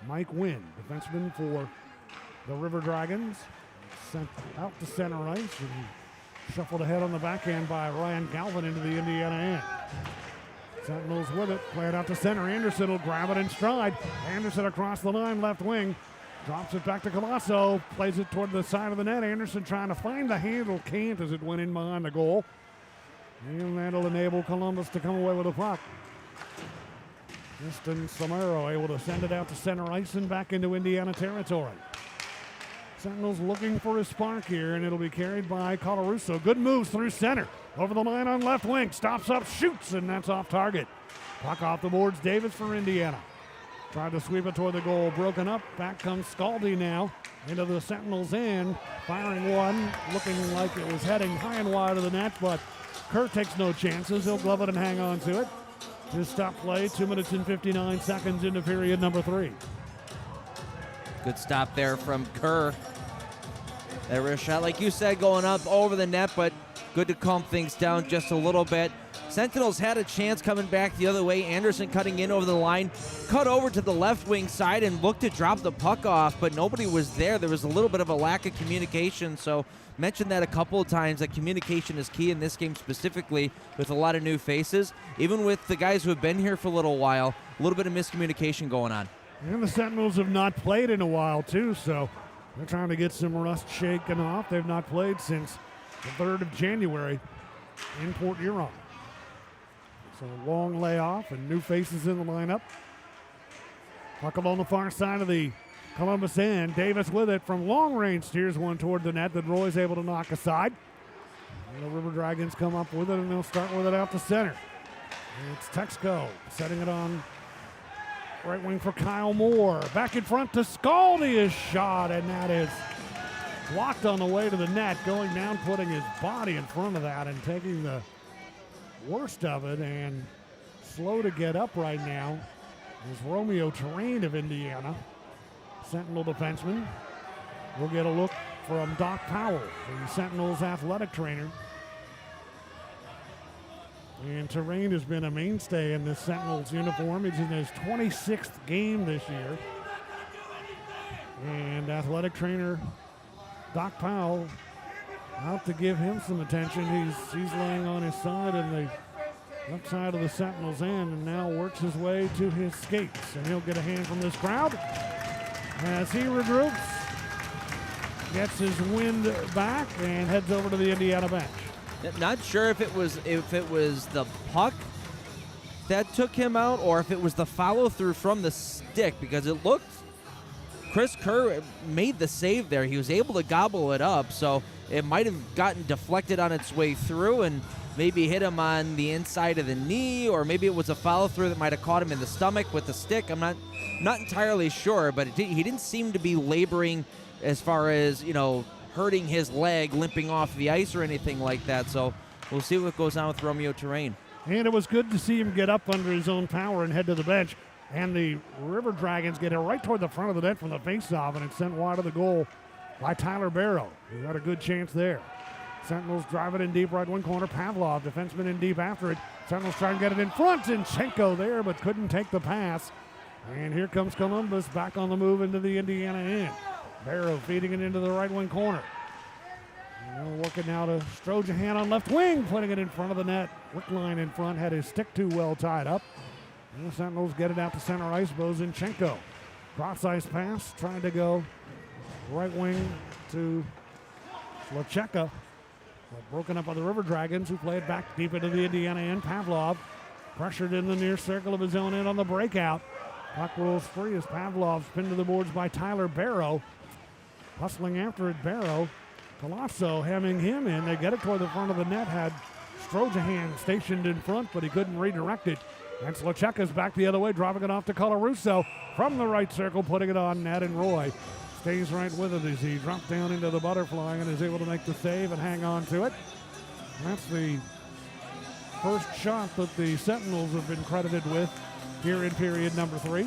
Mike Wynn, defenseman for the River Dragons, sent out to center ice and shuffled ahead on the backhand by Ryan Galvin into the Indiana end. Sentinels with it, play it out to center. Anderson will grab it in stride. Anderson across the line, left wing, drops it back to Colosso, plays it toward the side of the net. Anderson trying to find the handle, can't as it went in behind the goal. And that'll enable Columbus to come away with a puck. Justin Samaro able to send it out to center ice and back into Indiana territory. Sentinels looking for a spark here, and it'll be carried by Colarusso. Good moves through center. Over the line on left wing. Stops up, shoots, and that's off target. Puck off the boards. Davis for Indiana. Tried to sweep it toward the goal. Broken up. Back comes Scaldi now into the Sentinels' end. Firing one. Looking like it was heading high and wide of the net, but Kerr takes no chances. He'll glove it and hang on to it. Just stop play. 2 minutes and 59 seconds into period number 3. Good stop there from Kerr. That wrist shot, like you said, going up over the net, but good to calm things down just a little bit. Sentinels had a chance coming back the other way. Anderson cutting in over the line, cut over to the left wing side and looked to drop the puck off, but nobody was there. There was a little bit of a lack of communication, so mentioned that a couple of times, that communication is key in this game specifically with a lot of new faces. Even with the guys who have been here for a little while, a little bit of miscommunication going on. And the Sentinels have not played in a while, too, so they're trying to get some rust shaken off. They've not played since the 3rd of January in Port Huron. So a long layoff and new faces in the lineup. Puck on the far side of the Columbus end. Davis with it from long range, steers one toward the net that Roy's able to knock aside. And the River Dragons come up with it, and they'll start with it out to center. And it's Texco setting it on right wing for Kyle Moore. Back in front to Scaldi, is shot, and that is blocked on the way to the net. Going down, putting his body in front of that and taking the worst of it, and slow to get up right now is Romeo Terrain of Indiana. Sentinel defenseman. We'll get a look from Doc Powell, the Sentinels athletic trainer. And Terrain has been a mainstay in this Sentinels uniform. He's in his 26th game this year. And athletic trainer Doc Powell out to give him some attention. He's laying on his side in the left side of the Sentinels end and now works his way to his skates. And he'll get a hand from this crowd. as he regroups, gets his wind back, and heads over to the Indiana bench. Not sure if it was the puck that took him out or if it was the follow through from the stick, because it looked Chris Kerr made the save there. He was able to gobble it up, so it might have gotten deflected on its way through and maybe hit him on the inside of the knee, or maybe it was a follow through that might have caught him in the stomach with the stick. I'm not entirely sure, but he didn't seem to be laboring as far as, hurting his leg, limping off the ice or anything like that. So we'll see what goes on with Romeo Terrain. And it was good to see him get up under his own power and head to the bench. And the River Dragons get it right toward the front of the net from the faceoff, and it's sent wide of the goal by Tyler Barrow. He got a good chance there. Sentinels drive it in deep right wing corner. Pavlov, defenseman in deep after it. Sentinels try and get it in front. Zinchenko there, but couldn't take the pass. And here comes Columbus back on the move into the Indiana end. Barrow feeding it into the right wing corner. Working now to Strojahan on left wing, putting it in front of the net. Wickline in front, had his stick too well tied up. And the Sentinels get it out to center ice. Zinchenko. Cross ice pass, trying to go right wing to Lacheka. Broken up by the River Dragons, who play it back deep into the Indiana end. Pavlov pressured in the near circle of his own end on the breakout. Puck rolls free as Pavlov's pinned to the boards by Tyler Barrow. Hustling after it, Barrow. Colosso hemming him in. They get it toward the front of the net. Had Strojahan stationed in front, but he couldn't redirect it. And Lacheka's back the other way, dropping it off to Colarusso from the right circle, putting it on net, and Roy stays right with it as he drops down into the butterfly and is able to make the save and hang on to it. And that's the first shot that the Sentinels have been credited with here in period number 3.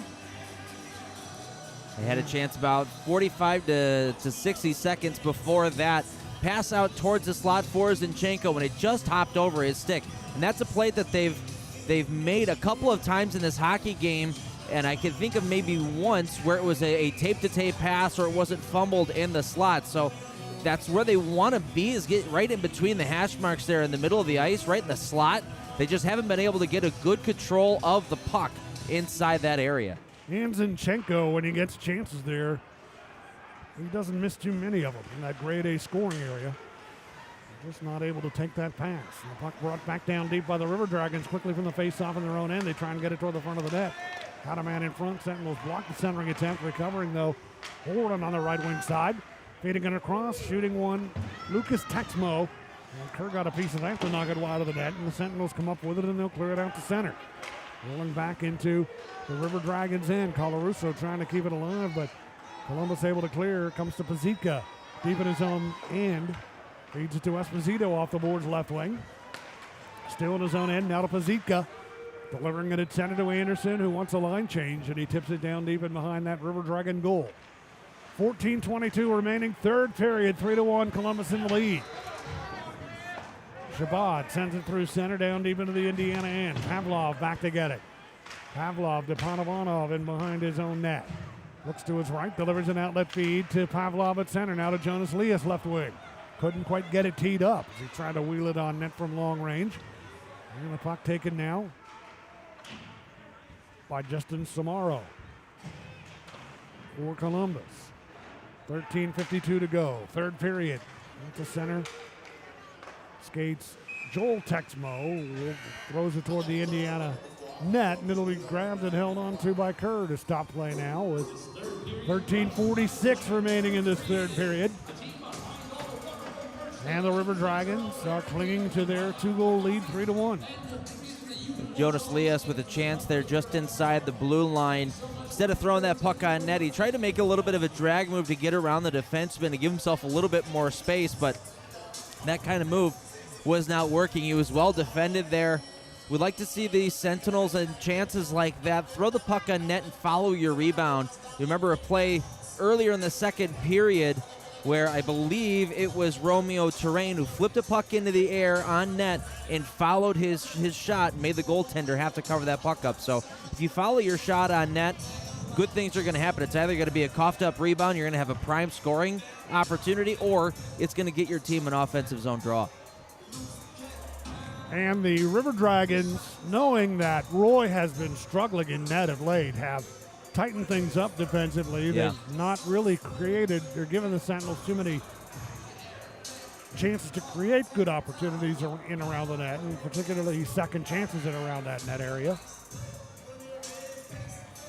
They had a chance about 45 to 60 seconds before that. Pass out towards the slot for Zinchenko, and it just hopped over his stick. And that's a play that they've made a couple of times in this hockey game, and I can think of maybe once where it was a tape-to-tape pass or it wasn't fumbled in the slot. So that's where they want to be, is get right in between the hash marks there in the middle of the ice, right in the slot. They just haven't been able to get a good control of the puck inside that area. And Zinchenko, when he gets chances there, he doesn't miss too many of them in that grade A scoring area. Just not able to take that pass. And the puck brought back down deep by the River Dragons quickly from the face-off in their own end. They try and get it toward the front of the net. Got a man in front. Sentinels block the centering attempt. Recovering, though, Horan on the right wing side. Feeding it across, shooting one. Lucas Texmo. And Kerr got a piece of that to knock it wide of the net. And the Sentinels come up with it, and they'll clear it out to center. Rolling back into the River Dragons end. Colarusso trying to keep it alive, but Columbus able to clear. Comes to Pazika, deep in his own end. Feeds it to Esposito off the boards left wing. Still in his own end, now to Pazika. Delivering it at center to Anderson, who wants a line change, and he tips it down deep and behind that River Dragon goal. 14:22 remaining, third period, 3-1, Columbus in the lead. Shabbat sends it through center, down deep into the Indiana end. Pavlov back to get it. Pavlov to Panovanov in behind his own net. Looks to his right, delivers an outlet feed to Pavlov at center. Now to Jonas Lias left wing. Couldn't quite get it teed up as he tried to wheel it on net from long range. And the puck taken now by Justin Samaro for Columbus. 13:52 to go. Third period. Into center. Skates Joel Texmo. Throws it toward the Indiana net, and it'll be grabbed and held on to by Kerr to stop play now with 13:46 remaining in this third period. And the River Dragons are clinging to their 2-goal lead, 3-1. Jonas Lias with a chance there just inside the blue line. Instead of throwing that puck on net, he tried to make a little bit of a drag move to get around the defenseman to give himself a little bit more space, but that kind of move was not working. He was well defended there. We'd like to see the Sentinels and chances like that. Throw the puck on net and follow your rebound. You remember a play earlier in the second period where I believe it was Romeo Terrain who flipped a puck into the air on net and followed his shot and made the goaltender have to cover that puck up. So if you follow your shot on net, good things are going to happen. It's either going to be a coughed-up rebound, you're going to have a prime scoring opportunity, or it's going to get your team an offensive zone draw. And the River Dragons, knowing that Roy has been struggling in net of late, have tighten things up defensively. Yeah. They've not really created, they're giving the Sentinels too many chances to create good opportunities in and around the net, and particularly second chances in around that net area.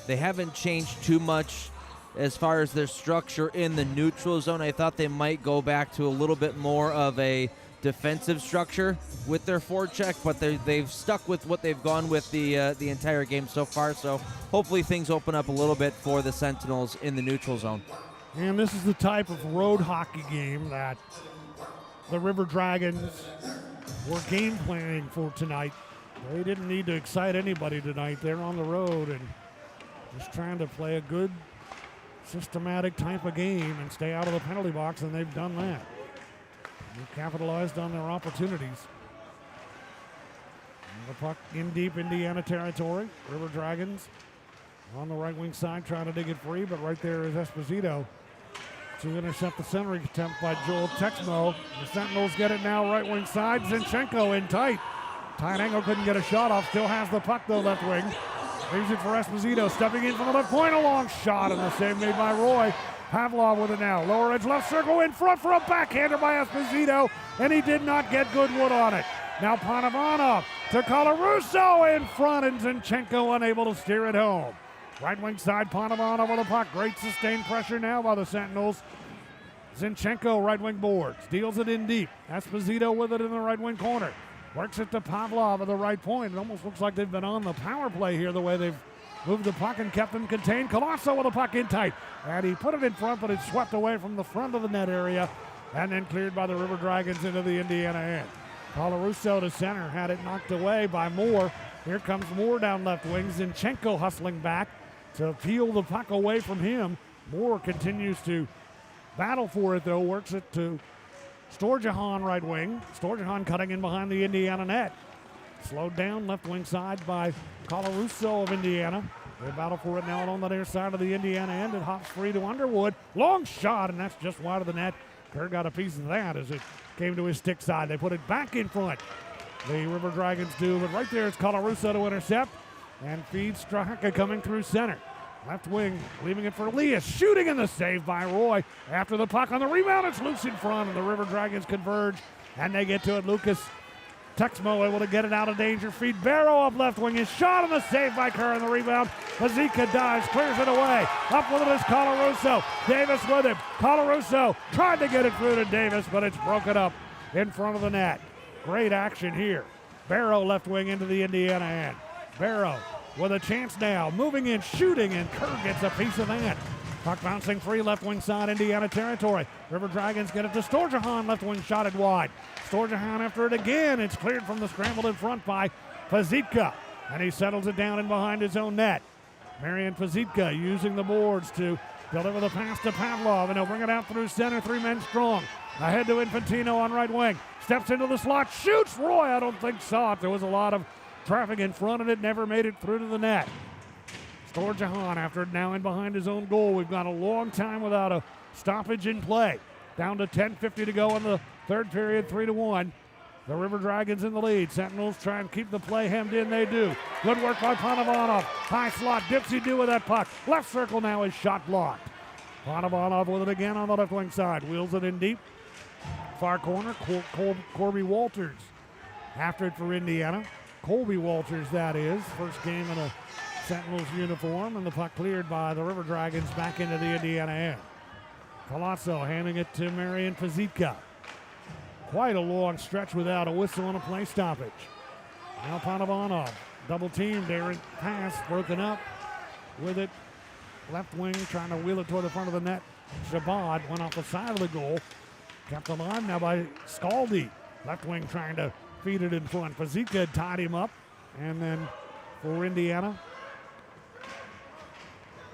They haven't changed too much as far as their structure in the neutral zone. I thought they might go back to a little bit more of a defensive structure with their forecheck, but they've stuck with what they've gone with the entire game so far. So hopefully things open up a little bit for the Sentinels in the neutral zone. And this is the type of road hockey game that the River Dragons were game planning for tonight. They didn't need to excite anybody tonight. They're on the road and just trying to play a good, systematic type of game and stay out of the penalty box, and they've done that. They capitalized on their opportunities. And the puck in deep Indiana territory. River Dragons on the right wing side trying to dig it free, but right there is Esposito to intercept the centering attempt by Joel Texmo. The Sentinels get it now right wing side. Zinchenko in tight. Tight angle, couldn't get a shot off. Still has the puck though, left wing. Leaves it for Esposito, stepping in from the left point, a long shot, and the save made by Roy. Pavlov with it now. Lower edge left circle in front for a backhander by Esposito, and he did not get good wood on it. Now Panavanov to Colarusso in front, and Zinchenko unable to steer it home. Right wing side, Panavanov with the puck. Great sustained pressure now by the Sentinels. Zinchenko right wing boards, deals it in deep. Esposito with it in the right wing corner. Works it to Pavlov at the right point. It almost looks like they've been on the power play here, the way they've moved the puck and kept them contained. Colosso with the puck in tight. And he put it in front, but it's swept away from the front of the net area and then cleared by the River Dragons into the Indiana end. Colarusso to center, had it knocked away by Moore. Here comes Moore down left wing. Zinchenko hustling back to peel the puck away from him. Moore continues to battle for it, though. Works it to Storjahan right wing. Storjahan cutting in behind the Indiana net. Slowed down left wing side by Colarusso of Indiana. They battle for it now on the near side of the Indiana end. It hops free to Underwood. Long shot, and that's just wide of the net. Kerr got a piece of that as it came to his stick side. They put it back in front. The River Dragons do, but right there is Colarusso to intercept and feeds Straka coming through center. Left wing, leaving it for Elias. Shooting in the save by Roy. After the puck on the rebound, it's loose in front, and the River Dragons converge, and they get to it. Lucas Texmo able to get it out of danger. Feed Barrow up left wing. His shot on the save by Kerr on the rebound. Mazika dives, clears it away. Up with it is Colarusso. Davis with him. Colarusso tried to get it through to Davis, but it's broken up in front of the net. Great action here. Barrow left wing into the Indiana end. Barrow with a chance now, moving in, shooting, and Kerr gets a piece of that. Puck bouncing free, left wing side, Indiana territory. River Dragons get it to Storjahan, left wing shotted wide. Storjahan after it again. It's cleared from the scramble in front by Pazitka, and he settles it down in behind his own net. Marian Pazitka using the boards to deliver the pass to Pavlov, and he'll bring it out through center, 3 men strong. Ahead to Infantino on right wing. Steps into the slot, shoots. Roy, I don't think saw it. There was a lot of traffic in front of it, never made it through to the net. Storjahan after it now in behind his own goal. We've got a long time without a stoppage in play. Down to 10:50 to go in the third period, 3-1. The River Dragons in the lead. Sentinels try and keep the play hemmed in. They do. Good work by Panavanov. High slot. Dipsy do with that puck. Left circle now is shot blocked. Panavanov with it again on the left wing side. Wheels it in deep. Far corner. Corby Walters after it for Indiana. Colby Walters, that is. First game in a Sentinels uniform, and the puck cleared by the River Dragons back into the Indiana end. Colosso handing it to Marian Pazitka. Quite a long stretch without a whistle and a play stoppage. Now Panavanov, double teamed, errant pass, broken up with it. Left wing trying to wheel it toward the front of the net. Shabbat went off the side of the goal. Kept alive now by Scaldi. Left wing trying to feed it in front. Pazitka tied him up. And then for Indiana,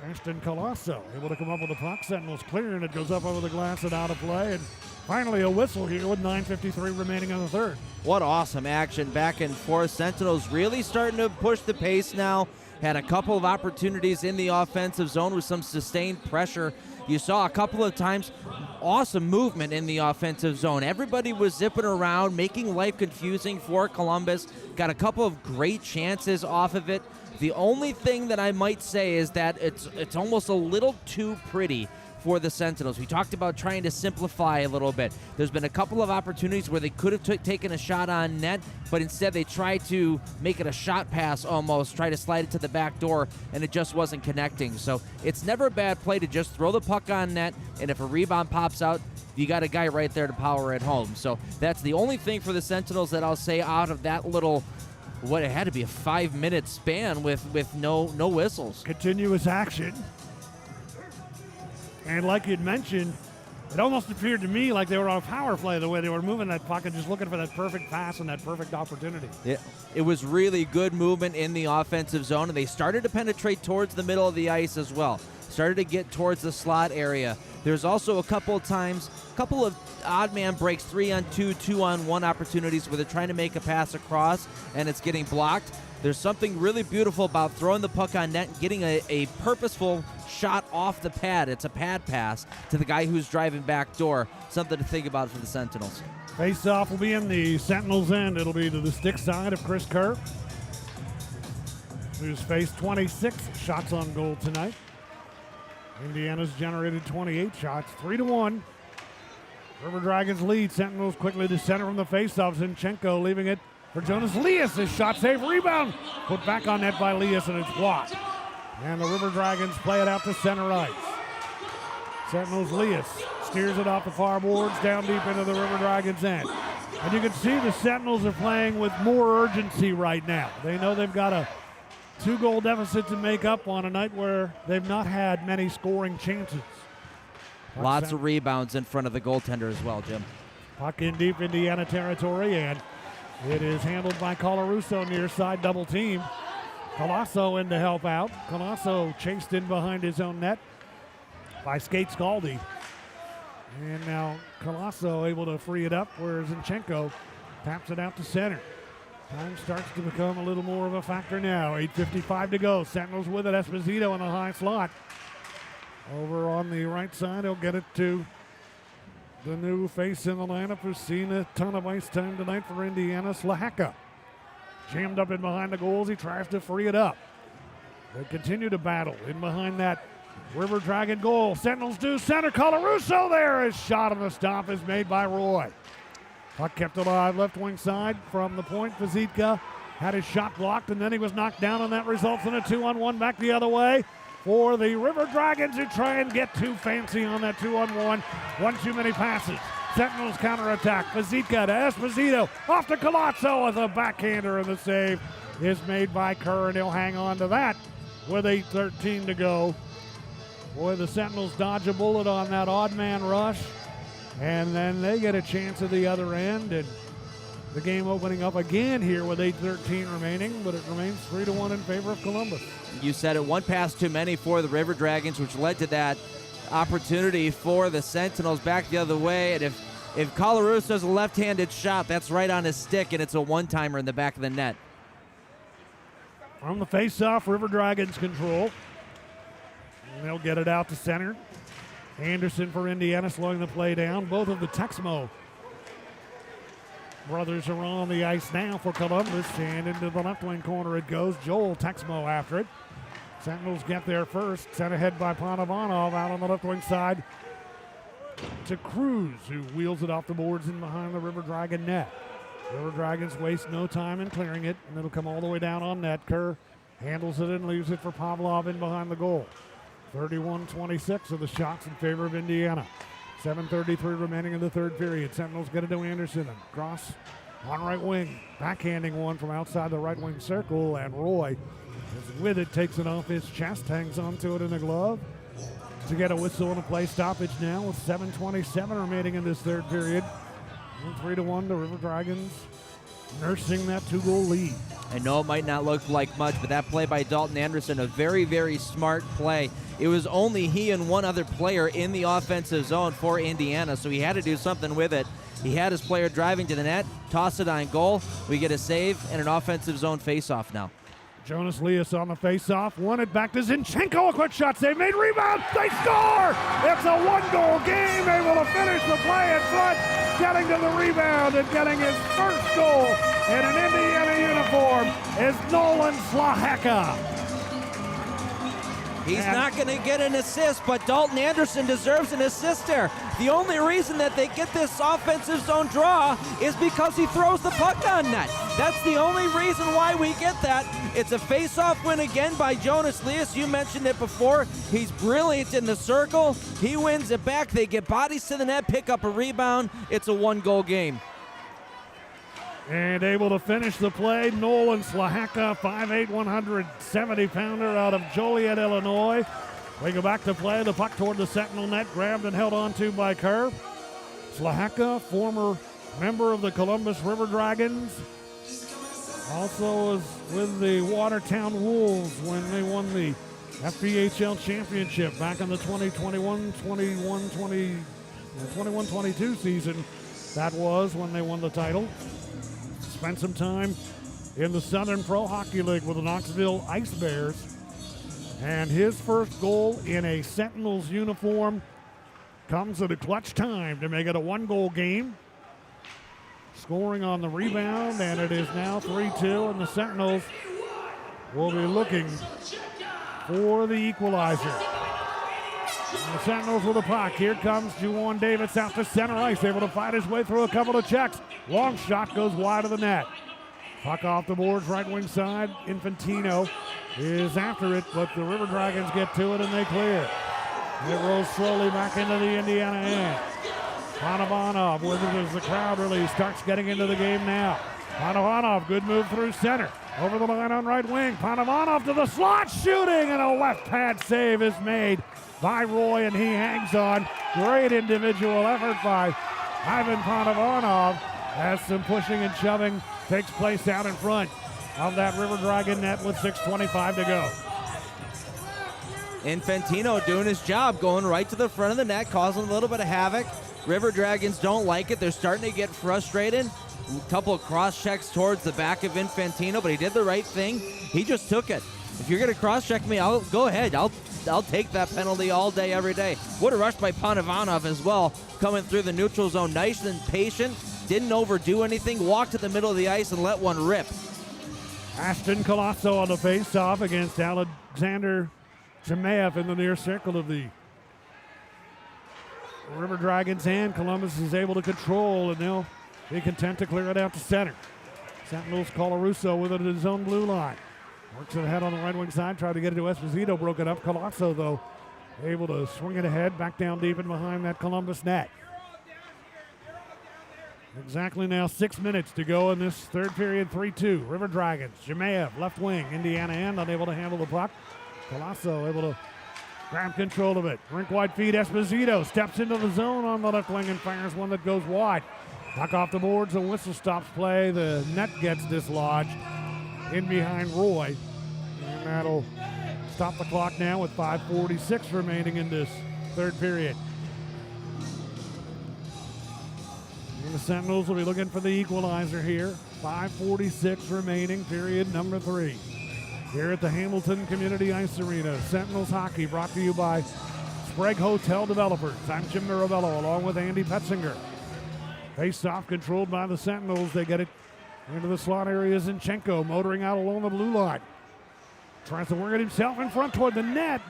Ashton Colosso able to come up with the puck. Sentinels clearing. It goes up over the glass and out of play. And finally a whistle here with 9:53 remaining in the third. What awesome action back and forth. Sentinels really starting to push the pace now. Had a couple of opportunities in the offensive zone with some sustained pressure. You saw a couple of times awesome movement in the offensive zone. Everybody was zipping around, making life confusing for Columbus. Got a couple of great chances off of it The only thing that I might say is that it's almost a little too pretty for the Sentinels. We talked about trying to simplify a little bit. There's been a couple of opportunities where they could have taken a shot on net, but instead they tried to make it a shot pass almost, try to slide it to the back door, and it just wasn't connecting. So it's never a bad play to just throw the puck on net, and if a rebound pops out, you got a guy right there to power it home. So that's the only thing for the Sentinels that I'll say out of that little, what it had to be a 5-minute span with no whistles. Continuous action. And like you'd mentioned, it almost appeared to me like they were on a power play the way they were moving that puck and just looking for that perfect pass and that perfect opportunity. It was really good movement in the offensive zone, and they started to penetrate towards the middle of the ice as well. Started to get towards the slot area. There's also a couple of odd man breaks, 3-on-2, 2-on-1 opportunities where they're trying to make a pass across and it's getting blocked. There's something really beautiful about throwing the puck on net and getting a purposeful shot off the pad. It's a pad pass to the guy who's driving back door. Something to think about for the Sentinels. Face-off will be in the Sentinels' end. It'll be to the stick side of Chris Kerr, who's faced 26 shots on goal tonight. Indiana's generated 28 shots, 3-1. River Dragons lead. Sentinels quickly to center from the face-off. Zinchenko leaving it for Jonas Lias. His shot save, rebound. Put back on net by Lias, and it's blocked. And the River Dragons play it out to center ice. Sentinels Lias steers it off the far boards down deep into the River Dragons' end. And you can see the Sentinels are playing with more urgency right now. They know they've got a 2-goal deficit to make up on a night where they've not had many scoring chances. Lots of rebounds in front of the goaltender as well, Jim. Puck in deep Indiana territory, and it is handled by Colarusso near side double team. Colasso in to help out. Colasso chased in behind his own net by Skate Scaldi. And now Colasso able to free it up where Zinchenko taps it out to center. Time starts to become a little more of a factor now. 8:55 to go. Sentinels with it. Esposito in the high slot. Over on the right side, he'll get it to the new face in the lineup who's seen a ton of ice time tonight for Indiana, Slahaka. Jammed up in behind the goals. He tries to free it up. They continue to battle in behind that River Dragon goal. Sentinels do center. Colarusso there. His shot on the stop is made by Roy. Puck kept alive left wing side from the point. Vizitka had his shot blocked, and then he was knocked down, and that results in a 2-on-1 back the other way for the River Dragons, who try and get too fancy on that 2-on-1. One too many passes. Sentinels counterattack. Vizitka to Esposito. Off to Colazzo with a backhander, and the save is made by Kerr, and he'll hang on to that with 8:13 to go. Boy, the Sentinels dodge a bullet on that odd man rush, and then they get a chance at the other end, and the game opening up again here with 8:13 remaining, but it remains 3-1 in favor of Columbus. You said it, one pass too many for the River Dragons, which led to that opportunity for the Sentinels back the other way. And if Colaruso's a left-handed shot, that's right on his stick, and it's a one-timer in the back of the net. From the face-off, River Dragons control. And they'll get it out to center. Anderson for Indiana slowing the play down. Both of the Texmo brothers are on the ice now for Columbus, and into the left wing corner it goes. Joel Texmo after it. Sentinels get there first. Sent ahead by Panovanov out on the left wing side to Cruz, who wheels it off the boards in behind the River Dragon net. River Dragons waste no time in clearing it, and it'll come all the way down on net. Kerr handles it and leaves it for Pavlov in behind the goal. 31-26 of the shots in favor of Indiana. 7:33 remaining in the third period. Sentinels get it to Anderson. Cross on right wing. Backhanding one from outside the right wing circle, and Roy is with it, takes it off his chest, hangs onto it in the glove to get a whistle and a play stoppage now with 7:27 remaining in this third period. 3-1 the River Dragons nursing that 2-goal lead. I know it might not look like much, but that play by Dalton Anderson, a very, very smart play. It was only he and one other player in the offensive zone for Indiana, so he had to do something with it. He had his player driving to the net, toss it on goal. We get a save and an offensive zone faceoff now. Jonas Lias on the face-off. Won it back to Zinchenko. A quick shot save. Made rebound. They score! It's a one-goal game. Able to finish the play in front. Getting to the rebound and getting his first goal in an Indiana uniform is Nolan Slaheka. He's not going to get an assist, but Dalton Anderson deserves an assist there. The only reason that they get this offensive zone draw is because he throws the puck on net. That's the only reason why we get that. It's a face-off win again by Jonas Lias. You mentioned it before. He's brilliant in the circle. He wins it back. They get bodies to the net, pick up a rebound. It's a one-goal game. And able to finish the play, Nolan Slaheka, 5'8", 170-pounder out of Joliet, Illinois. We go back to play. The puck toward the Sentinel net, grabbed and held onto by Kerr. Slaheka, former member of the Columbus River Dragons. Also was with the Watertown Wolves when they won the FPHL championship back in the 21-22 season. That was when they won the title. Spent some time in the Southern Pro Hockey League with the Knoxville Ice Bears. And his first goal in a Sentinels uniform comes at a clutch time to make it a one-goal game. Scoring on the rebound, and it is now 3-2, and the Sentinels will be looking for the equalizer. And the Sentinels with the puck. Here comes Juwan Davis out to center ice, able to fight his way through a couple of checks. Long shot goes wide of the net. Puck off the boards, right wing side. Infantino is after it, but the River Dragons get to it and they clear. It rolls slowly back into the Indiana end. Panovanov with it as the crowd really starts getting into the game now. Panovanov, good move through center. Over the line on right wing. Panovanov to the slot, shooting, and a left pad save is made by Roy, and he hangs on. Great individual effort by Ivan Panovanov as some pushing and shoving takes place out in front of that River Dragon net with 6:25 to go. Infantino doing his job, going right to the front of the net, causing a little bit of havoc. River Dragons don't like it. They're starting to get frustrated. A couple of cross checks towards the back of Infantino, but he did the right thing. He just took it. If you're going to cross check me, I'll go ahead. I'll take that penalty all day, every day. What a rush by Panovanov as well, coming through the neutral zone. Nice and patient. Didn't overdo anything. Walked to the middle of the ice and let one rip. Ashton Colasso on the face-off against Alexander Jemaev in the near circle of the River Dragons hand. Columbus is able to control, and they'll be content to clear it out to center. Sentinels Colarusso with it at his own blue line. Works it ahead on the right wing side, tried to get it to Esposito, broke it up. Colasso, though, able to swing it ahead, back down deep and behind that Columbus net. Exactly now 6 minutes to go in this third period, 3-2. River Dragons, Jemaev, left wing, Indiana end, unable to handle the puck. Colasso able to grab control of it. Rink wide feed, Esposito steps into the zone on the left wing and fires one that goes wide. Puck off the boards, a whistle stops play. The net gets dislodged in behind Roy. And that'll stop the clock now with 5:46 remaining in this third period. And the Sentinels will be looking for the equalizer here. 5:46 remaining, period number 3. Here at the Hamilton Community Ice Arena, Sentinels hockey brought to you by Sprague Hotel Developers. I'm Jim Mirabello along with Andy Petzinger. Face-off controlled by the Sentinels. They get it into the slot area. Zinchenko motoring out along the blue line. Tries to work it himself in front toward the net.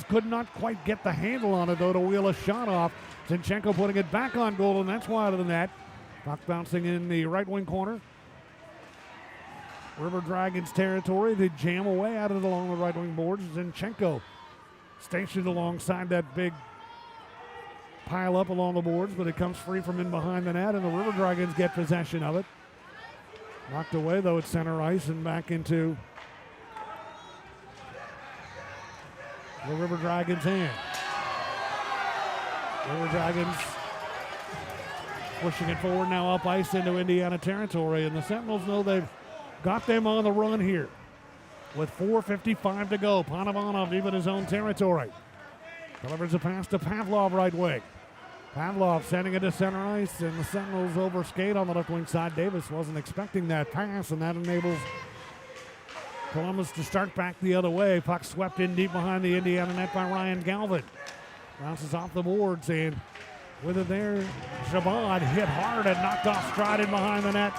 Could not quite get the handle on it, though, to wheel a shot off. Zinchenko putting it back on goal, and that's wide of the net. Puck bouncing in the right wing corner. River Dragons territory. They jam away at it along the right wing boards. Zinchenko stationed alongside that big pile up along the boards, but it comes free from in behind the net, and the River Dragons get possession of it. Knocked away, though, at center ice and back into the River Dragons' hand. River Dragons pushing it forward now up ice into Indiana territory, and the Sentinels know they've got them on the run here with 4:55 to go. Panovanov even his own territory. Delivers a pass to Pavlov right wing. Pavlov sending it to center ice, and the Sentinels overskate on the left wing side. Davis wasn't expecting that pass, and that enables Columbus to start back the other way. Puck swept in deep behind the Indiana net by Ryan Galvin. Bounces off the boards, and with it there, Shabbat hit hard and knocked off stride in behind the net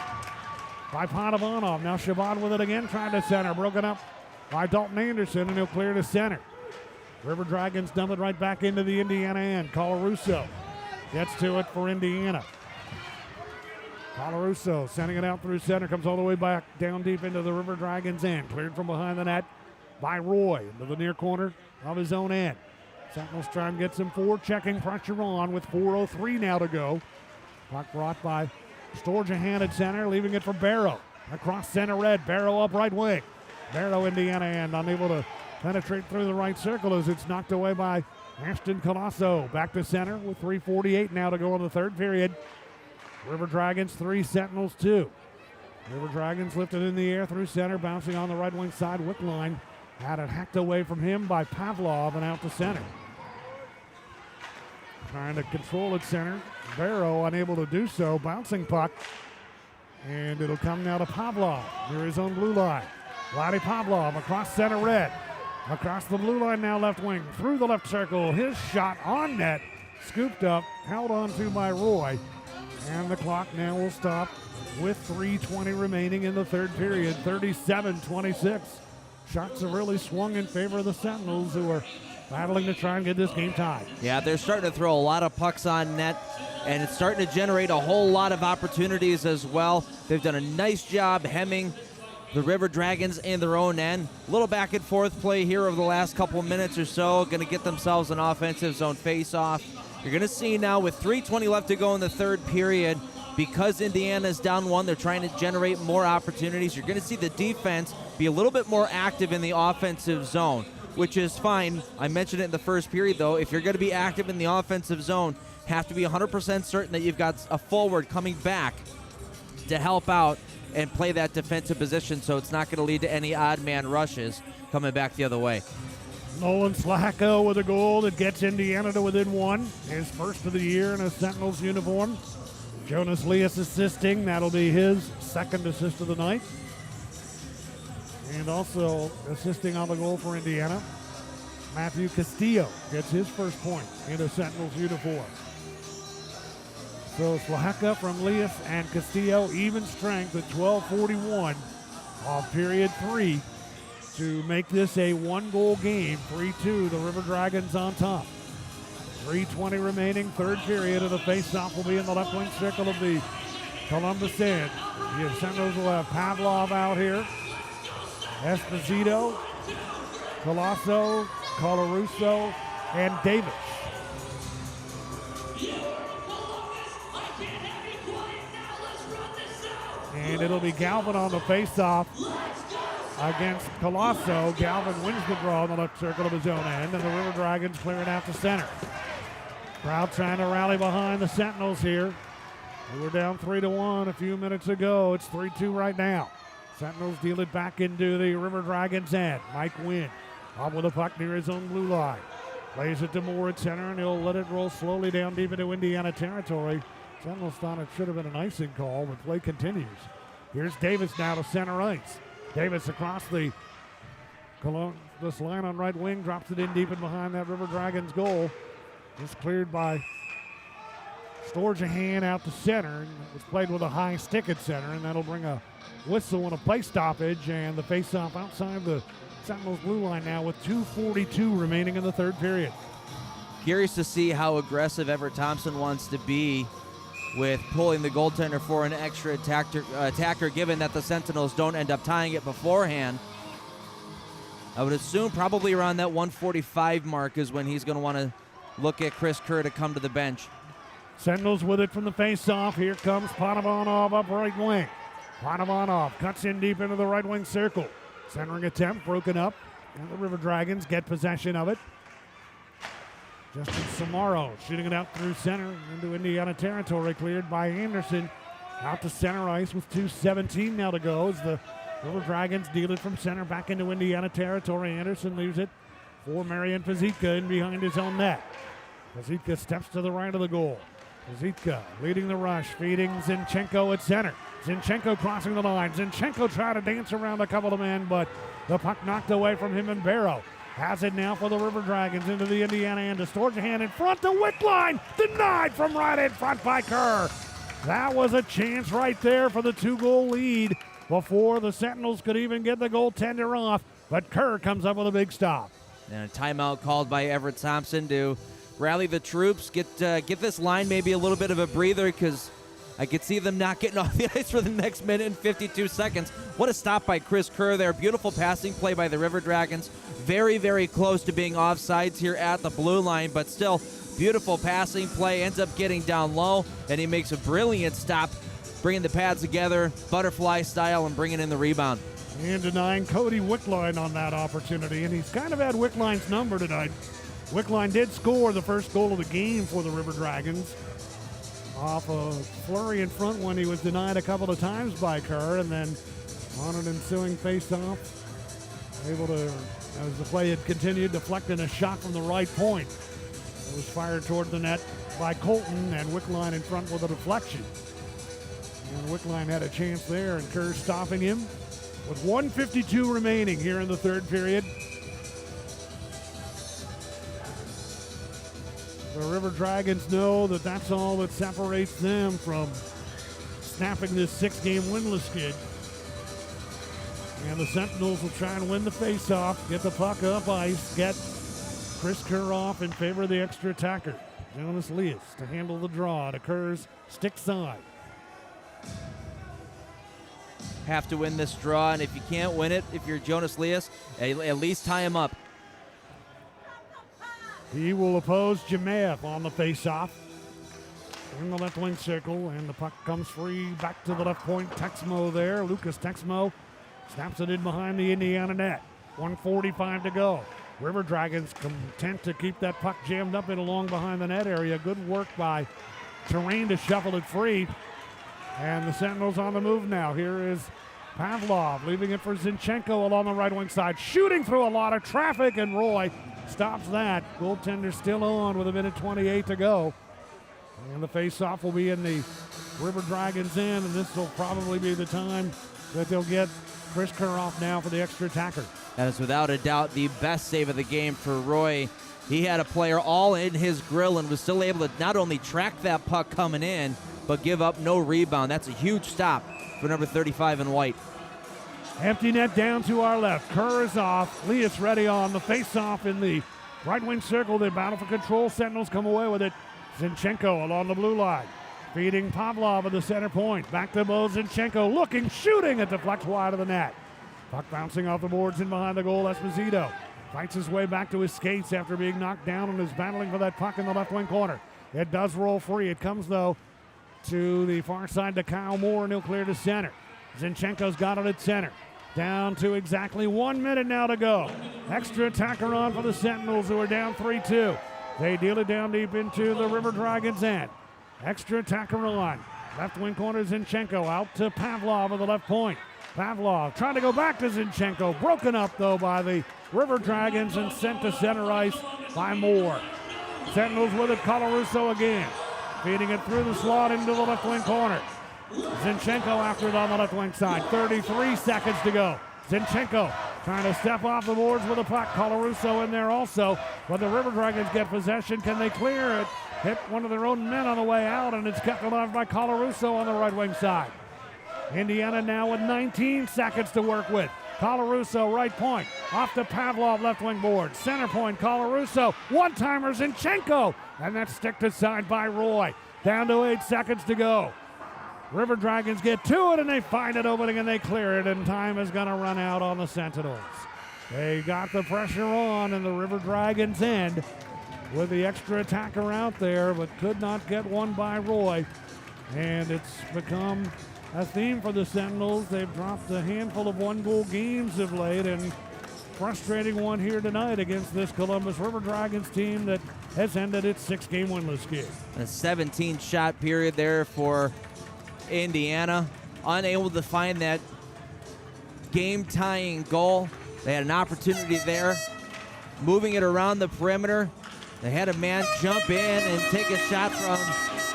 by Panovanov. Now Shabbat with it again, trying to center. Broken up by Dalton Anderson, and he'll clear to center. River Dragons dump it right back into the Indiana end. Colarusso gets to it for Indiana. Colarusso sending it out through center, comes all the way back down deep into the River Dragons end. Cleared from behind the net by Roy into the near corner of his own end. Sentinels try and get some forward checking pressure on with 4:03 now to go. Puck brought by Storjahan at center, leaving it for Barrow. Across center red, Barrow up right wing. Barrow, Indiana end, unable to penetrate through the right circle as it's knocked away by Ashton Colasso. Back to center with 3:48 now to go in the third period. River Dragons 3, Sentinels 2. River Dragons lifted in the air through center, bouncing on the right wing side. Wickline had it hacked away from him by Pavlov and out to center. Trying to control at center. Barrow unable to do so. Bouncing puck. And it'll come now to Pavlov near his own blue line. Vladdy Pavlov across center red. Across the blue line now left wing. Through the left circle. His shot on net. Scooped up. Held on to by Roy. And the clock now will stop with 3:20 remaining in the third period. 37-26. Shots have really swung in favor of the Sentinels, who are battling to try and get this game tied. Yeah, they're starting to throw a lot of pucks on net, and it's starting to generate a whole lot of opportunities as well. They've done a nice job hemming the River Dragons in their own end. A little back and forth play here over the last couple minutes or so. Going to get themselves an offensive zone face-off. You're going to see now with 3:20 left to go in the third period, because Indiana's down one, they're trying to generate more opportunities. You're going to see the defense be a little bit more active in the offensive zone, which is fine. I mentioned it in the first period, though. If you're going to be active in the offensive zone, have to be 100% certain that you've got a forward coming back to help out and play that defensive position, so it's not going to lead to any odd man rushes coming back the other way. Nolan Slacko with a goal that gets Indiana to within one. His first of the year in a Sentinels uniform. Jonas Leas assisting. That'll be his second assist of the night. And also assisting on the goal for Indiana, Matthew Castillo gets his first point in a Sentinels uniform. So Slacka from Leas and Castillo, even strength at 12:41 of period 3 to make this a one-goal game. 3-2, the River Dragons on top. 3:20 remaining, third period of the face-off will be in the left wing circle of the Columbus end. The Sentinels will have Pavlov out here, Esposito, Colasso, Colarusso, and Davis. And it'll be Galvin on the face-off against Colasso. Galvin wins the draw in the left circle of his own end, and the River Dragons clear it out to center. Crowd trying to rally behind the Sentinels here. We were down 3-1 a few minutes ago. It's 3-2 right now. Sentinels deal it back into the River Dragons end. Mike Wynn up with a puck near his own blue line. Plays it to Moore at center, and he'll let it roll slowly down deep into Indiana territory. Sentinels thought it should have been an icing call, but play continues. Here's Davis now to center ice. Davis across this line on right wing, drops it in deep and behind that River Dragons goal. Just cleared by Storjahan out to center. And it was played with a high stick at center, and that'll bring a whistle and a play stoppage, and the face-off outside the Sentinels blue line now with 2:42 remaining in the third period. Curious to see how aggressive Everett Thompson wants to be with pulling the goaltender for an extra attacker, given that the Sentinels don't end up tying it beforehand. I would assume probably around that 145 mark is when he's going to want to look at Chris Kerr to come to the bench. Sentinels with it from the face-off. Here comes Panovanov up right wing. Panovanov cuts in deep into the right wing circle. Centering attempt broken up, and the River Dragons get possession of it. Justin Samaro shooting it out through center into Indiana territory, cleared by Anderson. Out to center ice with 2:17 now to go as the River Dragons deal it from center back into Indiana territory. Anderson leaves it for Marian Fazitka in behind his own net. Fazitka steps to the right of the goal. Zitka leading the rush, feeding Zinchenko at center. Zinchenko crossing the line. Zinchenko tried to dance around a couple of men, but the puck knocked away from him, and Barrow has it now for the River Dragons into the Indiana end. Sturgeon in front to Wickline. Denied from right in front by Kerr. That was a chance right there for the 2-goal lead before the Sentinels could even get the goaltender off. But Kerr comes up with a big stop. And a timeout called by Everett Thompson to rally the troops, get this line maybe a little bit of a breather, because I could see them not getting off the ice for the next minute and 52 seconds. What a stop by Chris Kerr there. Beautiful passing play by the River Dragons. Very, very close to being offsides here at the blue line, but still beautiful passing play. Ends up getting down low, and he makes a brilliant stop, bringing the pads together, butterfly style, and bringing in the rebound. And denying Cody Wickline on that opportunity, and he's kind of had Wickline's number tonight. Wickline did score the first goal of the game for the River Dragons off a flurry in front when he was denied a couple of times by Kerr, and then on an ensuing face-off, able to, as the play had continued, deflecting a shot from the right point. It was fired toward the net by Colton, and Wickline in front with a deflection. And Wickline had a chance there, and Kerr stopping him with 1:52 remaining here in the third period. The River Dragons know that that's all that separates them from snapping this 6-game winless skid. And the Sentinels will try and win the face-off, get the puck up ice, get Chris Kerr off in favor of the extra attacker. Jonas Leas to handle the draw. It occurs stick side. Have to win this draw, and if you can't win it, if you're Jonas Leas, at least tie him up. He will oppose Jemaev on the face-off. In the left wing circle, and the puck comes free back to the left point. Texmo there. Lucas Texmo snaps it in behind the Indiana net. 1:45 to go. River Dragons content to keep that puck jammed up in along behind the net area. Good work by Terrain to shuffle it free. And the Sentinels on the move now. Here is Pavlov leaving it for Zinchenko along the right wing side. Shooting through a lot of traffic, and Roy stops that. Goaltender still on with 1:28 to go. And the face-off will be in the River Dragons end, and this will probably be the time that they'll get Chris Kerr off now for the extra attacker. That is without a doubt the best save of the game for Roy. He had a player all in his grill and was still able to not only track that puck coming in, but give up no rebound. That's a huge stop for number 35 in white. Empty net down to our left. Kerr is off. Leas ready on the face-off in the right wing circle. They battle for control. Sentinels come away with it. Zinchenko along the blue line. Feeding Pavlov at the center point. Back to Bo Zinchenko. Looking, shooting. It deflects wide of the net. Puck bouncing off the boards in behind the goal. Esposito fights his way back to his skates after being knocked down and is battling for that puck in the left wing corner. It does roll free. It comes, though, to the far side to Kyle Moore, and he'll clear to center. Zinchenko's got it at center. Down to exactly 1 minute now to go. Extra attacker on for the Sentinels, who are down 3-2. They deal it down deep into the River Dragons' end. Extra attacker on. Left wing corner, Zinchenko out to Pavlov at the left point. Pavlov trying to go back to Zinchenko. Broken up, though, by the River Dragons and sent to center ice by Moore. Sentinels with it, Colarusso again. Feeding it through the slot into the left wing corner. Zinchenko after it on the left wing side. 33 seconds to go. Zinchenko trying to step off the boards with a puck. Colarusso in there also. When the River Dragons get possession, can they clear it? Hit one of their own men on the way out, and it's kept alive by Colarusso on the right wing side. Indiana now with 19 seconds to work with. Colarusso, right point. Off to Pavlov, left wing board. Center point, Colarusso. One-timer, Zinchenko. And that's sticked aside by Roy. Down to 8 seconds to go. River Dragons get to it, and they find an opening, and they clear it, and time is going to run out on the Sentinels. They got the pressure on in the River Dragons' end with the extra attacker out there, but could not get one by Roy. And it's become a theme for the Sentinels. They've dropped a handful of one-goal games of late, and frustrating one here tonight against this Columbus River Dragons team that has ended its 6-game winless skid. A 17-shot period there for Indiana. Unable to find that game-tying goal. They had an opportunity there. Moving it around the perimeter. They had a man jump in and take a shot from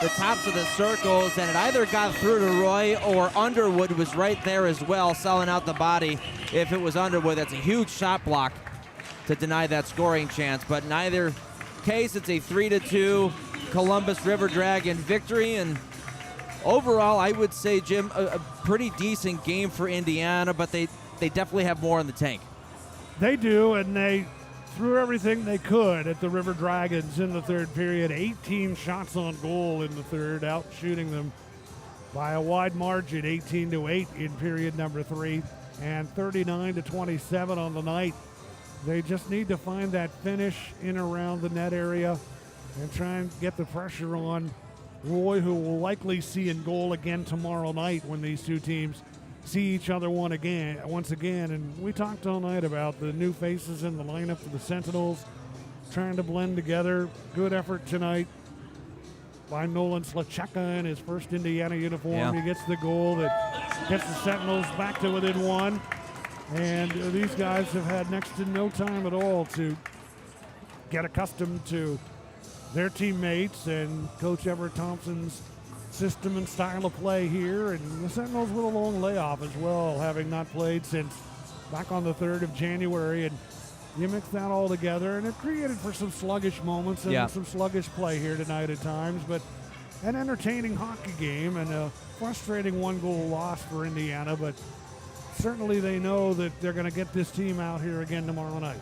the tops of the circles, and it either got through to Roy or Underwood was right there as well, selling out the body. If it was Underwood, that's a huge shot block to deny that scoring chance. But in either case, it's a 3-2 Columbus River Dragon victory. And overall, I would say, Jim, a pretty decent game for Indiana, but they definitely have more in the tank. They do, and they threw everything they could at the River Dragons in the third period. 18 shots on goal in the third, out shooting them by a wide margin, 18-8 in period number 3, and 39-27 on the night. They just need to find that finish in around the net area and try and get the pressure on Roy, who will likely see in goal again tomorrow night when these two teams see each other once again. And we talked all night about the new faces in the lineup for the Sentinels trying to blend together. Good effort tonight by Nolan Slacheka in his first Indiana uniform. Yeah. He gets the goal that gets the Sentinels back to within one. And these guys have had next to no time at all to get accustomed to their teammates and Coach Everett Thompson's system and style of play here. And the Sentinels with a long layoff as well, having not played since back on the 3rd of January. And you mix that all together, and it created for some sluggish moments and some sluggish play here tonight at times. But an entertaining hockey game and a frustrating one-goal loss for Indiana. But certainly they know that they're going to get this team out here again tomorrow night.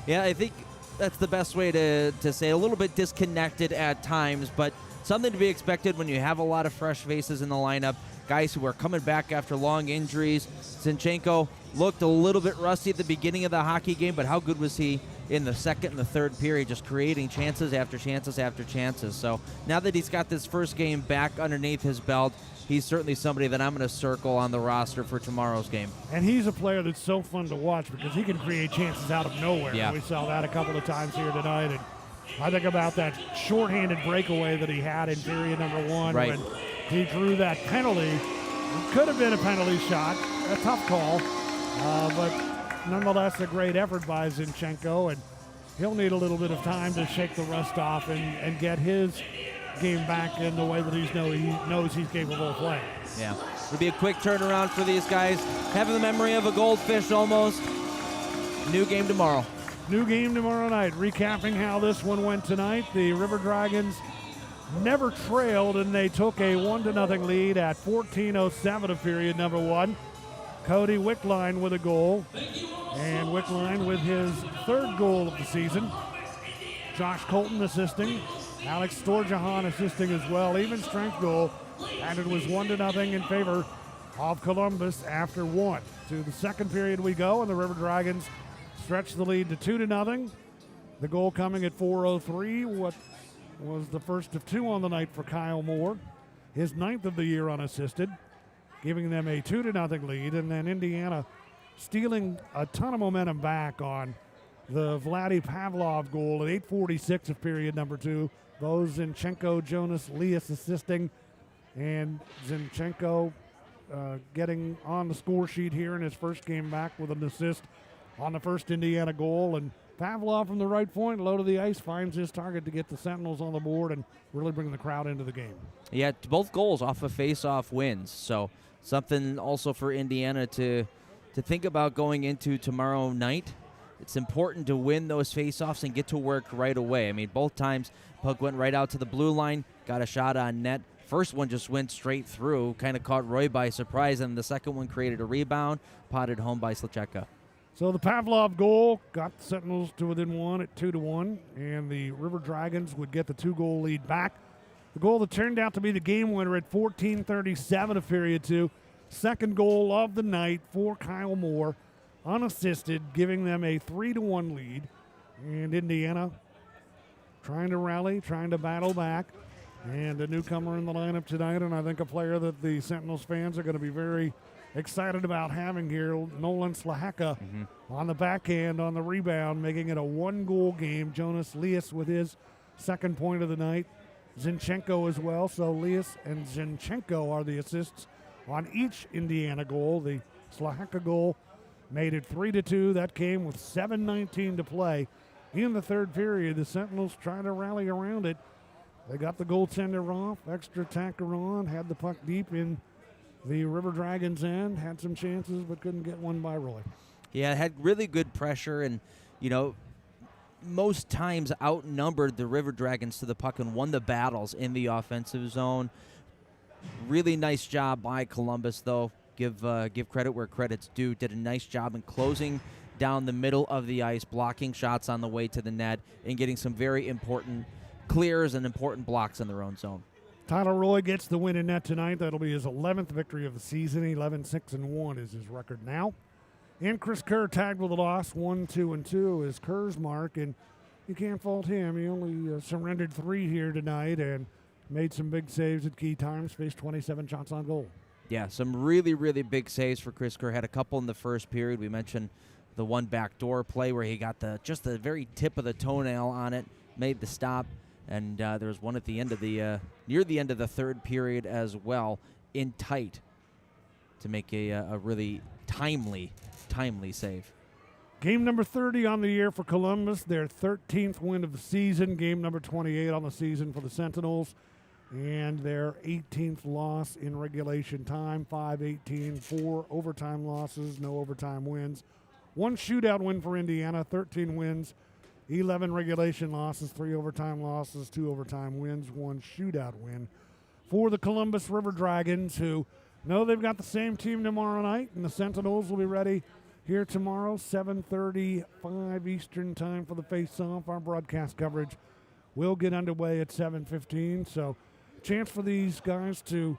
Yeah, I think that's the best way to say it. A little bit disconnected at times, but something to be expected when you have a lot of fresh faces in the lineup, guys who are coming back after long injuries. Zinchenko looked a little bit rusty at the beginning of the hockey game, but how good was he in the second and the third period, just creating chances after chances after chances. So now that he's got this first game back underneath his belt, he's certainly somebody that I'm going to circle on the roster for tomorrow's game. And he's a player that's so fun to watch because he can create chances out of nowhere. Yeah. We saw that a couple of times here tonight. And I think about that shorthanded breakaway that he had in period number 1 Right. when he drew that penalty. It could have been a penalty shot, a tough call, but nonetheless a great effort by Zinchenko, and he'll need a little bit of time to shake the rust off and get his game back in the way that he knows he's capable of playing. Yeah, it'll be a quick turnaround for these guys. Having the memory of a goldfish almost. New game tomorrow. New game tomorrow night. Recapping how this one went tonight, the River Dragons never trailed, and they took a 1-0 lead at 14:07 of period number 1. Cody Wickline with a goal, and Wickline with his 3rd goal of the season. Josh Colton assisting, Alex Storjahan assisting as well, even strength goal, and it was 1-0 in favor of Columbus after 1. To the second period we go, and the River Dragons stretch the lead to 2-0. The goal coming at 4:03. What was the first of 2 on the night for Kyle Moore, his 9th of the year unassisted, giving them a 2-0 lead. And then Indiana stealing a ton of momentum back on the Vladdy Pavlov goal at 8:46 of period number 2. Both Zinchenko, Jonas Lias assisting, and Zinchenko getting on the score sheet here in his first game back with an assist on the first Indiana goal. And Pavlov from the right point, low to the ice, finds his target to get the Sentinels on the board and really bring the crowd into the game. Yeah, both goals off of face-off wins. So something also for Indiana to think about going into tomorrow night. It's important to win those face-offs and get to work right away. I mean, both times puck went right out to the blue line, got a shot on net. First one just went straight through, kind of caught Roy by surprise, and the second one created a rebound, potted home by Slacheka. So the Pavlov goal got the Sentinels to within 1 at 2-1, and the River Dragons would get the 2-goal lead back. The goal that turned out to be the game winner at 14:37 of period 2. Second goal of the night for Kyle Moore, unassisted, giving them a 3-1 lead. And Indiana trying to rally, trying to battle back. And a newcomer in the lineup tonight, and I think a player that the Sentinels fans are going to be very excited about having here, Nolan Slacheka on the backhand, on the rebound, making it a 1-goal game. Jonas Lias with his 2nd point of the night. Zinchenko as well. So Lias and Zinchenko are the assists on each Indiana goal. The Slacheka goal made it 3-2. That came with 7:19 to play in the third period. The Sentinels trying to rally around it. They got the goaltender off, extra attacker on, had the puck deep in the River Dragons' end, had some chances but couldn't get one by Roy. Yeah, had really good pressure and, most times outnumbered the River Dragons to the puck and won the battles in the offensive zone. Really nice job by Columbus, though. Give credit where credit's due. Did a nice job in closing down the middle of the ice, blocking shots on the way to the net, and getting some very important clears and important blocks in their own zone. Tyler Roy gets the win in net tonight. That'll be his 11th victory of the season. 11-6-1 is his record now. And Chris Kerr tagged with a loss. 1-2-2 is Kerr's mark, and you can't fault him. He only surrendered 3 here tonight and made some big saves at key times, faced 27 shots on goal. Yeah, some really, really big saves for Chris Kerr. Had a couple in the first period. We mentioned the one backdoor play where he got just the very tip of the toenail on it, made the stop, and there was one at the end of the near the end of the third period as well, in tight, to make a really timely save. Game number 30 on the year for Columbus, their 13th win of the season. Game number 28 on the season for the Sentinels, and their 18th loss in regulation time. 5-18, 4 overtime losses, no overtime wins. 1 shootout win for Indiana, 13 wins, 11 regulation losses, 3 overtime losses, 2 overtime wins, 1 shootout win for the Columbus River Dragons, who know they've got the same team tomorrow night, and the Sentinels will be ready here tomorrow, 7:35 Eastern time for the face-off. Our broadcast coverage will get underway at 7:15, so chance for these guys to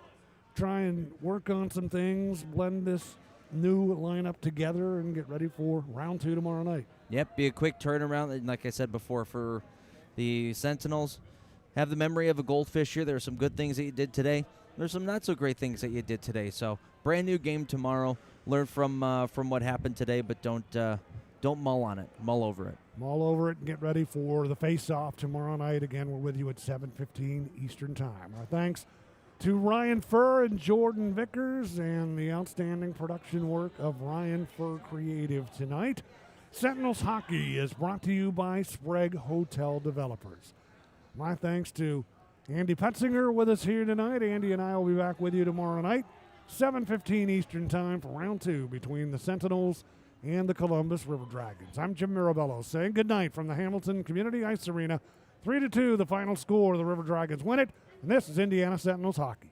try and work on some things, blend this new lineup together, and get ready for round 2 tomorrow night. Yep, be a quick turnaround. And like I said before, for the Sentinels, have the memory of a goldfish here. There are some good things that you did today. There's some not so great things that you did today. So brand new game tomorrow. Learn from what happened today, but don't mull on it. Mull over it. Mull over it and get ready for the face-off tomorrow night. Again, we're with you at 7:15 Eastern time. Our thanks to Ryan Furr and Jordan Vickers and the outstanding production work of Ryan Furr Creative tonight. Sentinels Hockey is brought to you by Sprague Hotel Developers. My thanks to Andy Petzinger with us here tonight. Andy and I will be back with you tomorrow night, 7:15 Eastern time for round 2 between the Sentinels and the Columbus River Dragons. I'm Jim Mirabello saying good night from the Hamilton Community Ice Arena. 3-2 the final score. The River Dragons win it, and this is Indiana Sentinels Hockey.